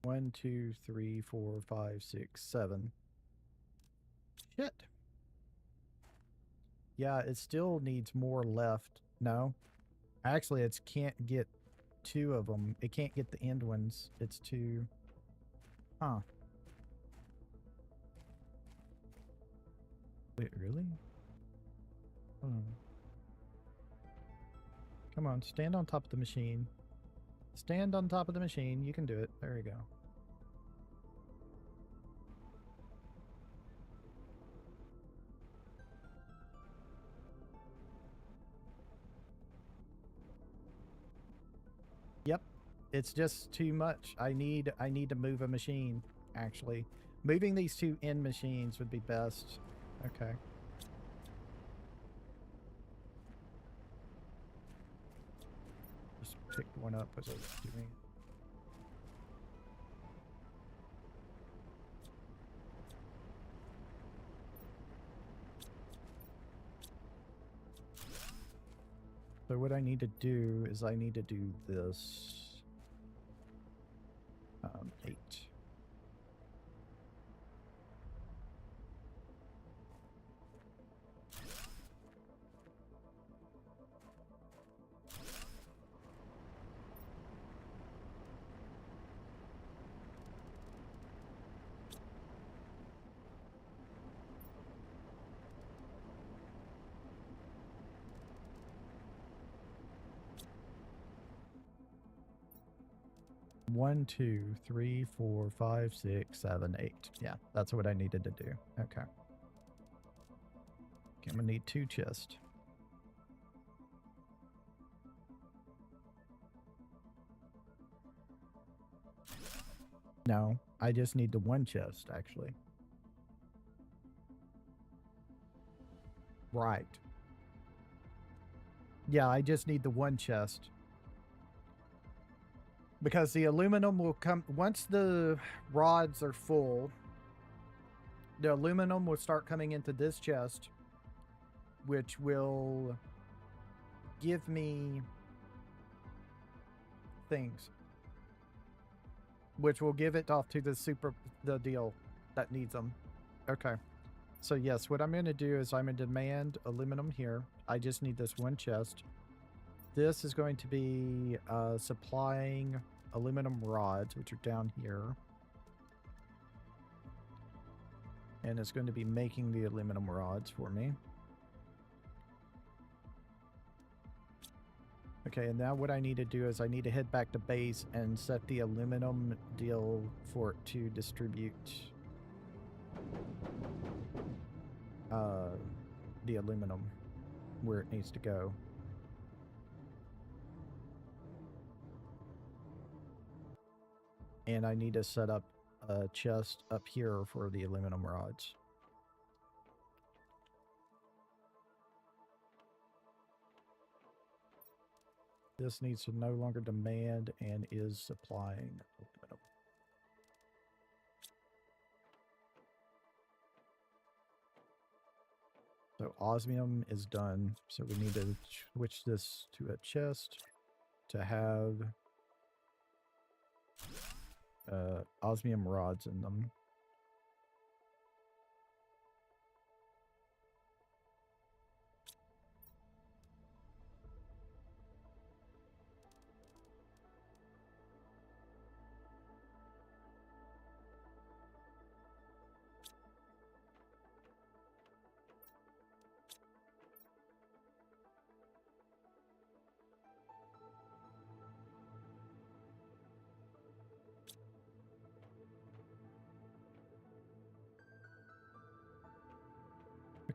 One, 2, 3, 4, 5, 6, 7. Shit. Yeah, it still needs more left. No. Actually, it can't get 2 of them. It can't get the end ones. It's 2. Huh. Wait, really? Come on, stand on top of the machine. Stand on top of the machine. You can do it. There you go. Yep. It's just too much. I need to move a machine, actually. Moving these 2 end machines would be best. Okay. Just picked one up as I was doing it. So what I need to do is I need to do this. 8. One, 2, 3, 4, 5, 6, 7, 8. Yeah, that's what I needed to do. Okay. Okay, I'm gonna need 2 chests. No, I just need the 1 chest, actually. Right. Yeah, I just need the one chest. Because the aluminum will come once the rods are full. The aluminum will start coming into this chest, which will give me things, which will give it off to the deal that needs them. Okay. So yes, what I'm going to do is I'm going to demand aluminum here. I just need this one chest. This is going to be supplying aluminum rods, which are down here. And it's going to be making the aluminum rods for me. Okay, and now what I need to do is I need to head back to base and set the aluminum deal for it to distribute the aluminum where it needs to go. And I need to set up a chest up here for the aluminum rods. This needs to no longer demand and is supplying aluminum. So osmium is done. So we need to switch this to a chest to have osmium rods in them.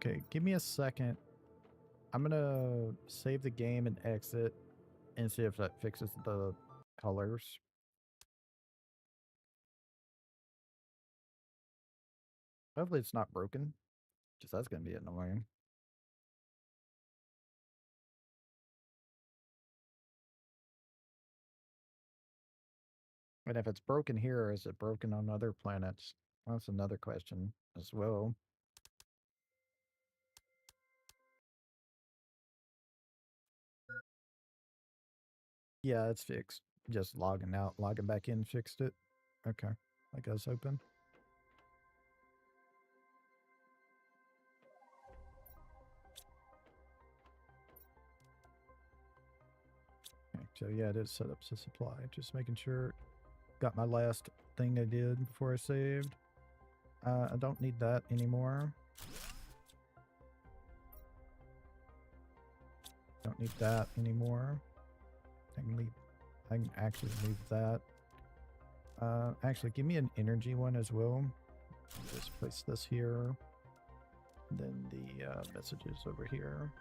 Okay, give me a second. I'm gonna save the game and exit and see if that fixes the colors. Hopefully it's not broken, because that's gonna be annoying. And if it's broken here, is it broken on other planets? That's another question as well. Yeah, it's fixed. Just logging out, logging back in, fixed it. Okay, that goes open. Okay, so yeah, it is set up to supply. Just making sure. Got my last thing I did before I saved. I don't need that anymore. Don't need that anymore. I can actually leave that. Actually, give me an energy one as well. Just place this here. Then the messages over here.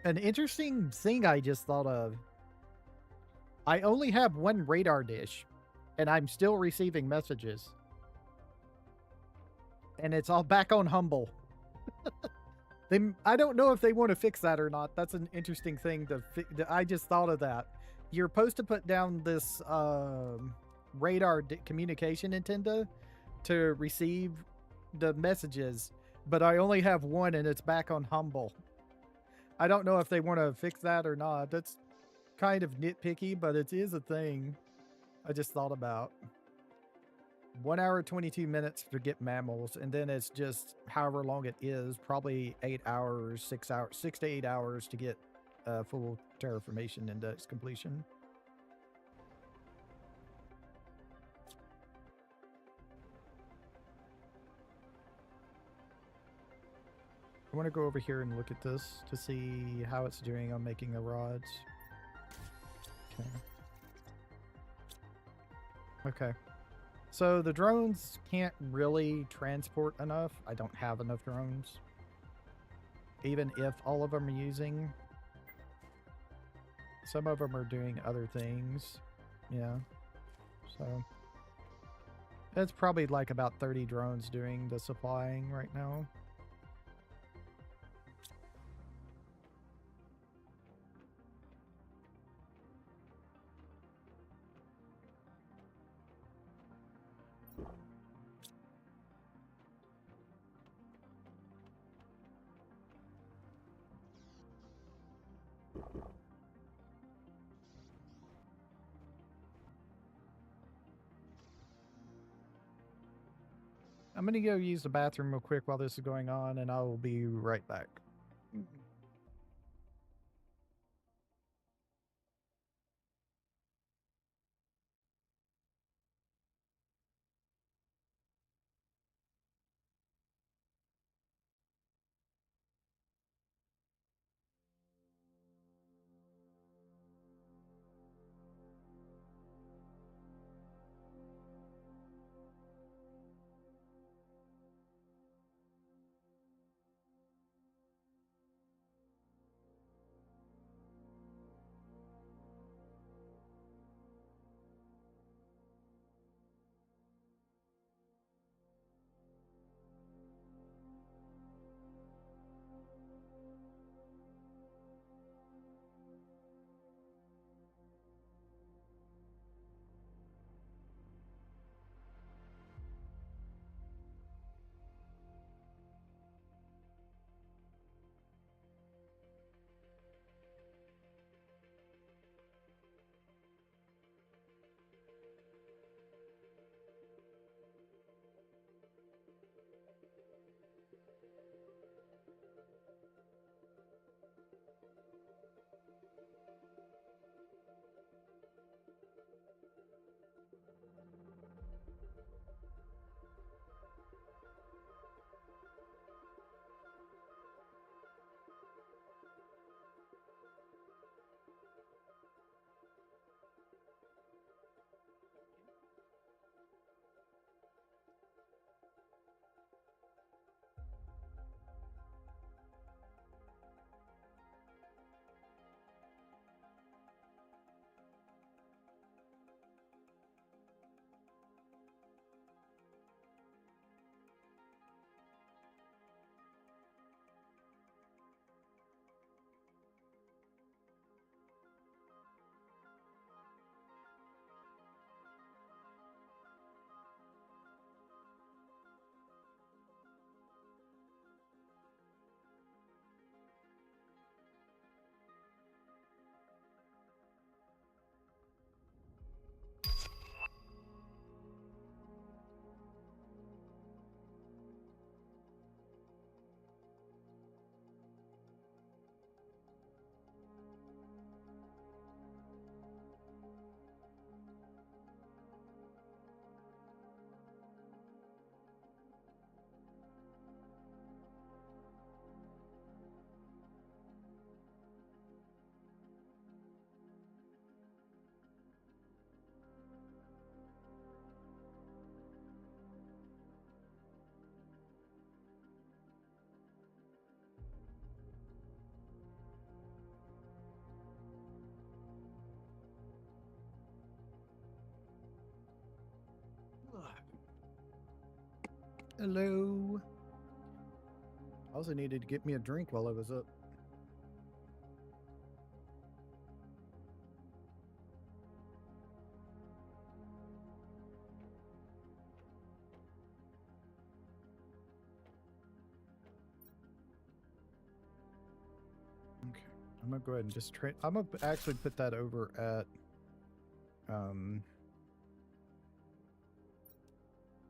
An interesting thing I just thought of. I only have one radar dish, and I'm still receiving messages. And it's all back on Humble. I don't know if they want to fix that or not. That's an interesting thing I just thought of that. You're supposed to put down this radar communication antenna to receive the messages, but I only have one and it's back on Humble. I don't know if they want to fix that or not. That's kind of nitpicky, but it is a thing I just thought about. 1 hour 22 minutes to get mammals, and then it's just however long it is, probably 8 hours, 6 to 8 hours to get full terraformation index completion. I want to go over here and look at this to see how it's doing on making the rods. Okay. Okay. So the drones can't really transport enough. I don't have enough drones. Even if all of them are using. Some of them are doing other things. Yeah. So it's probably like about 30 drones doing the supplying right now. I'm gonna go use the bathroom real quick while this is going on, and I will be right back. Hello. I also needed to get me a drink while I was up. Okay, I'm gonna go ahead and just trade. I'm gonna actually put that over at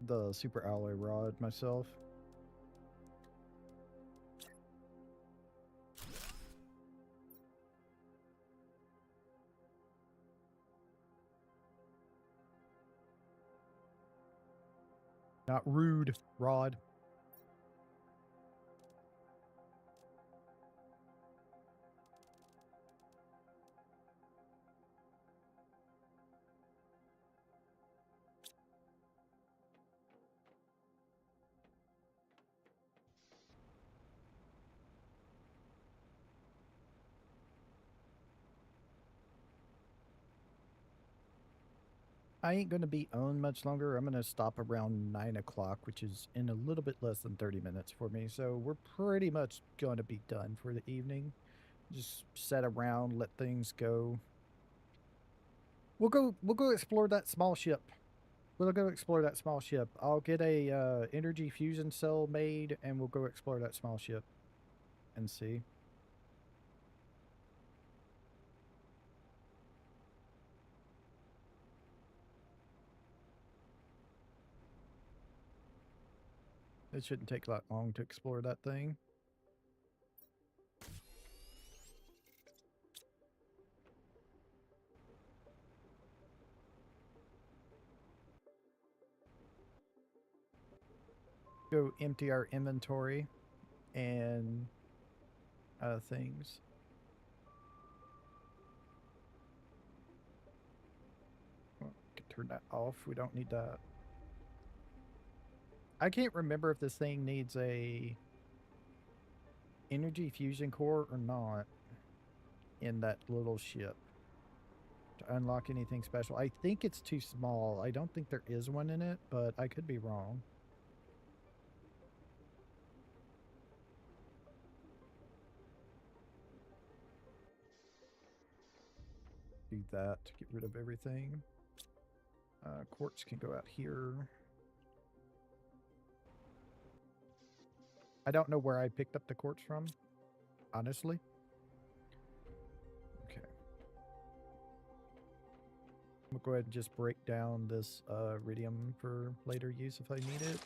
the super alloy rod myself. Not rude, Rod. I ain't gonna be on much longer. I'm gonna stop around 9 o'clock, which is in a little bit less than 30 minutes for me. So we're pretty much gonna be done for the evening. Just sit around, let things go. We'll go explore that small ship. We'll go explore that small ship. I'll get a energy fusion cell made, and we'll go explore that small ship and see. It shouldn't take that long to explore that thing. Go empty our inventory and things. Well, we can turn that off. We don't need that. I can't remember if this thing needs a energy fusion core or not in that little ship to unlock anything special. I think it's too small. I don't think there is one in it, but I could be wrong. Do that to get rid of everything. Quartz can go out here. I don't know where I picked up the quartz from, honestly. Okay. I'm gonna go ahead and just break down this iridium for later use if I need it.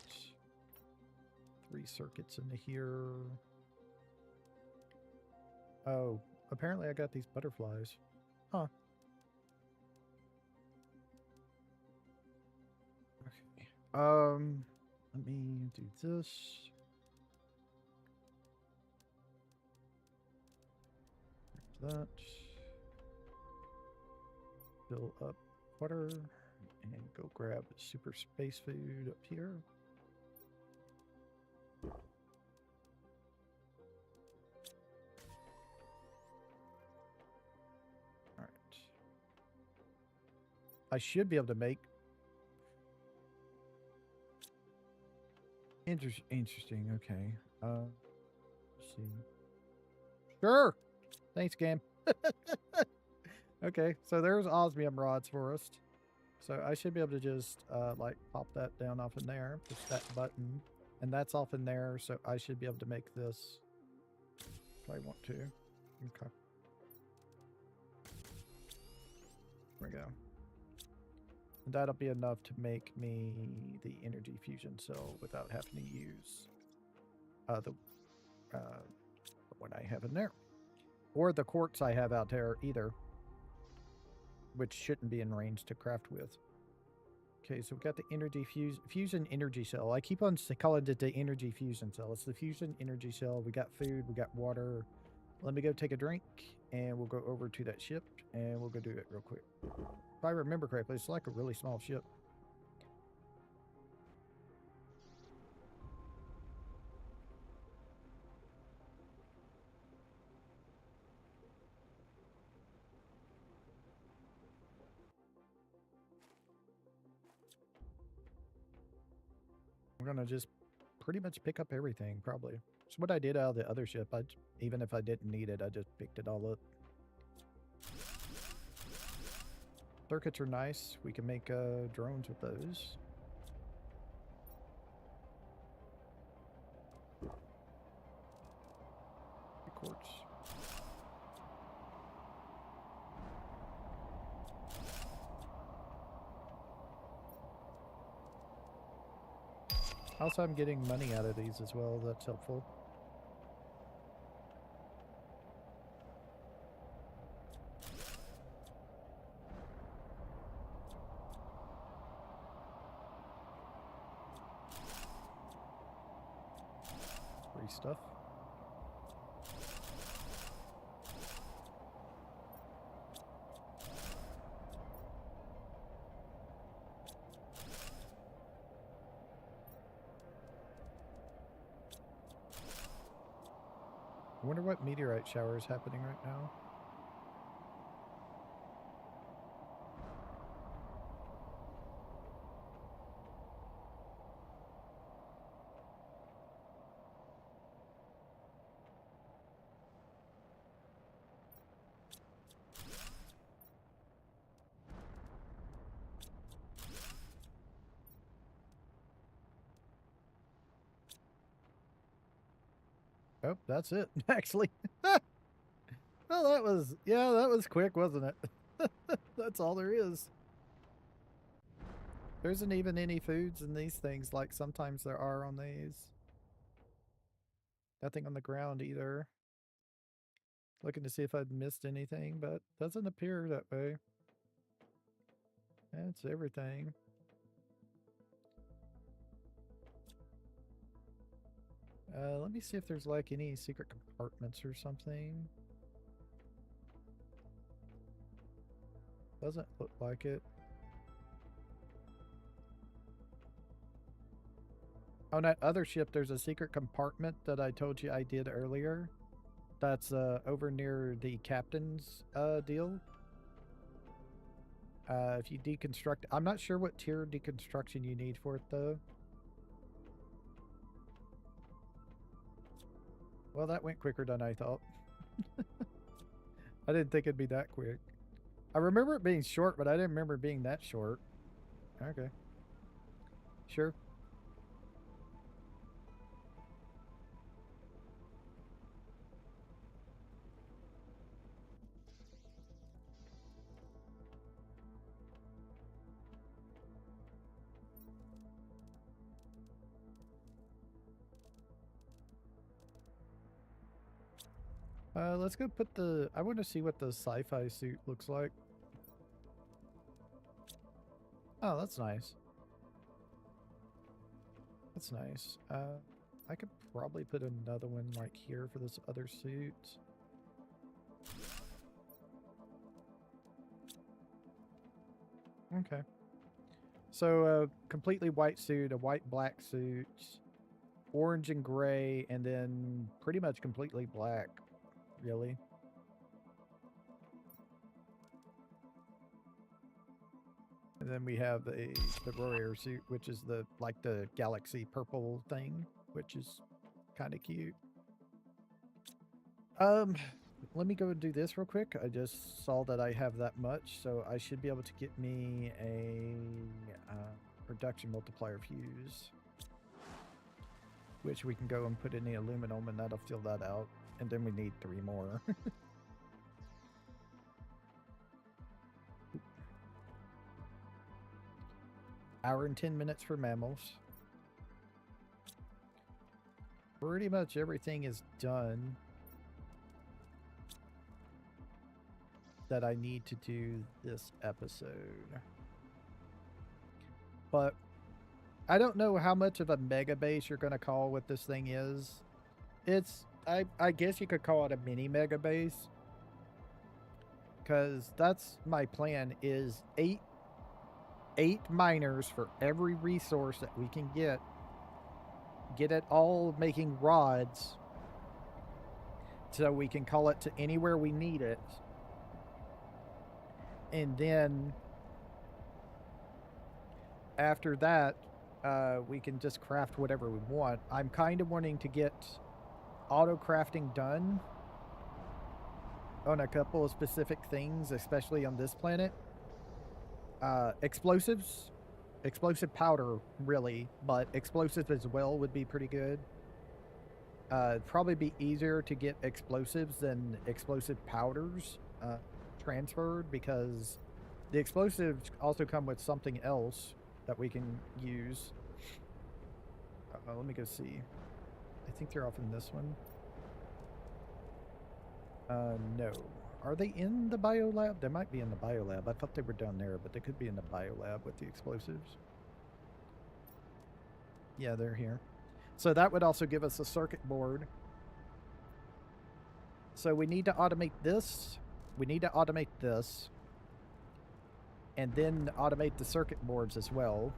3 circuits into here. Oh, apparently I got these butterflies. Huh. Okay. Let me do this. That. Fill up water and go grab super space food up here. All right. I should be able to make interesting. Okay. Let's see. Sure. Thanks, game. Okay, so there's osmium rods for us. So I should be able to just like pop that down off in there, push that button, and that's off in there. So I should be able to make this if I want to. Okay. There we go. And that'll be enough to make me the energy fusion cell without having to use the one I have in there. Or the quartz I have out there either, which shouldn't be in range to craft with. Okay, so we've got the energy fusion energy cell. I keep on calling it the energy fusion cell. It's the fusion energy cell. We got food, we got water. Let me go take a drink, and we'll go over to that ship, and we'll go do it real quick. If I remember correctly, it's like a really small ship. We're gonna just pretty much pick up everything, probably. It's what I did out of the other ship. Even if I didn't need it, I just picked it all up. Circuits are nice. We can make drones with those. Quartz. Also, I'm getting money out of these as well. That's helpful. Free stuff. I wonder what meteorite shower is happening right now. Oh, that's it, actually. Well, that was quick, wasn't it? That's all there is. There isn't even any foods in these things like sometimes there are on these. Nothing on the ground either. Looking to see if I'd missed anything, but doesn't appear that way. That's everything. Let me see if there's like any secret compartments or something. Doesn't look like it. On that other ship, there's a secret compartment that I told you I did earlier. That's over near the captain's deal. If you deconstruct, I'm not sure what tier deconstruction you need for it though. Well, that went quicker than I thought. I didn't think it'd be that quick. I remember it being short, but I didn't remember it being that short. Okay. Sure. Let's go put the... I want to see what the sci-fi suit looks like. Oh, that's nice. That's nice. I could probably put another one like here for this other suit. Okay. So, completely white suit, a white black suit, orange and gray, and then pretty much completely black, really. And then we have the warrior suit, which is the like the galaxy purple thing, which is kind of cute. Let me go and do this real quick. I just saw that I have that much, so I should be able to get me a production multiplier fuse, which we can go and put in the aluminum, and that'll fill that out. And then we need 3 more. Hour and 10 minutes for mammals. Pretty much everything is done that I need to do this episode. But I don't know how much of a mega base you're going to call what this thing is. It's, I guess you could call it a mini mega base. Because that's my plan, is 8 miners for every resource that we can get. Get it all making rods. So we can call it to anywhere we need it. And then after that, we can just craft whatever we want. I'm kind of wanting to get auto crafting done on a couple of specific things, especially on this planet. Explosives, explosive powder, really, but explosives as well would be pretty good. Probably be easier to get explosives than explosive powders transferred, because the explosives also come with something else that we can use. Let me go see. I think they're off in this one. No. Are they in the biolab? They might be in the biolab. I thought they were down there, but they could be in the biolab with the explosives. Yeah, they're here. So that would also give us a circuit board. So we need to automate this. We need to automate this. And then automate the circuit boards as well.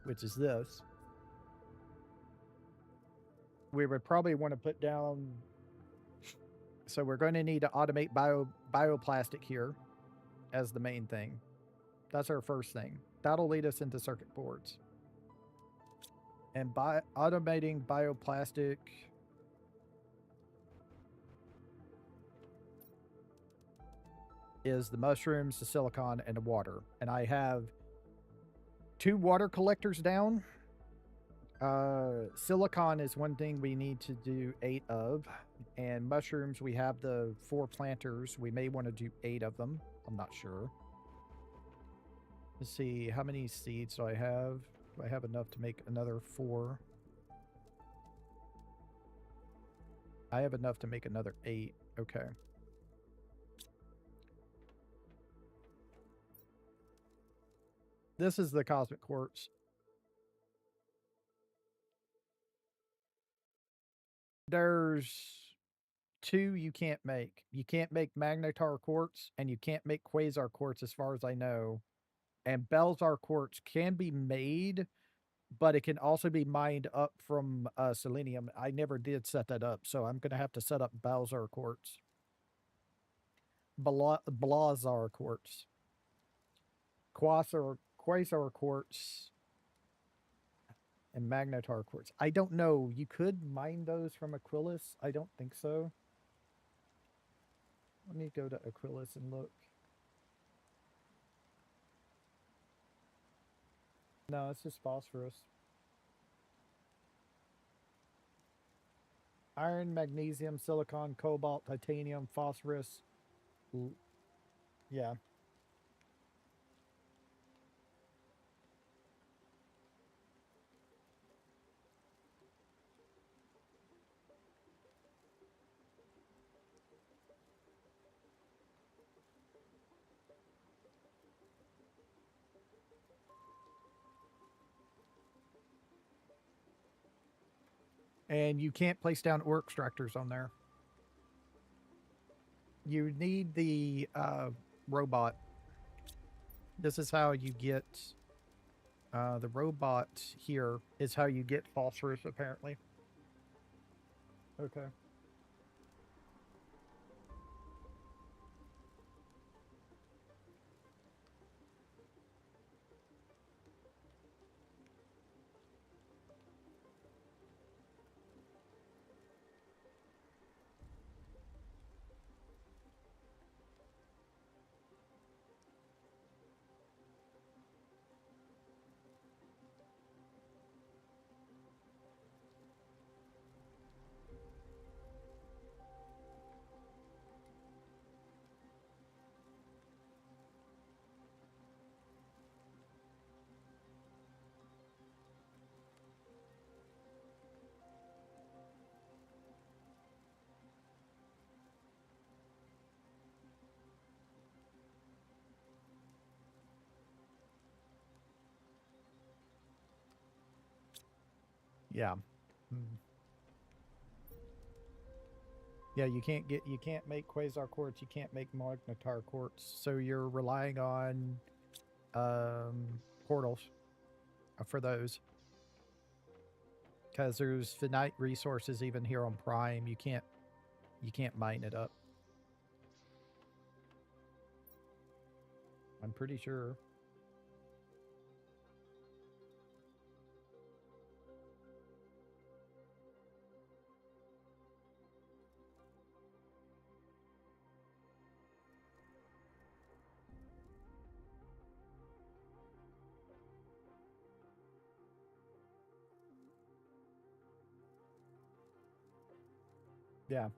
Which is this. We would probably want to put down... So we're going to need to automate bioplastic here as the main thing. That's our first thing. That'll lead us into circuit boards. And by automating bioplastic... is the mushrooms, the silicon, and the water. And I have 2 water collectors down. Silicon is one thing we need to do 8 of. And mushrooms, we have the 4 planters. We may want to do 8 of them. I'm not sure. Let's see, how many seeds do I have? Do I have enough to make another 4? I have enough to make another 8. Okay. This is the Cosmic Quartz. There's 2 you can't make. You can't make Magnetar Quartz, and you can't make Quasar Quartz as far as I know. And Belzar Quartz can be made, but it can also be mined up from selenium. I never did set that up, so I'm going to have to set up Belzar Quartz. Blazar Quartz. Quasar Quartz and Magnetar Quartz. I don't know. You could mine those from Aquilus. I don't think so. Let me go to Aquilus and look. No, it's just phosphorus. Iron, magnesium, silicon, cobalt, titanium, phosphorus. Yeah. And you can't place down ore extractors on there. You need the robot. This is how you get the robot here is how you get phosphorus, apparently. Okay. Yeah. Hmm. Yeah, you can't make Quasar Quartz, you can't make Magnetar Quartz, so you're relying on portals for those. Because there's finite resources even here on Prime. You can't mine it up. I'm pretty sure. Yeah.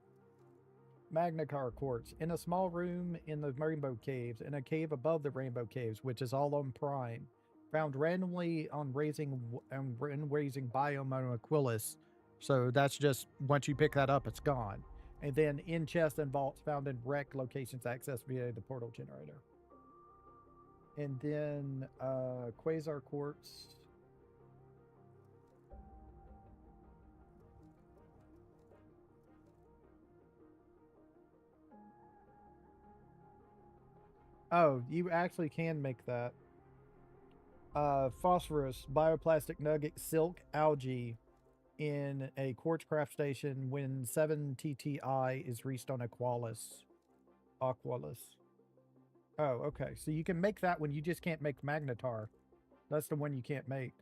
Magnetar Quartz in a small room in the Rainbow Caves, in a cave above the Rainbow Caves, which is all on Prime. Found randomly on raising biome on Aquilus. So that's just once you pick that up, it's gone. And then in chests and vaults found in wreck locations accessed via the portal generator. And then Quasar Quartz. Oh, you actually can make that. Phosphorus, bioplastic nugget, silk, algae in a quartz craft station when 7 TTI is reached on Aquilus. Oh, okay. So you can make that one. You just can't make Magnetar. That's the one you can't make.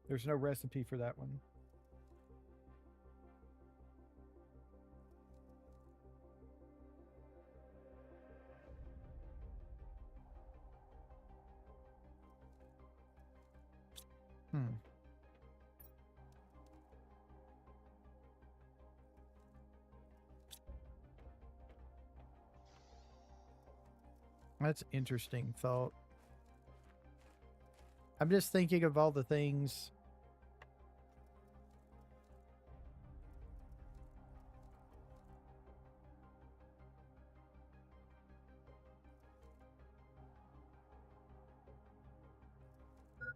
There's no recipe for that one. Hmm. That's interesting thought. I'm just thinking of all the things.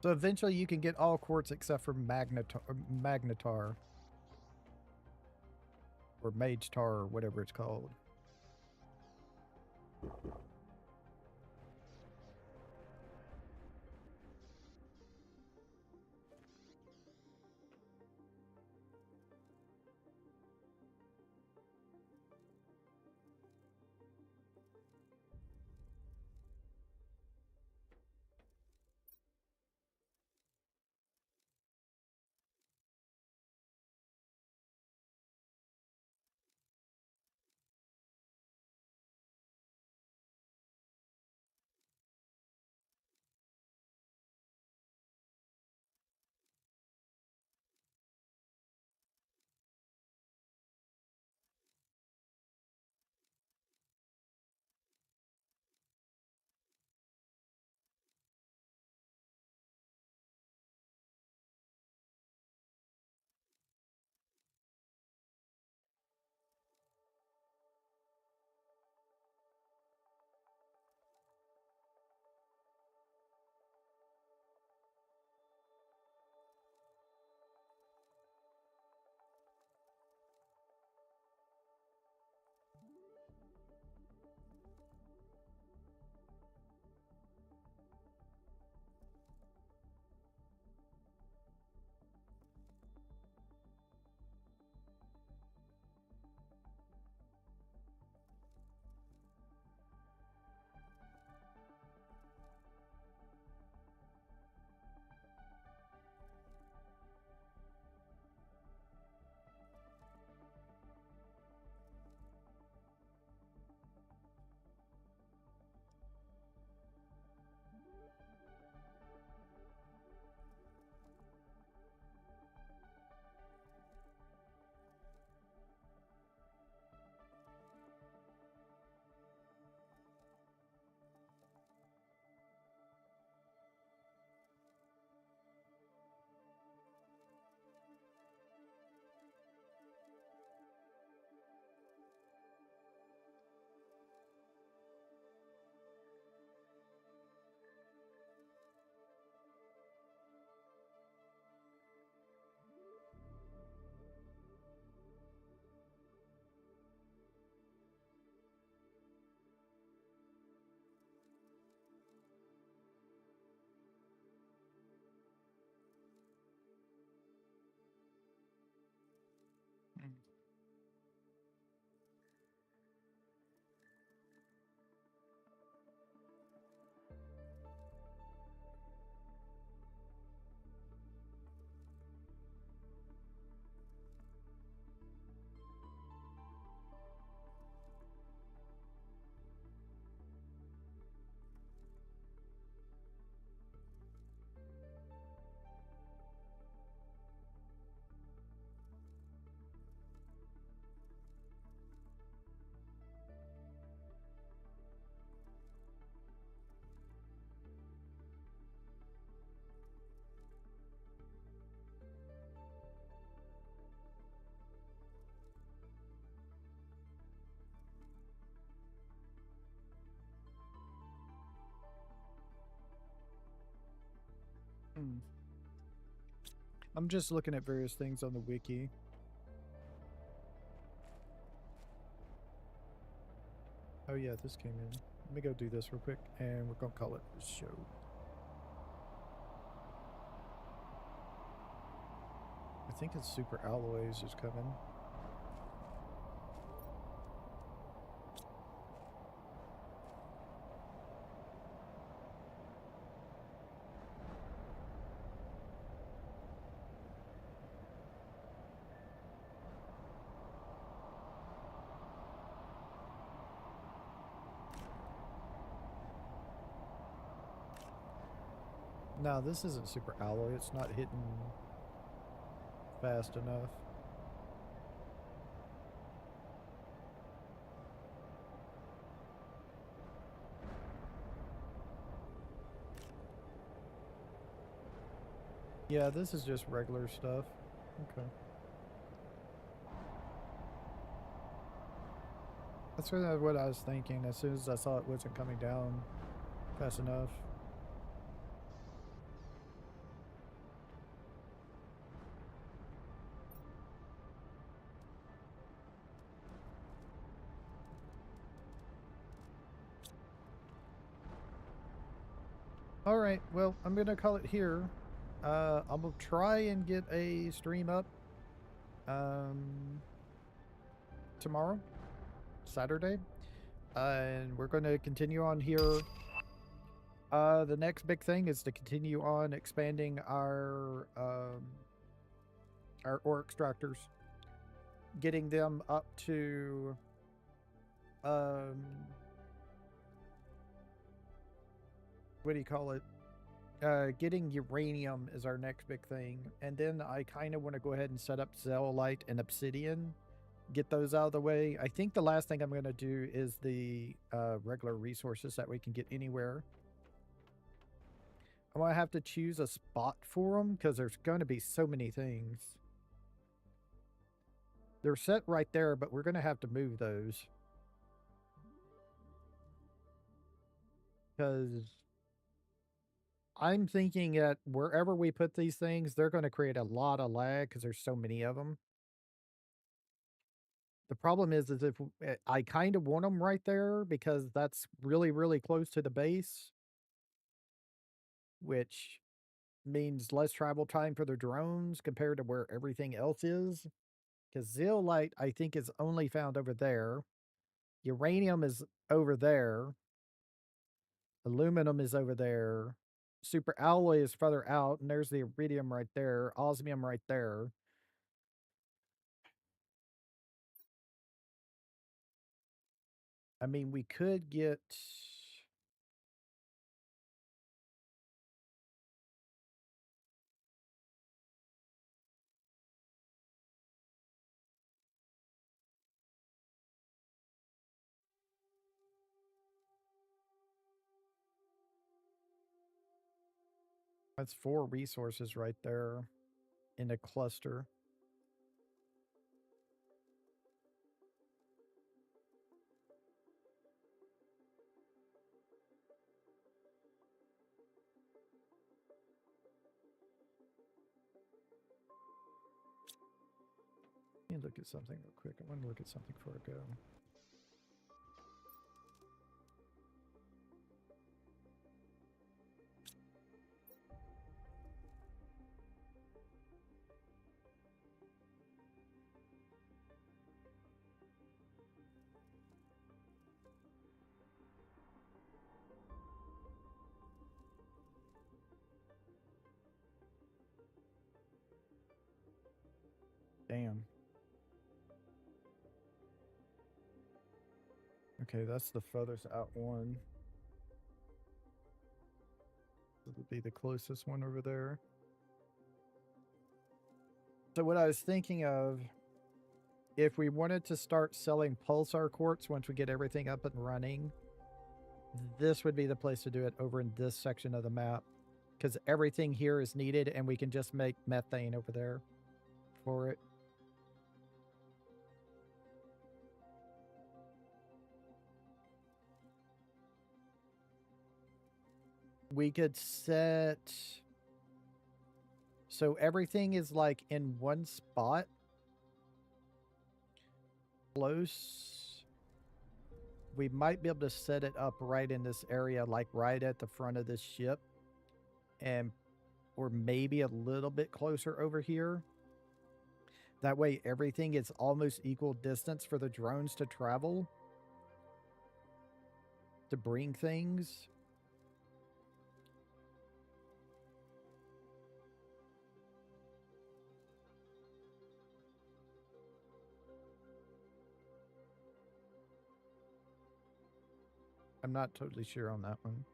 So eventually you can get all quartz except for magnetar or mage tar or whatever it's called. Mm. Mm. I'm just looking at various things on the wiki. Oh yeah, this came in. Let me go do this real quick, and we're gonna call it the show. I think it's Super Alloys is coming. No, this isn't Super Alloy. It's not hitting fast enough. Yeah, this is just regular stuff. Okay. That's what I was thinking as soon as I saw it wasn't coming down fast enough. All right, well, I'm gonna call it here. I'm gonna try and get a stream up um, tomorrow, Saturday, and we're gonna continue on here. The next big thing is to continue on expanding our ore extractors, getting them up to um, what do you call it? Getting uranium is our next big thing, and then I kind of want to go ahead and set up zeolite and obsidian, get those out of the way. I think the last thing I'm going to do is the regular resources that we can get anywhere. I'm going to have to choose a spot for them because there's going to be so many things. They're set right there, but we're going to have to move those. Because I'm thinking that wherever we put these things, they're going to create a lot of lag because there's so many of them. The problem is if I kind of want them right there because that's really, really close to the base, which means less travel time for the drones compared to where everything else is. Because zeolite, I think, is only found over there. Uranium is over there. Aluminum is over there. Super alloy is further out, and there's the iridium right there, osmium right there. I mean, we could get. That's 4 resources right there in a cluster. Let me look at something real quick. I want to look at something before I go. Damn. Okay, that's the furthest out one. This would be the closest one over there. So what I was thinking of, if we wanted to start selling pulsar quartz once we get everything up and running, this would be the place to do it over in this section of the map. Because everything here is needed and we can just make methane over there for it. We could set... So everything is like in one spot. Close. We might be able to set it up right in this area, like right at the front of this ship. And or maybe a little bit closer over here. That way everything is almost equal distance for the drones to travel. To bring things. I'm not totally sure on that one.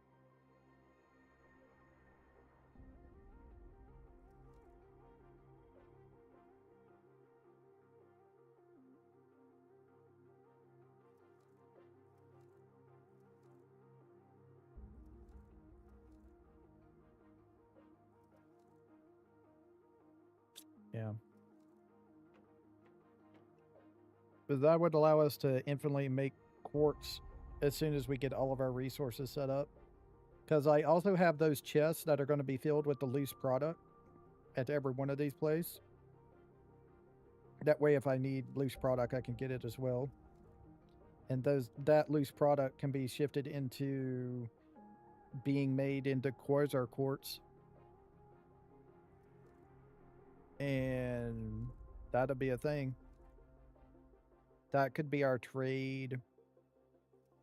Yeah. But that would allow us to infinitely make quartz as soon as we get all of our resources set up. Because I also have those chests that are going to be filled with the loose product at every one of these places. That way, if I need loose product, I can get it as well. And that loose product can be shifted into being made into quasar quartz. And that'll be a thing. That could be our trade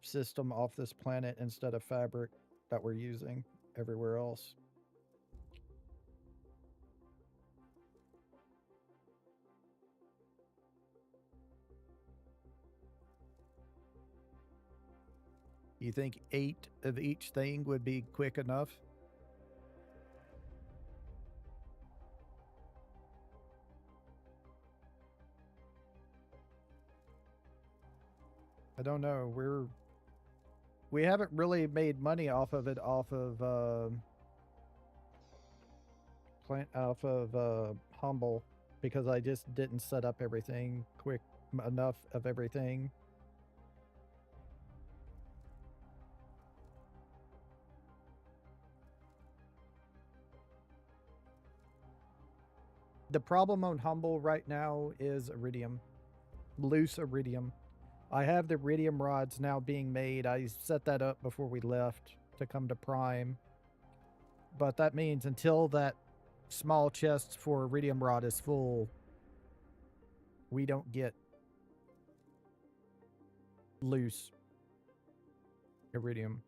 system off this planet instead of fabric that we're using everywhere else. You think 8 of each thing would be quick enough? I don't know. We haven't really made money off of it Humble, because I just didn't set up everything quick enough of everything. The problem on Humble right now is iridium, loose iridium. I have the iridium rods now being made. I set that up before we left to come to Prime. But that means until that small chest for iridium rod is full, we don't get loose iridium.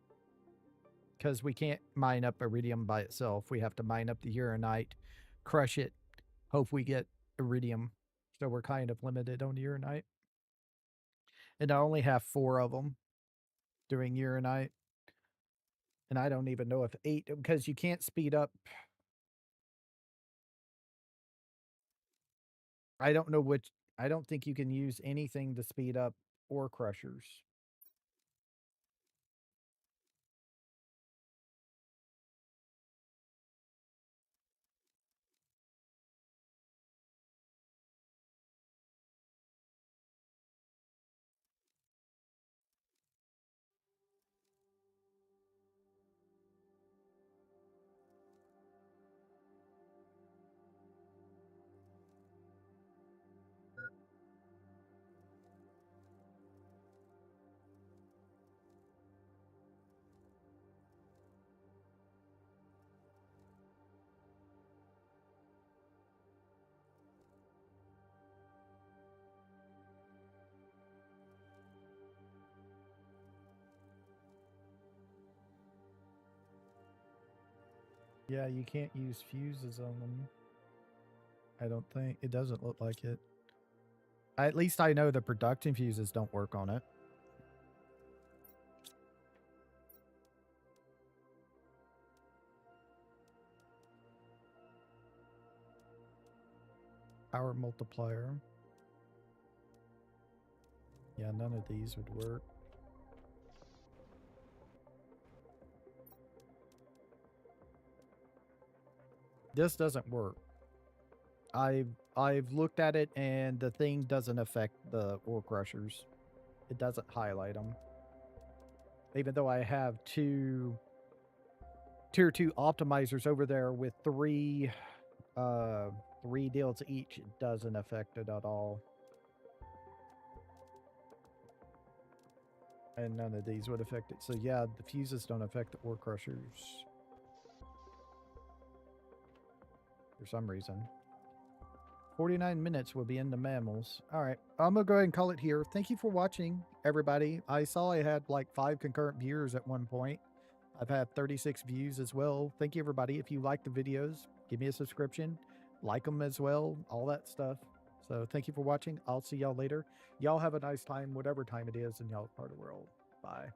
Because we can't mine up iridium by itself. We have to mine up the uranite, crush it, hope we get iridium. So we're kind of limited on uranite. And I only have 4 of them doing uranite. And I don't even know if 8, because you can't speed up. I don't know which, I don't think you can use anything to speed up ore crushers. Yeah, you can't use fuses on them. I don't think. It doesn't look like it. At least I know the production fuses don't work on it. Power multiplier. Yeah, none of these would work. This doesn't work. I've looked at it and the thing doesn't affect the ore crushers. It doesn't highlight them. Even though I have 2 tier 2 optimizers over there with 3 deals each, it doesn't affect it at all. And none of these would affect it. So yeah, the fuses don't affect the ore crushers. For some reason. 49 minutes will be in the mammals. All right, I'm going to go ahead and call it here. Thank you for watching, everybody. I saw I had like 5 concurrent viewers at one point. I've had 36 views as well. Thank you, everybody. If you like the videos, give me a subscription. Like them as well, all that stuff. So thank you for watching. I'll see y'all later. Y'all have a nice time, whatever time it is in y'all's part of the world. Bye.